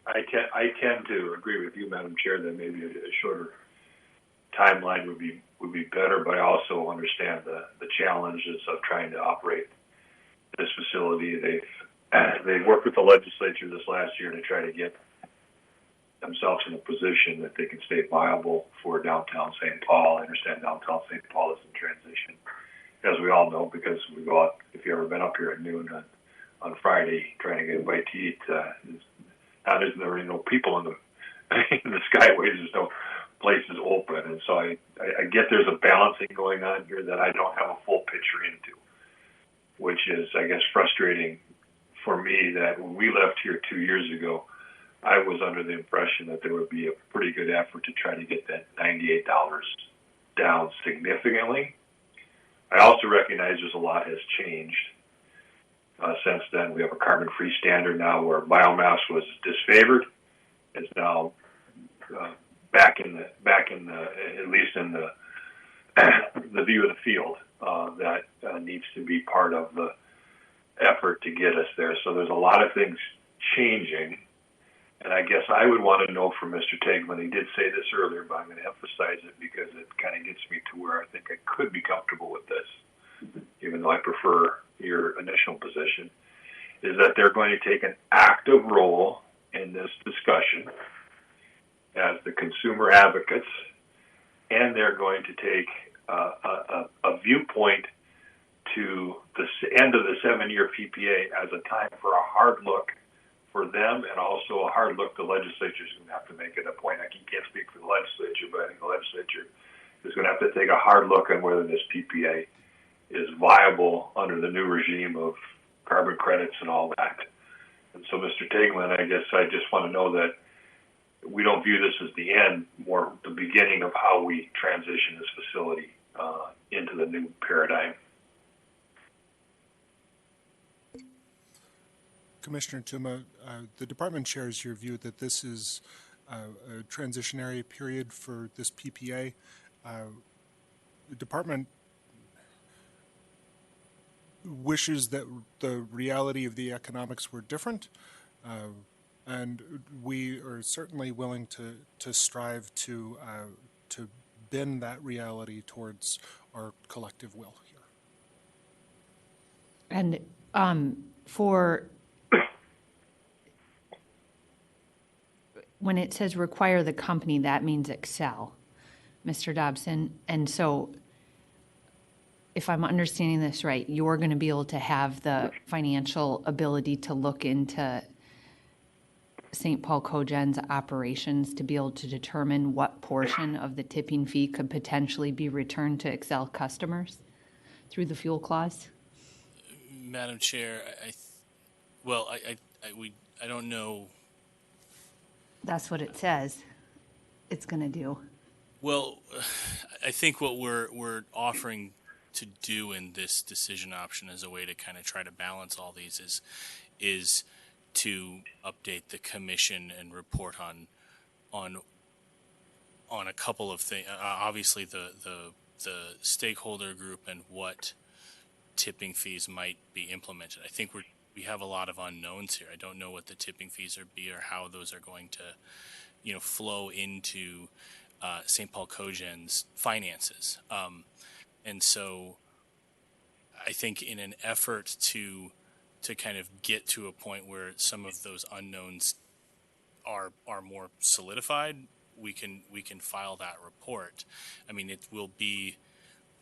I tend to agree with you, Madam Chair, that maybe a shorter timeline would be better, but I also understand the challenges of trying to operate this facility. They've worked with the legislature this last year to try to get themselves in a position that they can stay viable for downtown St. Paul. I understand downtown St. Paul is in transition, as we all know, because we go out, if you've ever been up here at noon on Friday trying to get a bite to eat, now there's really no people in the skyways, there's no places open, and so I get there's a balancing going on here that I don't have a full picture into, which is, I guess, frustrating for me that when we left here 2 years ago, I was under the impression that there would be a pretty good effort to try to get that $98 down significantly. I also recognize there's a lot has changed since then. We have a carbon-free standard now where biomass was disfavored. It's now back in the at least in the view of the field that needs to be part of the effort to get us there. So there's a lot of things changing. And I guess I would want to know from Mr. Tegman, he did say this earlier, but I'm going to emphasize it because it kind of gets me to where I think I could be comfortable with this, even though I prefer your initial position, is that they're going to take an active role in this discussion as the consumer advocates, and they're going to take a viewpoint to the end of the 7-year PPA as a time for a hard look for them, and also a hard look the legislature is going to have to make it a point. I can't speak for the legislature, but I think the legislature is going to have to take a hard look on whether this PPA is viable under the new regime of carbon credits and all that. And so, Mr. Tegman, I guess I just want to know that we don't view this as the end, more the beginning of how we transition this facility into the new paradigm. Commissioner Tuma, the department shares your view that this is a transitionary period for this PPA. The department wishes that the reality of the economics were different, and we are certainly willing to strive to bend that reality towards our collective will here. And for when it says require the company, that means Xcel, Mr. Dobson. And so if I'm understanding this right, you're going to be able to have the financial ability to look into St. Paul Cogen's operations to be able to determine what portion of the tipping fee could potentially be returned to Xcel customers through the fuel clause? Madam Chair, I don't know. That's what it says it's going to do. Well, I think what we're offering to do in this decision option as a way to kind of try to balance all these is to update the commission and report on a couple of things. Obviously, the stakeholder group and what tipping fees might be implemented. I think we have a lot of unknowns here. I don't know what the tipping fees or how those are going to, flow into St. Paul Cogen's finances. And so I think in an effort to kind of get to a point where some of those unknowns are more solidified, we can file that report. I mean, it will be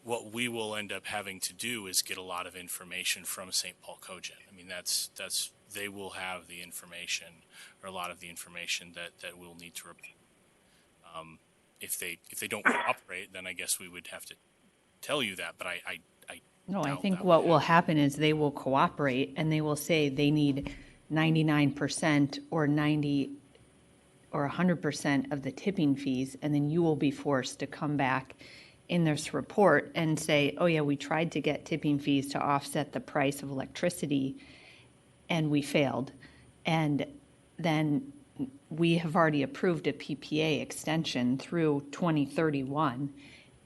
what we will end up having to do is get a lot of information from St. Paul Cogen. I mean, that's they will have the information, or a lot of the information that we'll need to report. If they don't cooperate, then I guess we would have to tell you that. But I No, I doubt think that what will happen is they will cooperate and they will say they need 99% or 90 or 100% of the tipping fees, and then you will be forced to come back in this report and say, oh yeah, we tried to get tipping fees to offset the price of electricity and we failed. And then we have already approved a PPA extension through 2031.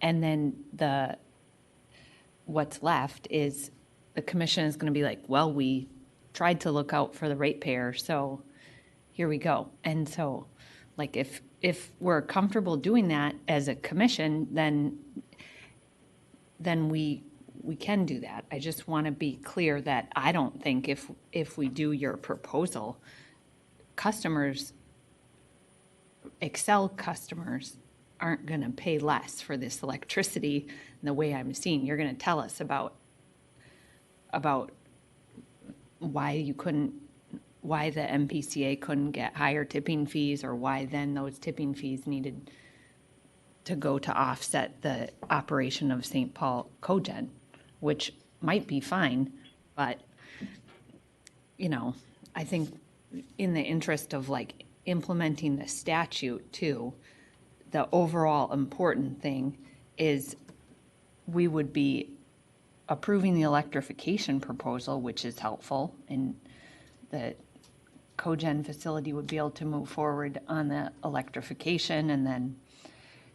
And then what's left is the commission is going to be like, well, we tried to look out for the ratepayer, so here we go. And so, like, if we're comfortable doing that as a commission, then we can do that. I just want to be clear that I don't think if we do your proposal, Excel customers aren't going to pay less for this electricity the way I'm seeing. You're going to tell us about why the MPCA couldn't get higher tipping fees, or why then those tipping fees needed to go to offset the operation of St. Paul Cogen, which might be fine, but, I think in the interest of like implementing the statute too, the overall important thing is we would be approving the electrification proposal, which is helpful, and the cogen facility would be able to move forward on the electrification, and then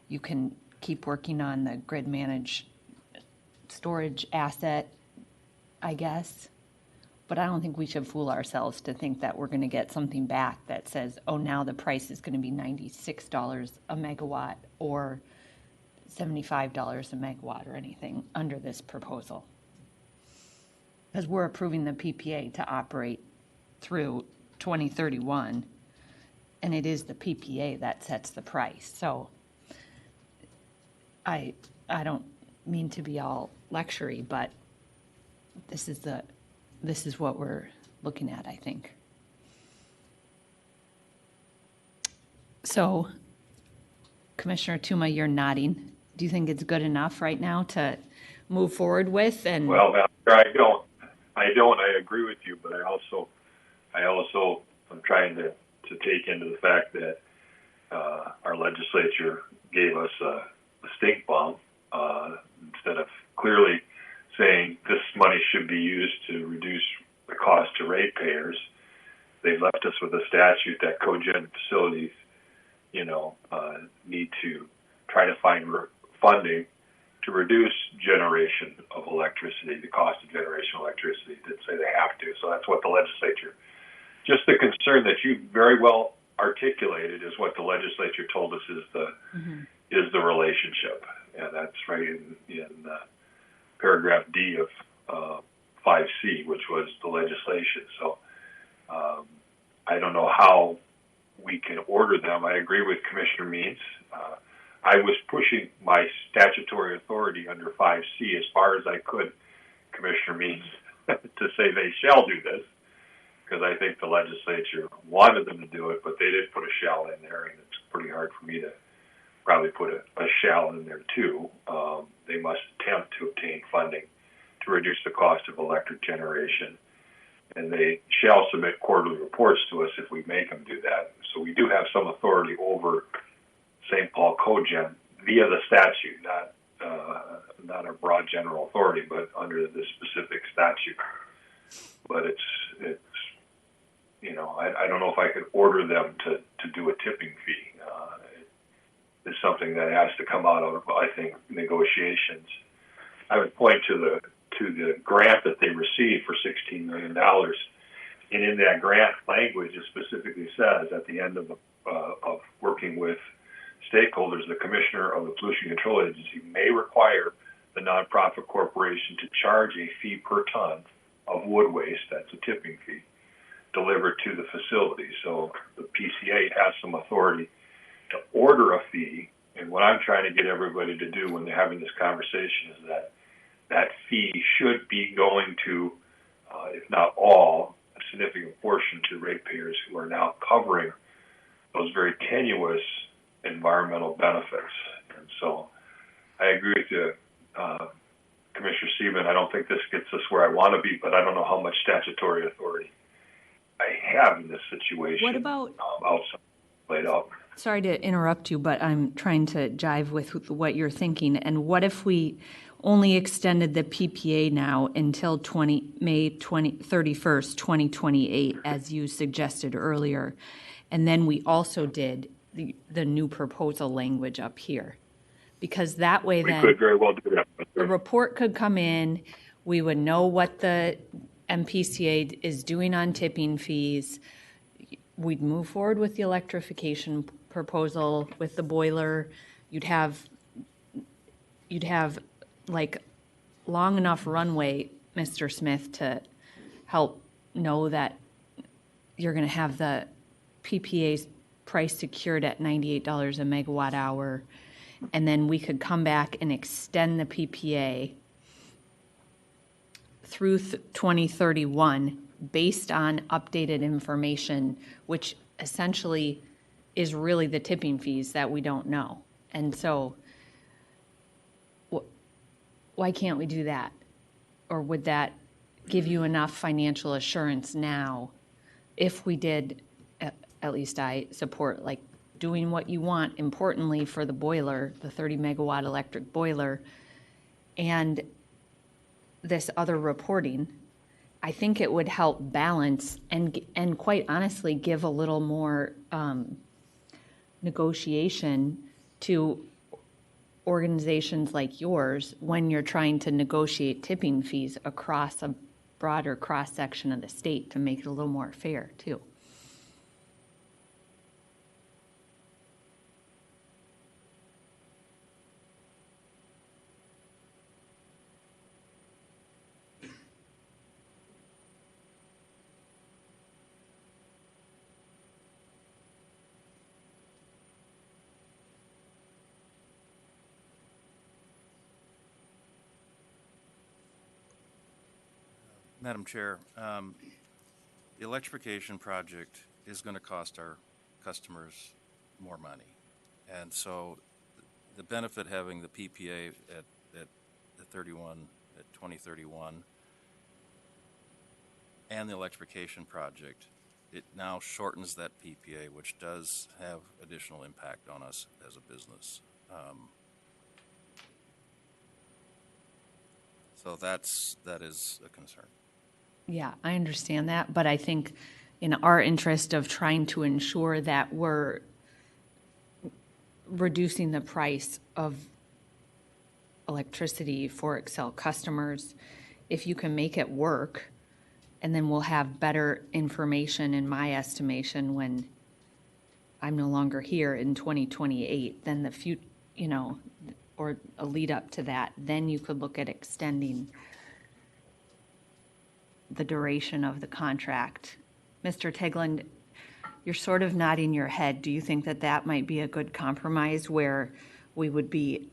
you can keep working on the grid managed storage asset, I guess. But I don't think we should fool ourselves to think that we're going to get something back that says, oh, now the price is going to be $96 a megawatt or $75 a megawatt or anything under this proposal. Because we're approving the PPA to operate through 2031, and it is the PPA that sets the price. So I don't mean to be all lectury, but this is what we're looking at, I think. So, Commissioner Tuma, you're nodding. Do you think it's good enough right now to move forward with? And well, I don't. I agree with you, but I also am trying to take into the fact that our legislature gave us a stink bomb instead of clearly saying this money should be used to reduce the cost to ratepayers. They've left us with a statute that cogen facilities, need to try to find funding to reduce generation of electricity, the cost of generation of electricity. They say they have to, so that's what the legislature. Just the concern that you very well articulated is what the legislature told us is the relationship, and that's right in paragraph D of 5C, which was the legislation. So I don't know how we can order them. I agree with Commissioner Means. I was pushing my statutory authority under 5C as far as I could, Commissioner Means, to say they shall do this, because I think the legislature wanted them to do it, but they did put a shall in there, and it's pretty hard for me to probably put a shall in there too. They must attempt to obtain funding to reduce the cost of electric generation, and they shall submit quarterly reports to us if we make them do that. So we do have some authority over St. Paul Cogen via the statute, not a broad general authority, but under the specific statute. But it's I don't know if I could order them to do a tipping fee. It's something that has to come out of, I think, negotiations. I would point to the grant that they received for $16 million, and in that grant language, it specifically says at the end of working with stakeholders, the Commissioner of the Pollution Control Agency may require the nonprofit corporation to charge a fee per ton of wood waste, that's a tipping fee, delivered to the facility. So the PCA has some authority to order a fee, and what I'm trying to get everybody to do when they're having this conversation is that fee should be going to, if not all, a significant portion to ratepayers who are now covering those very tenuous environmental benefits. And so I agree with you, Commissioner Seaman. I don't think this gets us where I want to be, but I don't know how much statutory authority I have in this situation. What about outside laid out? Sorry to interrupt you, but I'm trying to jive with what you're thinking. And what if we only extended the PPA now until May 31st, 2028, as you suggested earlier, and then we also did the new proposal language up here? Because that way We then could very well do that. the report could come in, we would know what the MPCA is doing on tipping fees. We'd move forward with the electrification proposal with the boiler. You'd have like long enough runway, Mr. Smith, to help know that you're going to have the PPA price secured at $98 a megawatt hour. And then we could come back and extend the PPA through 2031 based on updated information, which essentially is really the tipping fees that we don't know. And so why can't we do that? Or would that give you enough financial assurance now if we did, at least I support like doing what you want, importantly for the boiler, the 30 megawatt electric boiler, and this other reporting? I think it would help balance and quite honestly give a little more negotiation to organizations like yours when you're trying to negotiate tipping fees across a broader cross-section of the state to make it a little more fair too. Madam Chair, the electrification project is going to cost our customers more money. And so the benefit having the PPA at 2031 and the electrification project, it now shortens that PPA, which does have additional impact on us as a business. So that is a concern. Yeah, I understand that, but I think in our interest of trying to ensure that we're reducing the price of electricity for Xcel customers, if you can make it work, and then we'll have better information in my estimation when I'm no longer here in 2028, then the future, or a lead up to that, then you could look at extending the duration of the contract. Mr. Tegland, you're sort of nodding your head. Do you think that that might be a good compromise where we would be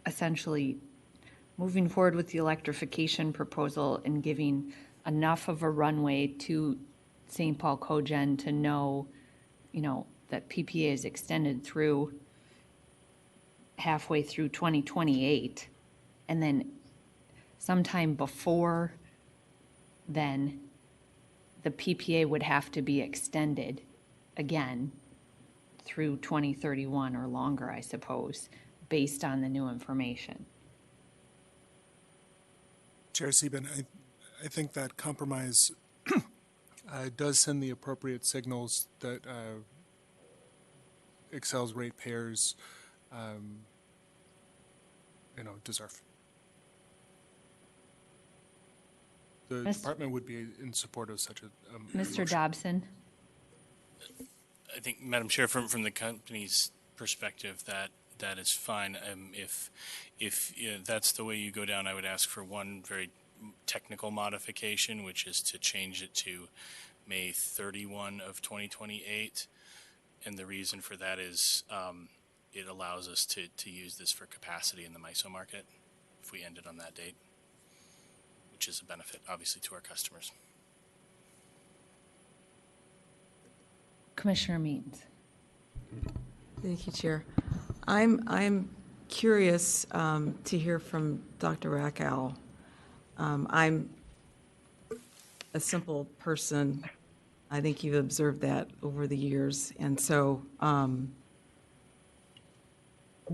essentially moving forward with the electrification proposal and giving enough of a runway to St. Paul Cogen to know, that PPA is extended through halfway through 2028, and then sometime before then the PPA would have to be extended again through 2031 or longer, I suppose, based on the new information. Chair Sieben, I think that compromise does send the appropriate signals that Excel's ratepayers, deserve. The department would be in support of such a Mr. motion. Dobson? I think, Madam Chair, from the company's perspective, that is fine. If that's the way you go down, I would ask for one very technical modification, which is to change it to May 31 of 2028. And the reason for that is it allows us to use this for capacity in the MISO market if we ended on that date, which is a benefit, obviously, to our customers. Commissioner Means. Thank you, Chair. I'm curious to hear from Dr. Rackow. I'm a simple person. I think you've observed that over the years. And so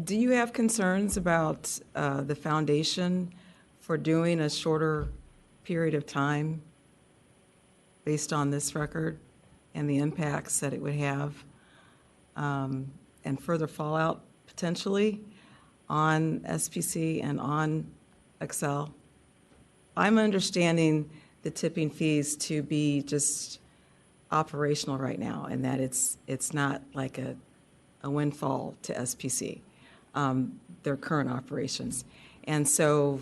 do you have concerns about the foundation for doing a shorter period of time based on this record and the impacts that it would have and further fallout potentially on SPC and on Excel? I'm understanding the tipping fees to be just operational right now, and that it's not like a windfall to SPC, their current operations. And so,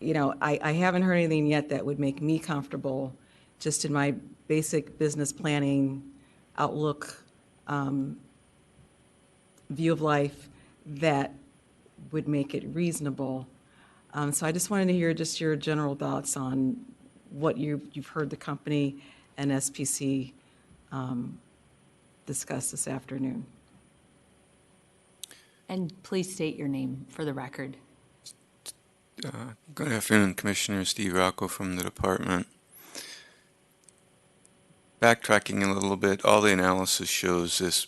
I haven't heard anything yet that would make me comfortable just in my basic business planning outlook, view of life, that would make it reasonable. So I just wanted to hear just your general thoughts on what you've heard the company and SPC discuss this afternoon. And please state your name for the record. Good afternoon, Commissioner Steve Rocco from the department. Backtracking a little bit, all the analysis shows this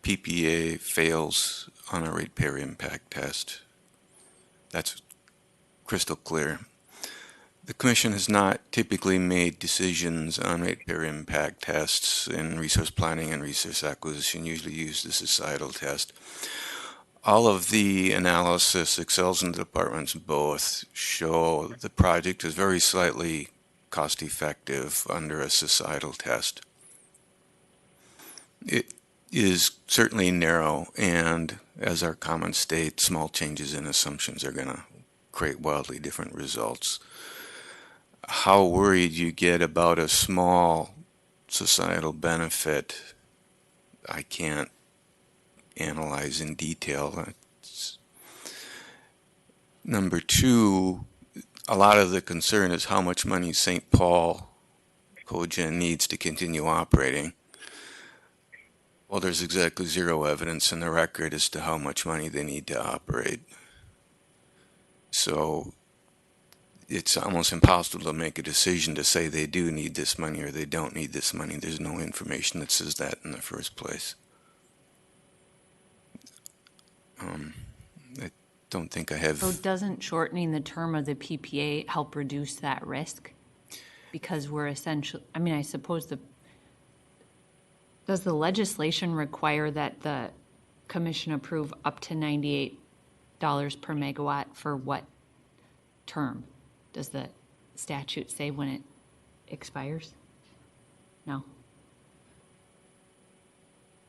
PPA fails on a ratepayer impact test. That's crystal clear. The Commission has not typically made decisions on ratepayer impact tests in resource planning and resource acquisition, usually use the societal test. All of the analysis, Excels and the departments both, show the project is very slightly cost effective under a societal test. It is certainly narrow, and as our comments state, small changes in assumptions are going to create wildly different results. How worried you get about a small societal benefit, I can't analyze in detail. Number two, a lot of the concern is how much money St. Paul Cogen needs to continue operating. Well, there's exactly zero evidence in the record as to how much money they need to operate. So it's almost impossible to make a decision to say they do need this money or they don't need this money. There's no information that says that in the first place. I don't think I have... So doesn't shortening the term of the PPA help reduce that risk? Because we're essentially, I suppose does the legislation require that the commission approve up to $98 per megawatt for what term? Does the statute say when it expires? No.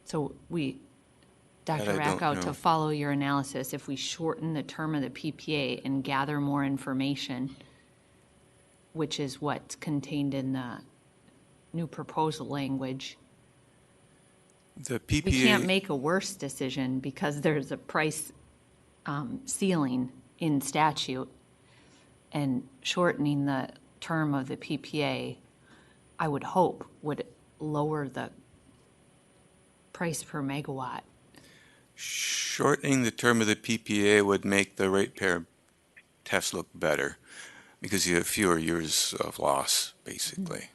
So Dr. Rackow, to follow your analysis, if we shorten the term of the PPA and gather more information, which is what's contained in the new proposal language, the PPA... we can't make a worse decision because there's a price ceiling in statute, and shortening the term of the PPA, I would hope, would lower the price per megawatt. Shortening the term of the PPA would make the ratepayer test look better because you have fewer years of loss, basically.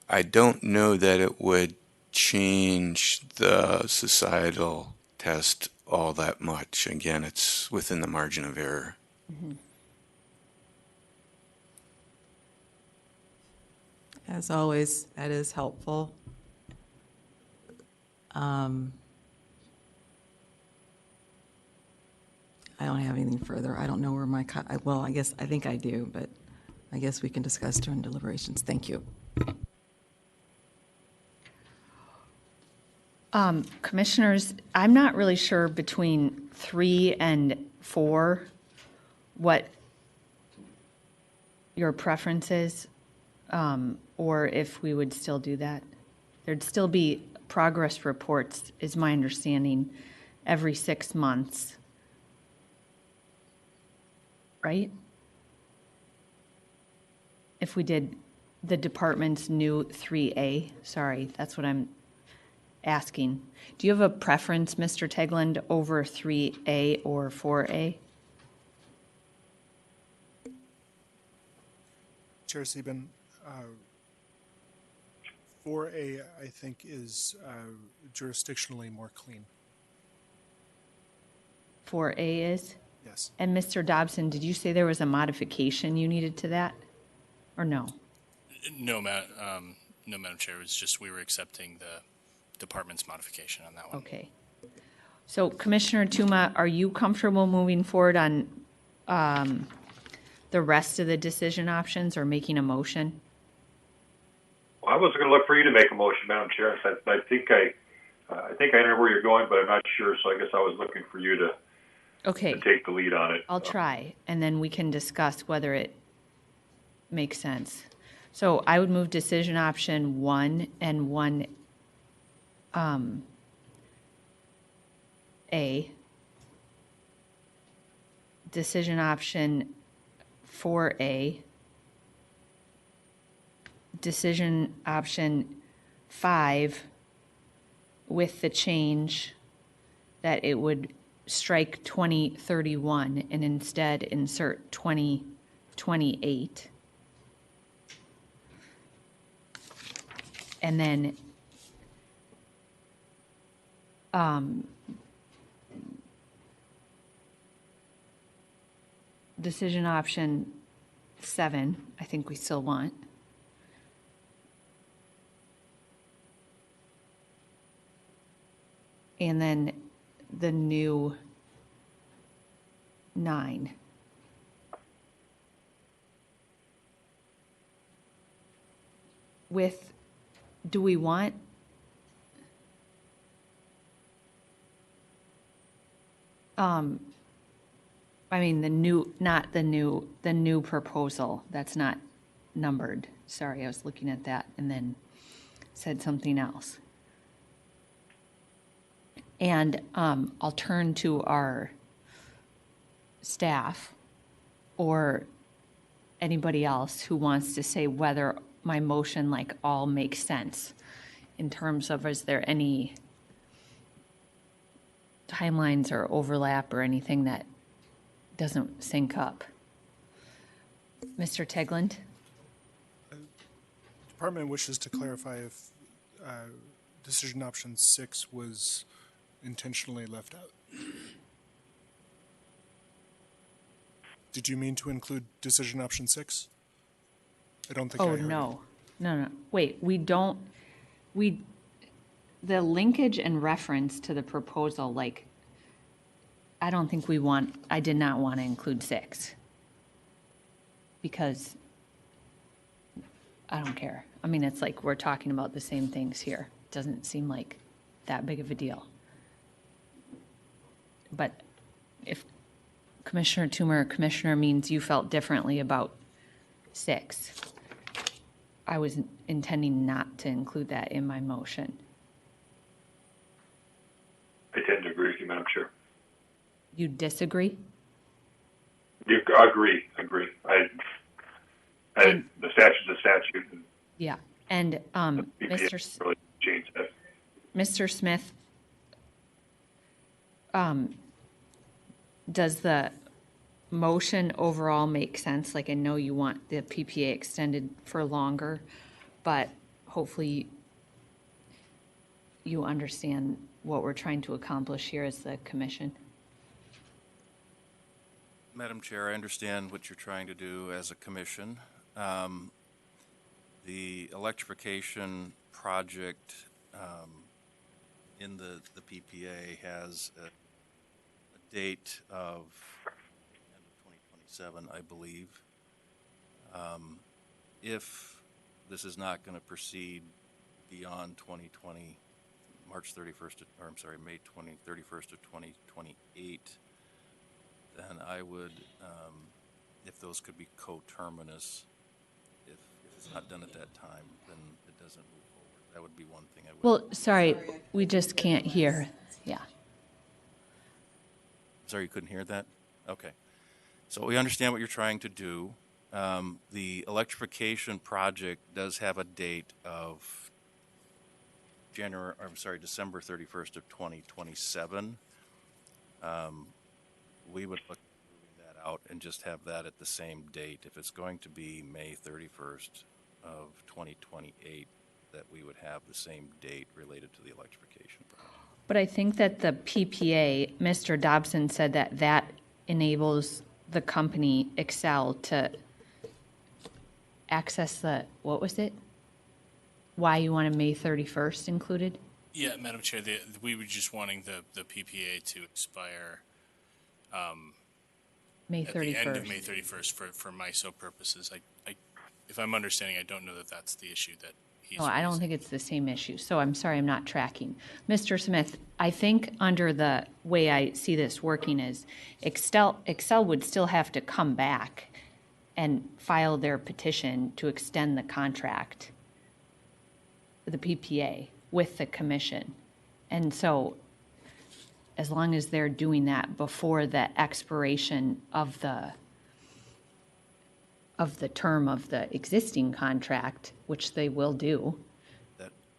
I don't know that it would change the societal test all that much. Again, it's within the margin of error. As always, that is helpful. I don't have anything further. I don't know where my, well, I guess, I think I do, but I guess we can discuss during deliberations. Thank you. Commissioners, I'm not really sure between 3 and 4 what your preference is, or if we would still do that. There'd still be progress reports, is my understanding, every 6 months. Right? If we did the department's new 3A, sorry, that's what I'm asking. Do you have a preference, Mr. Tegland, over 3A or 4A? Chair Sieben, 4A, I think, is jurisdictionally more clean. 4A is? Yes. And Mr. Dobson, did you say there was a modification you needed to that? Or no? No, Madam Chair. It was just we were accepting the department's modification on that one. Okay. So Commissioner Tuma, are you comfortable moving forward on the rest of the decision options or making a motion? Well, I was going to look for you to make a motion, Madam Chair. I think I know where you're going, but I'm not sure, so I guess I was looking for you to take the lead on it. I'll try, and then we can discuss whether it makes sense. So I would move decision option 1 and 1A. Decision option 4A. Decision option 5 with the change that it would strike 2031 and instead insert 2028. And then decision option 7, I think we still want. And then the new 9. With, do we want I mean the new, not the new proposal, that's not numbered. Sorry, I was looking at that and then said something else. And I'll turn to our staff or anybody else who wants to say whether my motion like all makes sense in terms of is there any timelines or overlap or anything that doesn't sync up. Mr. Tegland? The department wishes to clarify if decision option 6 was intentionally left out. Did you mean to include decision option 6? I don't think I heard. No. Wait, the linkage and reference to the proposal, like, I don't think I did not want to include 6. Because I don't care. I mean, it's like we're talking about the same things here. Doesn't seem like that big of a deal. But if Commissioner Toomer, Commissioner means you felt differently about 6, I was intending not to include that in my motion. I tend to agree with you, Madam Chair. You disagree? Agree. The statute's a statute. Yeah. And Really changed that. Mr. Smith, does the motion overall make sense? Like, I know you want the PPA extended for longer, but hopefully you understand what we're trying to accomplish here as the commission. Madam Chair, I understand what you're trying to do as a commission. The electrification project in the PPA has a date of end of 2027, I believe. If this is not going to proceed beyond 2020, March 31st, or I'm sorry, May 31st of 2028, then I would, if those could be coterminous, if it's not done at that time, then it doesn't move forward. That would be one thing I would. Well, sorry, we just can't hear. Yeah. Sorry, you couldn't hear that? Okay. So we understand what you're trying to do. The electrification project does have a date of December 31st of 2027. We would look at moving that out and just have that at the same date. If it's going to be May 31st of 2028, that we would have the same date related to the electrification project. But I think that the PPA, Mr. Dobson said that that enables the company Excel to access the, what was it? Why you wanted May 31st included? Yeah, Madam Chair, we were just wanting the PPA to expire May 31st. at the end of May 31st for MISO purposes. If I'm understanding, I don't know that that's the issue that he's Oh, I don't think it's the same issue, so I'm sorry, I'm not tracking. Mr. Smith, I think under the way I see this working is Excel would still have to come back and file their petition to extend the contract, the PPA, with the commission. And so as long as they're doing that before the expiration of the term of the existing contract, which they will do,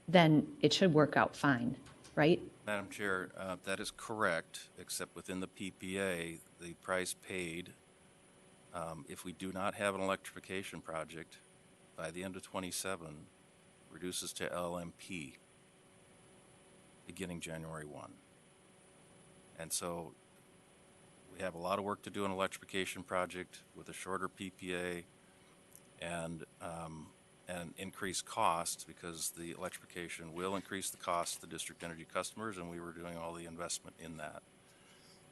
then it should work out fine, right? Madam Chair, that is correct, except within the PPA, the price paid, if we do not have an electrification project by the end of 27, reduces to LMP beginning January 1. And so we have a lot of work to do on an electrification project with a shorter PPA and increased costs, because the electrification will increase the cost to the district energy customers, and we were doing all the investment in that.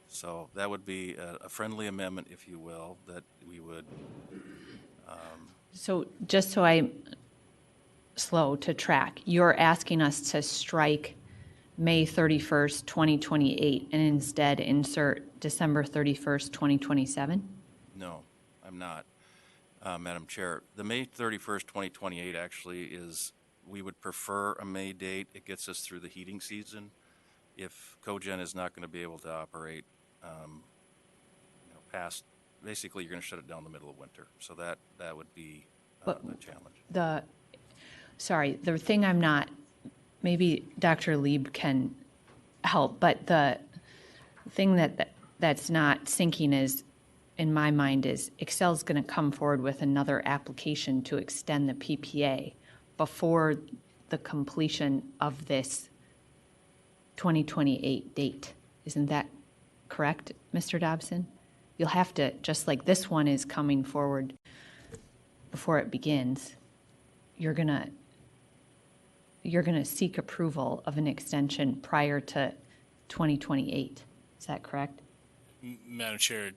So that would be a friendly amendment, if you will, that we would. So just so I'm slow to track, you're asking us to strike May 31st, 2028, and instead insert December 31st, 2027? No, I'm not, Madam Chair. The May 31st, 2028 actually is, we would prefer a May date. It gets us through the heating season. If cogen is not going to be able to operate past, basically you're going to shut it down in the middle of winter. So that would be the challenge. The thing I'm not, maybe Dr. Lieb can help, but the thing that's not sinking is, in my mind, is Excel's going to come forward with another application to extend the PPA before the completion of this 2028 date. Isn't that correct, Mr. Dobson? You'll have to, just like this one is coming forward before it begins, you're going to seek approval of an extension prior to 2028. Is that correct? Madam Chair,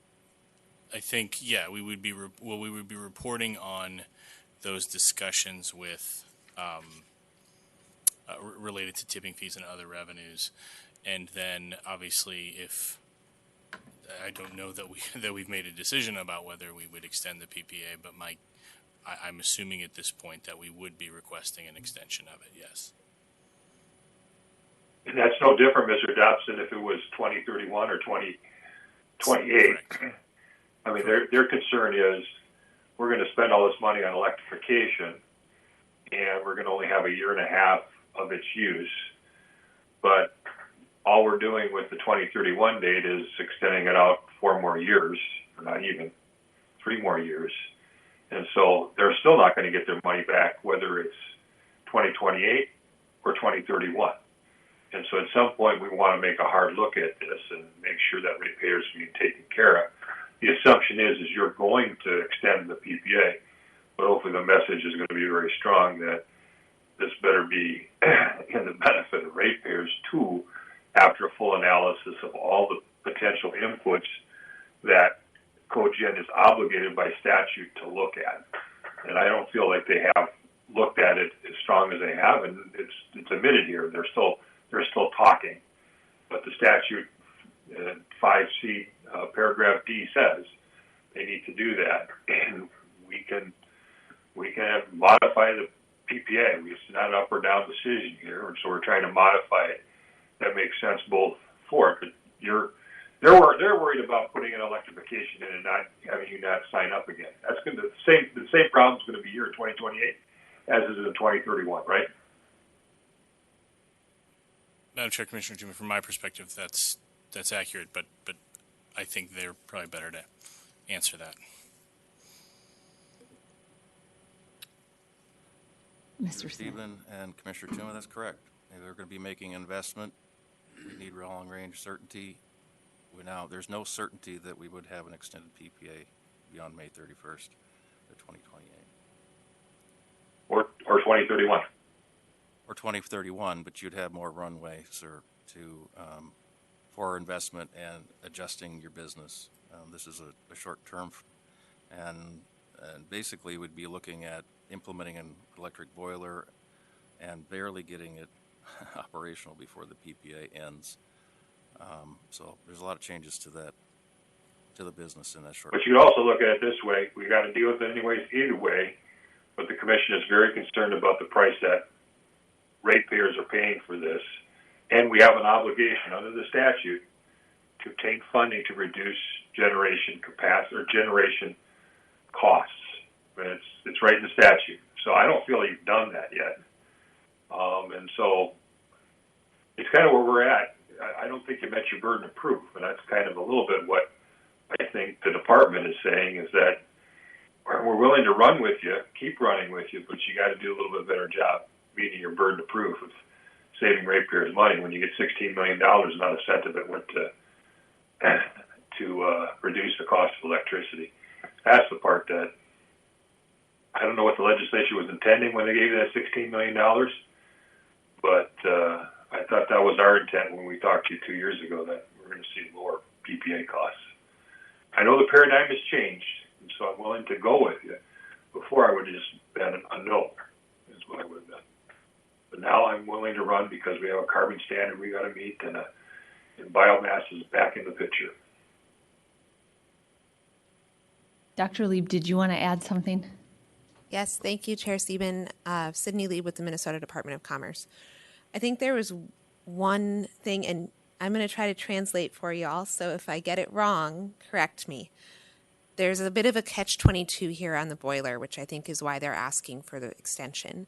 I think, yeah, we would be reporting on those discussions with related to tipping fees and other revenues, and then obviously if I don't know that we've made a decision about whether we would extend the PPA, but I'm assuming at this point that we would be requesting an extension of it. Yes. And that's no different, Mr. Dobson, if it was 2031 or 2028. I mean, their concern is we're going to spend all this money on electrification, and we're going to only have a year and a half of its use. But all we're doing with the 2031 date is extending it out 4 more years, or not even 3 more years. And so they're still not going to get their money back, whether it's 2028 or 2031. And so at some point, we want to make a hard look at this and make sure that ratepayers are being taken care of. The assumption is you're going to extend the PPA, but hopefully the message is going to be very strong that this better be in the benefit of ratepayers too, after a full analysis of all the potential inputs that CoGen is obligated by statute to look at. And I don't feel like they have looked at it as strong as they have, and it's admitted here they're still talking. But the statute 5C paragraph D says they need to do that, and we can modify the PPA. It's not an up or down decision here, and so we're trying to modify it that makes sense both for it. But they're worried about putting an electrification in and not having you not sign up again. That's going to the same problem's going to be here in 2028 as is in 2031, right? Madam Chair, Commissioner Juma, from my perspective, that's accurate, but I think they're probably better to answer that. Mr. Stephen and Commissioner Juma, that's correct. If they're going to be making an investment, we need long-range certainty. There's no certainty that we would have an extended PPA beyond May 31st of 2028. Or 2031. Or 2031, but you'd have more runway, sir, for investment and adjusting your business. This is a short term, and basically we'd be looking at implementing an electric boiler and barely getting it operational before the PPA ends. So there's a lot of changes to the business in that short. But you could also look at it this way: we got to deal with it anyways, either way. But the commission is very concerned about the price that ratepayers are paying for this, and we have an obligation under the statute to obtain funding to reduce generation capacity or generation costs. And it's right in the statute. So I don't feel you've done that yet. And so it's kind of where we're at. I don't think you met your burden of proof, and that's kind of a little bit what I think the department is saying, is that we're willing to run with you, keep running with you, but you got to do a little bit better job meeting your burden of proof of saving ratepayers money. When you get $16 million, not a cent of it went to reduce the cost of electricity. That's the part that I don't know what the legislature was intending when they gave you that $16 million, but I thought that was our intent when we talked to you 2 years ago, that we're going to see lower PPA costs. I know the paradigm has changed, and so I'm willing to go with you. Before, I would have just been a no, is what I would have done. But now I'm willing to run because we have a carbon standard we got to meet, and biomass is back in the picture. Dr. Lieb, did you want to add something? Yes, thank you, Chair Sieben. Sydney Lieb with the Minnesota Department of Commerce. I think there was one thing, and I'm going to try to translate for y'all, so if I get it wrong, correct me. There's a bit of a catch-22 here on the boiler, which I think is why they're asking for the extension.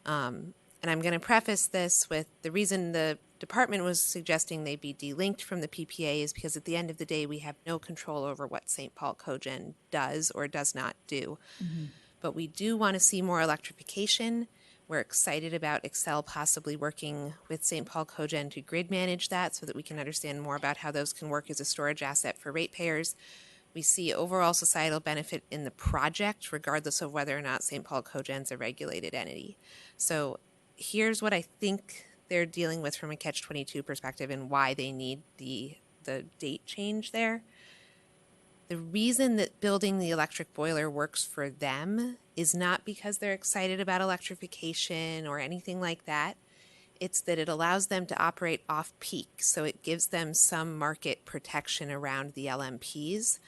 And I'm going to preface this with the reason the department was suggesting they be delinked from the PPA is because at the end of the day, we have no control over what St. Paul Cogen does or does not do. Mm-hmm. But we do want to see more electrification. We're excited about Xcel possibly working with St. Paul Cogen to grid manage that so that we can understand more about how those can work as a storage asset for ratepayers. We see overall societal benefit in the project, regardless of whether or not St. Paul Cogen's a regulated entity. So here's what I think they're dealing with from a catch-22 perspective and why they need the date change there. The reason that building the electric boiler works for them is not because they're excited about electrification or anything like that. It's that it allows them to operate off-peak, so it gives them some market protection around the LMPs,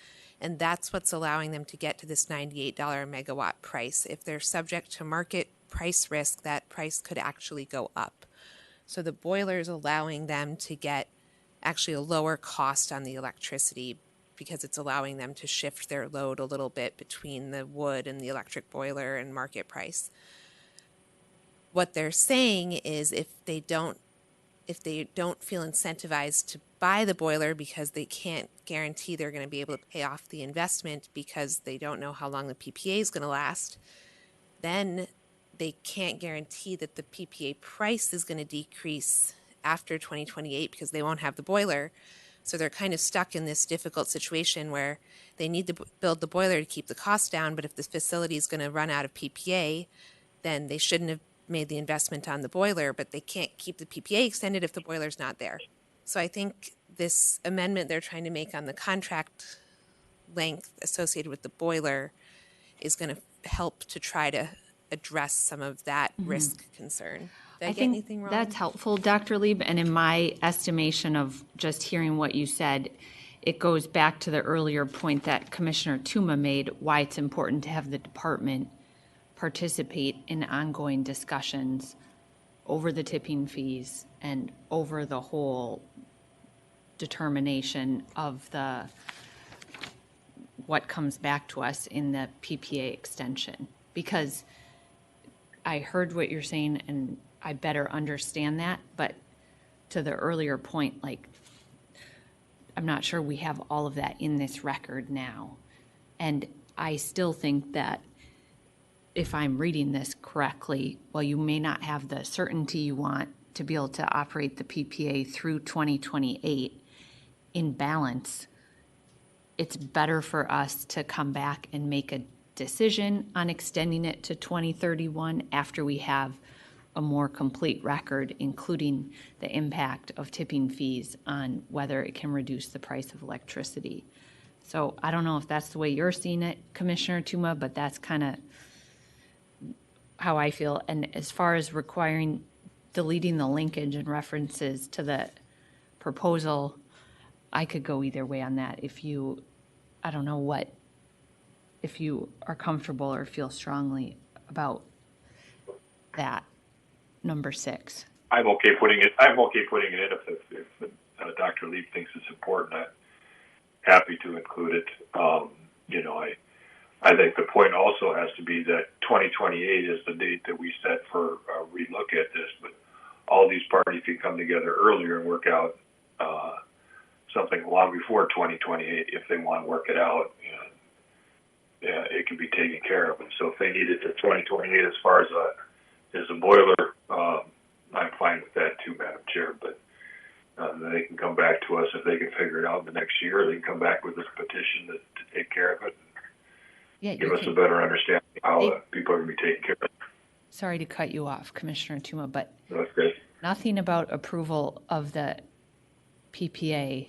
and that's what's allowing them to get to this $98 megawatt price. If they're subject to market price risk, that price could actually go up. So the boiler is allowing them to get actually a lower cost on the electricity because it's allowing them to shift their load a little bit between the wood and the electric boiler and market price. What they're saying is if they don't feel incentivized to buy the boiler because they can't guarantee they're going to be able to pay off the investment because they don't know how long the PPA is going to last, then they can't guarantee that the PPA price is going to decrease after 2028 because they won't have the boiler. So they're kind of stuck in this difficult situation where they need to build the boiler to keep the costs down, but if the facility is going to run out of PPA, then they shouldn't have made the investment on the boiler, but they can't keep the PPA extended if the boiler's not there. So I think this amendment they're trying to make on the contract length associated with the boiler is going to help to try to address some of that risk concern. Did I get think anything wrong? that's helpful, Dr. Lieb, and in my estimation of just hearing what you said, it goes back to the earlier point that Commissioner Tuma made, why it's important to have the department participate in ongoing discussions over the tipping fees and over the whole determination of the what comes back to us in the PPA extension. Because I heard what you're saying and I better understand that, but to the earlier point, like, I'm not sure we have all of that in this record now. And I still think that if I'm reading this correctly, while you may not have the certainty you want to be able to operate the PPA through 2028 in balance, it's better for us to come back and make a decision on extending it to 2031 after we have a more complete record, including the impact of tipping fees on whether it can reduce the price of electricity. So I don't know if that's the way you're seeing it, Commissioner Tuma, but that's kind of how I feel. And as far as deleting the linkage and references to the proposal, I could go either way on that. If you are comfortable or feel strongly about that. Number 6. I'm okay putting it in if Dr. Leib thinks it's important. I'm happy to include it. I think the point also has to be that 2028 is the date that we set for a relook at this, but all these parties can come together earlier and work out something long before 2028 if they want to work it out. It can be taken care of. And so if they need it to 2028 as far as a boiler, I'm fine with that too, Madam Chair. But they can come back to us if they can figure it out the next year. They can come back with this petition to take care of it. Give us a better understanding of how people are going to be taken care of. Sorry to cut you off, Commissioner Tuma, but That's good. nothing about approval of the PPA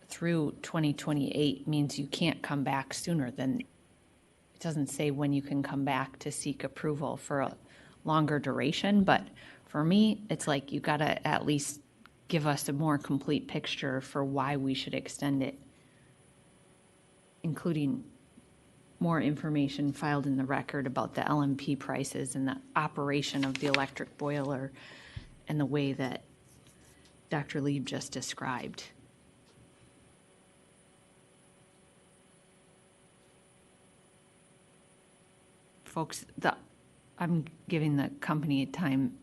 through 2028 means you can't come back sooner than, it doesn't say when you can come back to seek approval for a longer duration, but for me, it's like you got to at least give us a more complete picture for why we should extend it, including more information filed in the record about the LMP prices and the operation of the electric boiler and the way that Dr. Lieb just described. Folks, I'm giving the company time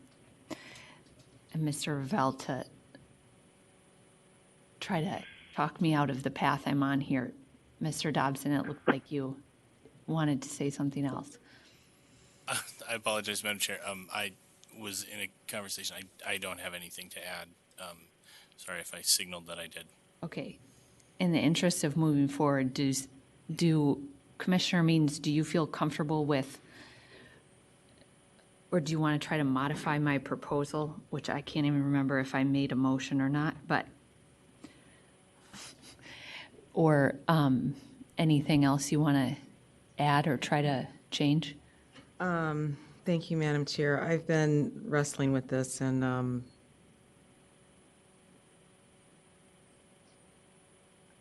and Mr. Ravel to try to talk me out of the path I'm on here. Mr. Dobson, it looked like you wanted to say something else. I apologize, Madam Chair. I was in a conversation. I don't have anything to add. Sorry if I signaled that I did. Okay. In the interest of moving forward, do Commissioner Means, do you feel comfortable with, or do you want to try to modify my proposal, which I can't even remember if I made a motion or not, but, or anything else you want to add or try to change? Thank you, Madam Chair. I've been wrestling with this, and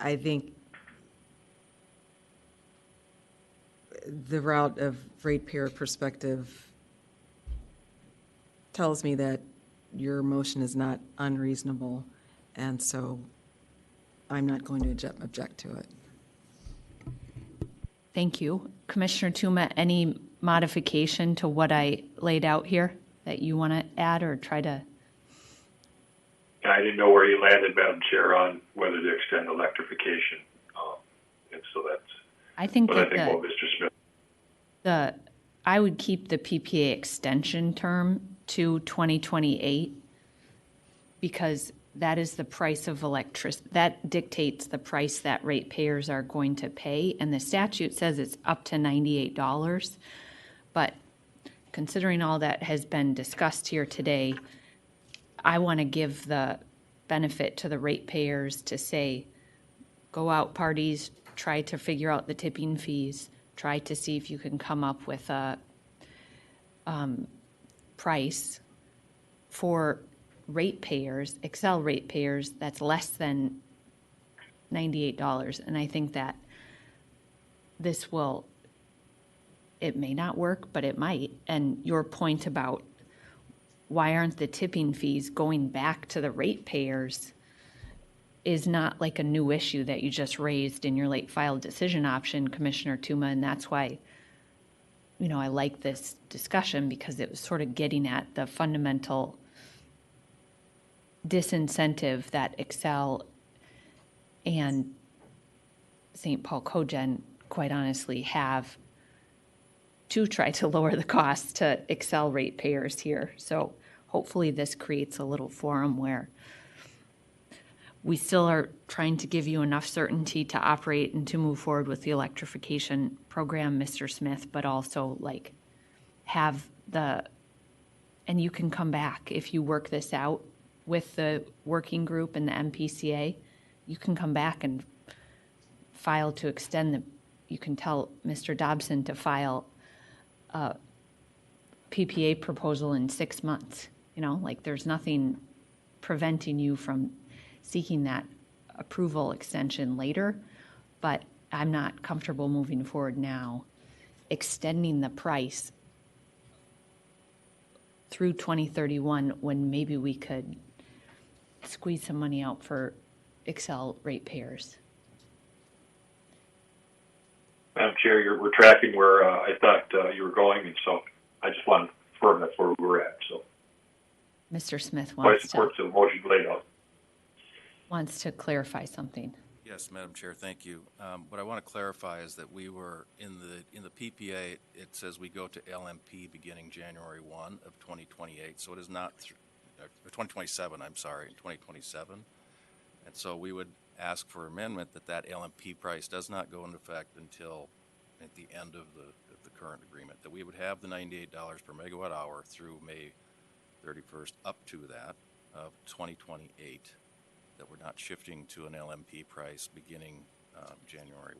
I think the route of ratepayer perspective tells me that your motion is not unreasonable, and so I'm not going to object to it. Thank you. Commissioner Tuma, any modification to what I laid out here that you want to add or try to? I didn't know where you landed, Madam Chair, on whether to extend electrification. And so that's, I think but I that think what Mr. Smith. I would keep the PPA extension term to 2028 because that is the price of electricity. That dictates the price that ratepayers are going to pay, and the statute says it's up to $98. But considering all that has been discussed here today, I want to give the benefit to the ratepayers to say, go out parties, try to figure out the tipping fees, try to see if you can come up with a price for ratepayers, Excel ratepayers, that's less than $98. And I think that this will, it may not work, but it might. And your point about why aren't the tipping fees going back to the ratepayers is not like a new issue that you just raised in your late filed decision option, Commissioner Tuma, and that's why, you know, I like this discussion, because it was sort of getting at the fundamental disincentive that Excel and St. Paul Cogen, quite honestly, have to try to lower the costs to Excel ratepayers here. So hopefully this creates a little forum where we still are trying to give you enough certainty to operate and to move forward with the electrification program, Mr. Smith, but also like have the, and you can come back if you work this out with the working group and the MPCA, you can come back and file to extend the, you can tell Mr. Dobson to file a PPA proposal in 6 months. You know, like there's nothing preventing you from seeking that approval extension later, but I'm not comfortable moving forward now, extending the price through 2031 when maybe we could squeeze some money out for Excel ratepayers. Madam Chair, we're tracking where I thought you were going, and so I just want to confirm that's where we're at. So, Mr. Smith I wants support the motion laid out. to clarify something. Yes, Madam Chair, thank you. What I want to clarify is that we were in the PPA. It says we go to LMP beginning January 1 of 2028. So it is not 2027. I'm sorry, 2027. And so we would ask for amendment that LMP price does not go into effect until at the end of the current agreement. That we would have the $98 per megawatt hour through May 31st up to that of 2028. That we're not shifting to an LMP price beginning January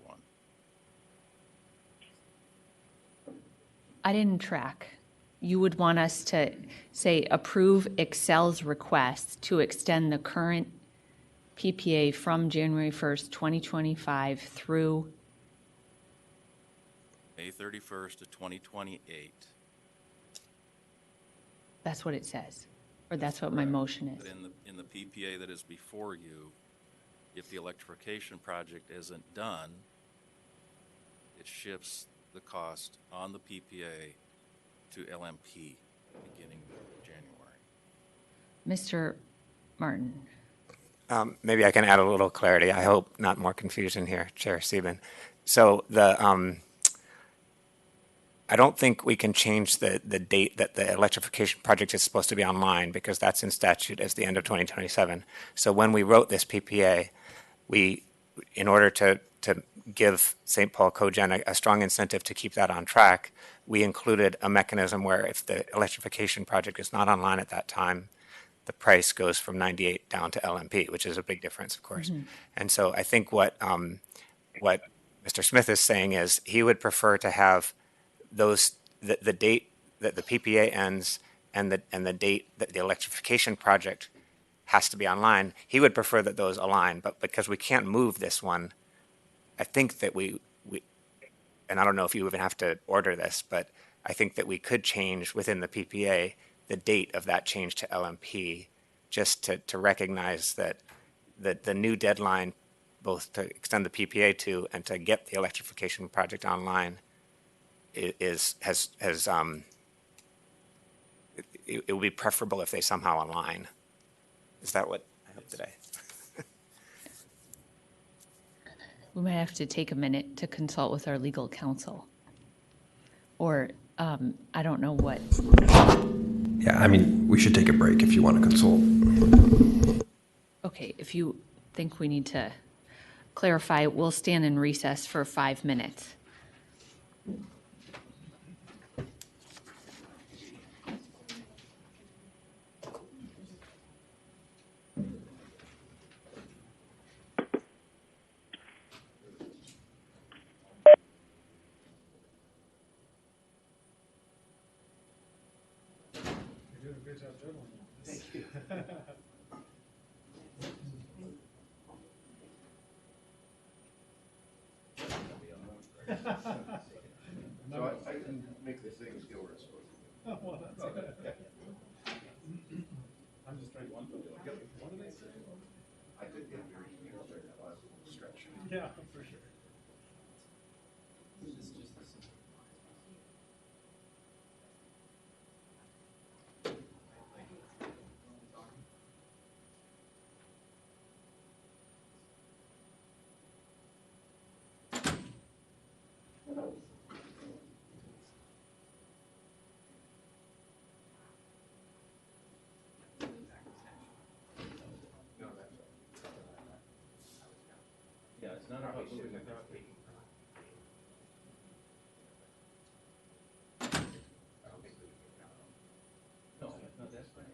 1. I didn't track. You would want us to say approve Excel's request to extend the current PPA from January 1st, 2025 through May 31st of 2028. That's what it says, or that's what my motion is. But in the PPA that is before you, if the electrification project isn't done, it shifts the cost on the PPA to LMP beginning January. Mr. Martin. Maybe I can add a little clarity. I hope not more confusion here, Chair Sieben. So I don't think we can change the date that the electrification project is supposed to be online, because that's in statute as the end of 2027. So when we wrote this PPA, in order to give St. Paul Cogen a strong incentive to keep that on track, we included a mechanism where if the electrification project is not online at that time, the price goes from 98 down to LMP, which is a big difference, of course. Mm-hmm. And so I think what Mr. Smith is saying is he would prefer to have the date that the PPA ends and the date that the electrification project has to be online. He would prefer that those align, but because we can't move this one, I think that we and I don't know if you even have to order this, but I think that we could change within the PPA the date of that change to LMP, just to recognize that the new deadline, both to extend the PPA to and to get the electrification project online, it would be preferable if they somehow align. Is that what I hope today? We might have to take a minute to consult with our legal counsel. Or I don't know what. Yeah, I mean, we should take a break if you want to consult. Okay, if you think we need to clarify, we'll stand in recess for 5 minutes. Thank you. So I can make the things go where it's supposed to go. Well, that's okay. I'm just trying to. What did I say? I could get very stretch. Yeah, for sure. Yeah, it's not about moving the property. No, no, that's fine.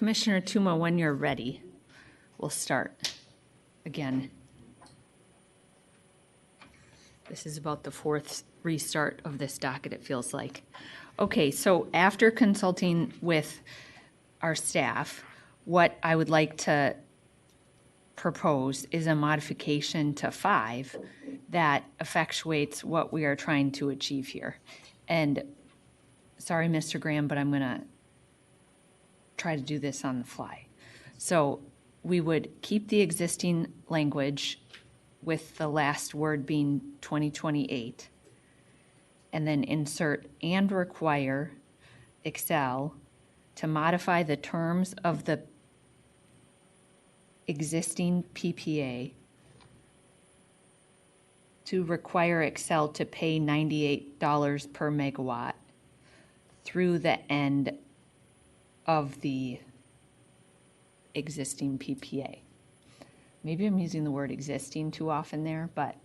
Commissioner Tuma, when you're ready, we'll start again. This is about the fourth restart of this docket, it feels like. Okay, so after consulting with our staff, what I would like to propose is a modification to 5 that effectuates what we are trying to achieve here. And sorry, Mr. Graham, but I'm going to try to do this on the fly. So we would keep the existing language with the last word being 2028, and then insert and require Excel to modify the terms of the existing PPA to require Excel to pay $98 per megawatt through the end of the existing PPA. Maybe I'm using the word existing too often there, but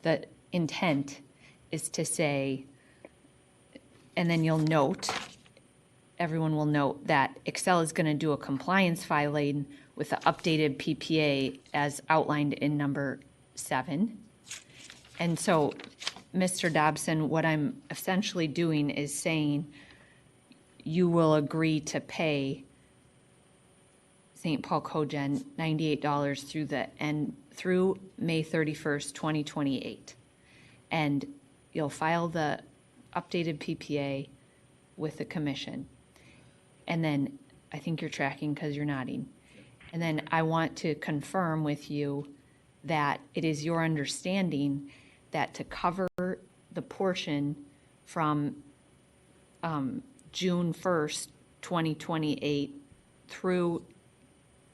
the intent is to say, and then you'll note, everyone will note that Excel is going to do a compliance filing with the updated PPA as outlined in number 7. And so, Mr. Dobson, what I'm essentially doing is saying you will agree to pay St. Paul Cogen $98 through the end through May 31st, 2028. And you'll file the updated PPA with the commission. And then I think you're tracking because you're nodding. And then I want to confirm with you that it is your understanding that to cover the portion from June 1st, 2028 through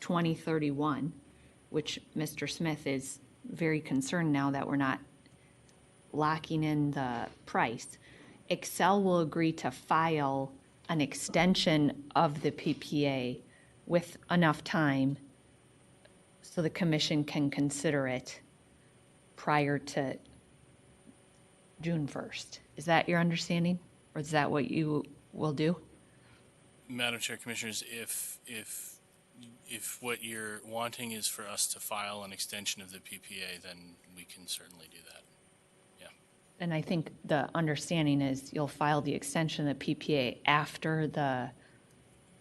2031, which Mr. Smith is very concerned now that we're not locking in the price, Excel will agree to file an extension of the PPA with enough time so the commission can consider it prior to June 1st. Is that your understanding? Or is that what you will do? Madam Chair, Commissioners, if what you're wanting is for us to file an extension of the PPA, then we can certainly do that. Yeah. And I think the understanding is you'll file the extension of the PPA after the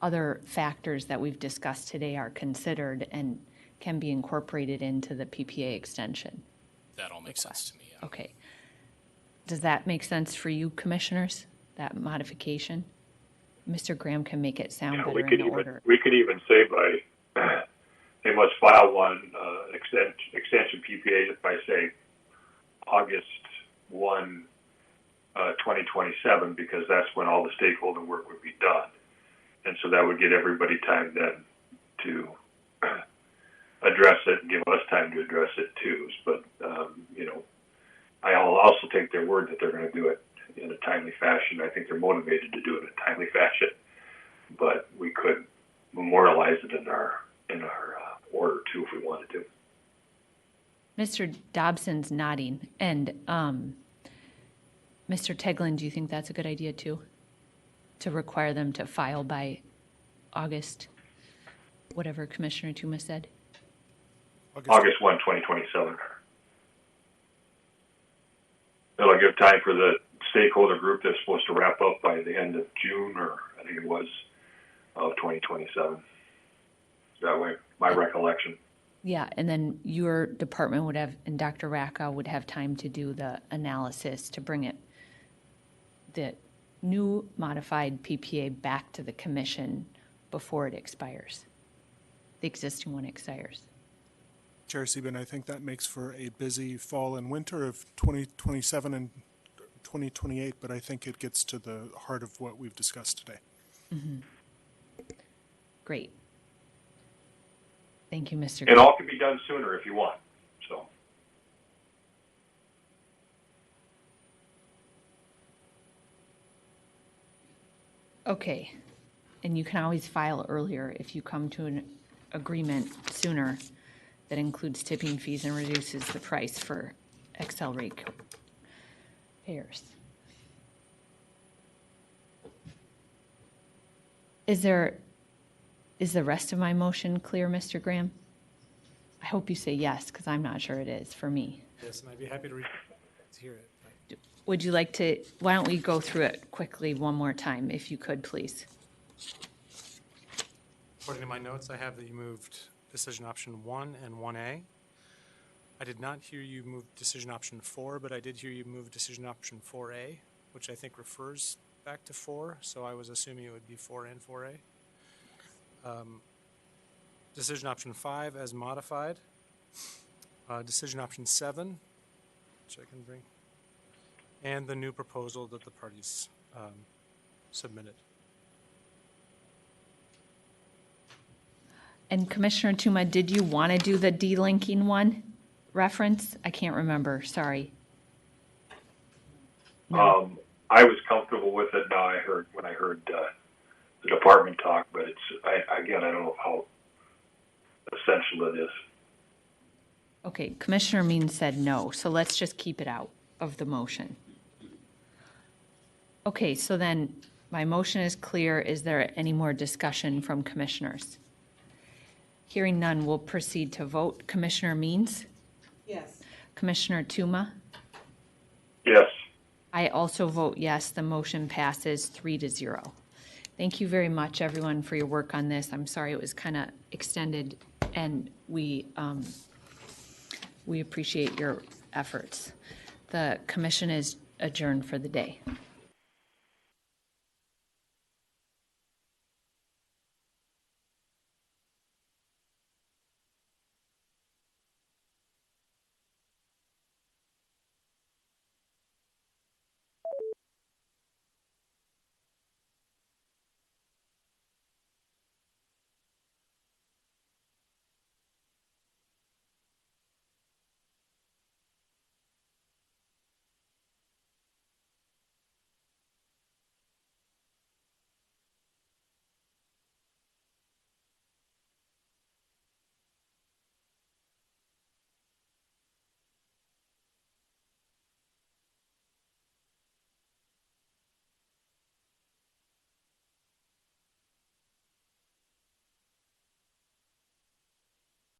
other factors that we've discussed today are considered and can be incorporated into the PPA extension. That all makes sense to me. Yeah. Okay. Does that make sense for you, commissioners, that modification? Mr. Graham can make it sound better in the order. We could even say they must file one extension PPA by, say, August 1, 2027, because that's when all the stakeholder work would be done. And so that would get everybody time then to address it and give us time to address it too. But, I'll also take their word that they're going to do it in a timely fashion. I think they're motivated to do it in a timely fashion, but we could memorialize it in our order too if we wanted to. Mr. Dobson's nodding, and Mr. Teglin, do you think that's a good idea too? To require them to file by August, whatever Commissioner Tuma said? August 1, 2027. It'll give time for the stakeholder group that's supposed to wrap up by the end of June, or I think it was, of 2027. That way, my recollection. Yeah, and then your department would have, and Dr. Racca would have time to do the analysis to bring the new modified PPA back to the commission before it expires. The existing one expires. Chair Sieben, I think that makes for a busy fall and winter of 2027 and 2028, but I think it gets to the heart of what we've discussed today. Mm-hmm. Great. Thank you, Mr. It all can be done sooner if you want. So. Okay. And you can always file earlier if you come to an agreement sooner that includes tipping fees and reduces the price for Excel rate payers. Is there Is the rest of my motion clear, Mr. Graham? I hope you say yes, because I'm not sure it is for me. Yes, and I'd be happy to hear it. Would you like to, why don't we go through it quickly one more time, if you could, please? According to my notes, I have that you moved decision option 1 and 1A. I did not hear you move decision option 4, but I did hear you move decision option 4A, which I think refers back to 4, so I was assuming it would be 4 and 4A. Decision option 5 as modified. Decision option 7, which I can bring, and the new proposal that the parties submitted. And Commissioner Tuma, did you want to do the delinking one reference? I can't remember, sorry. I was comfortable with it. Now when I heard the department talk, but I don't know how essential it is. Okay, Commissioner Means said no, so let's just keep it out of the motion. Okay, so then my motion is clear. Is there any more discussion from commissioners? Hearing none, we'll proceed to vote. Commissioner Means? Yes. Commissioner Tuma? Yes. I also vote yes. The motion passes 3-0. Thank you very much, everyone, for your work on this. I'm sorry it was kind of extended, and we appreciate your efforts. The commission is adjourned for the day.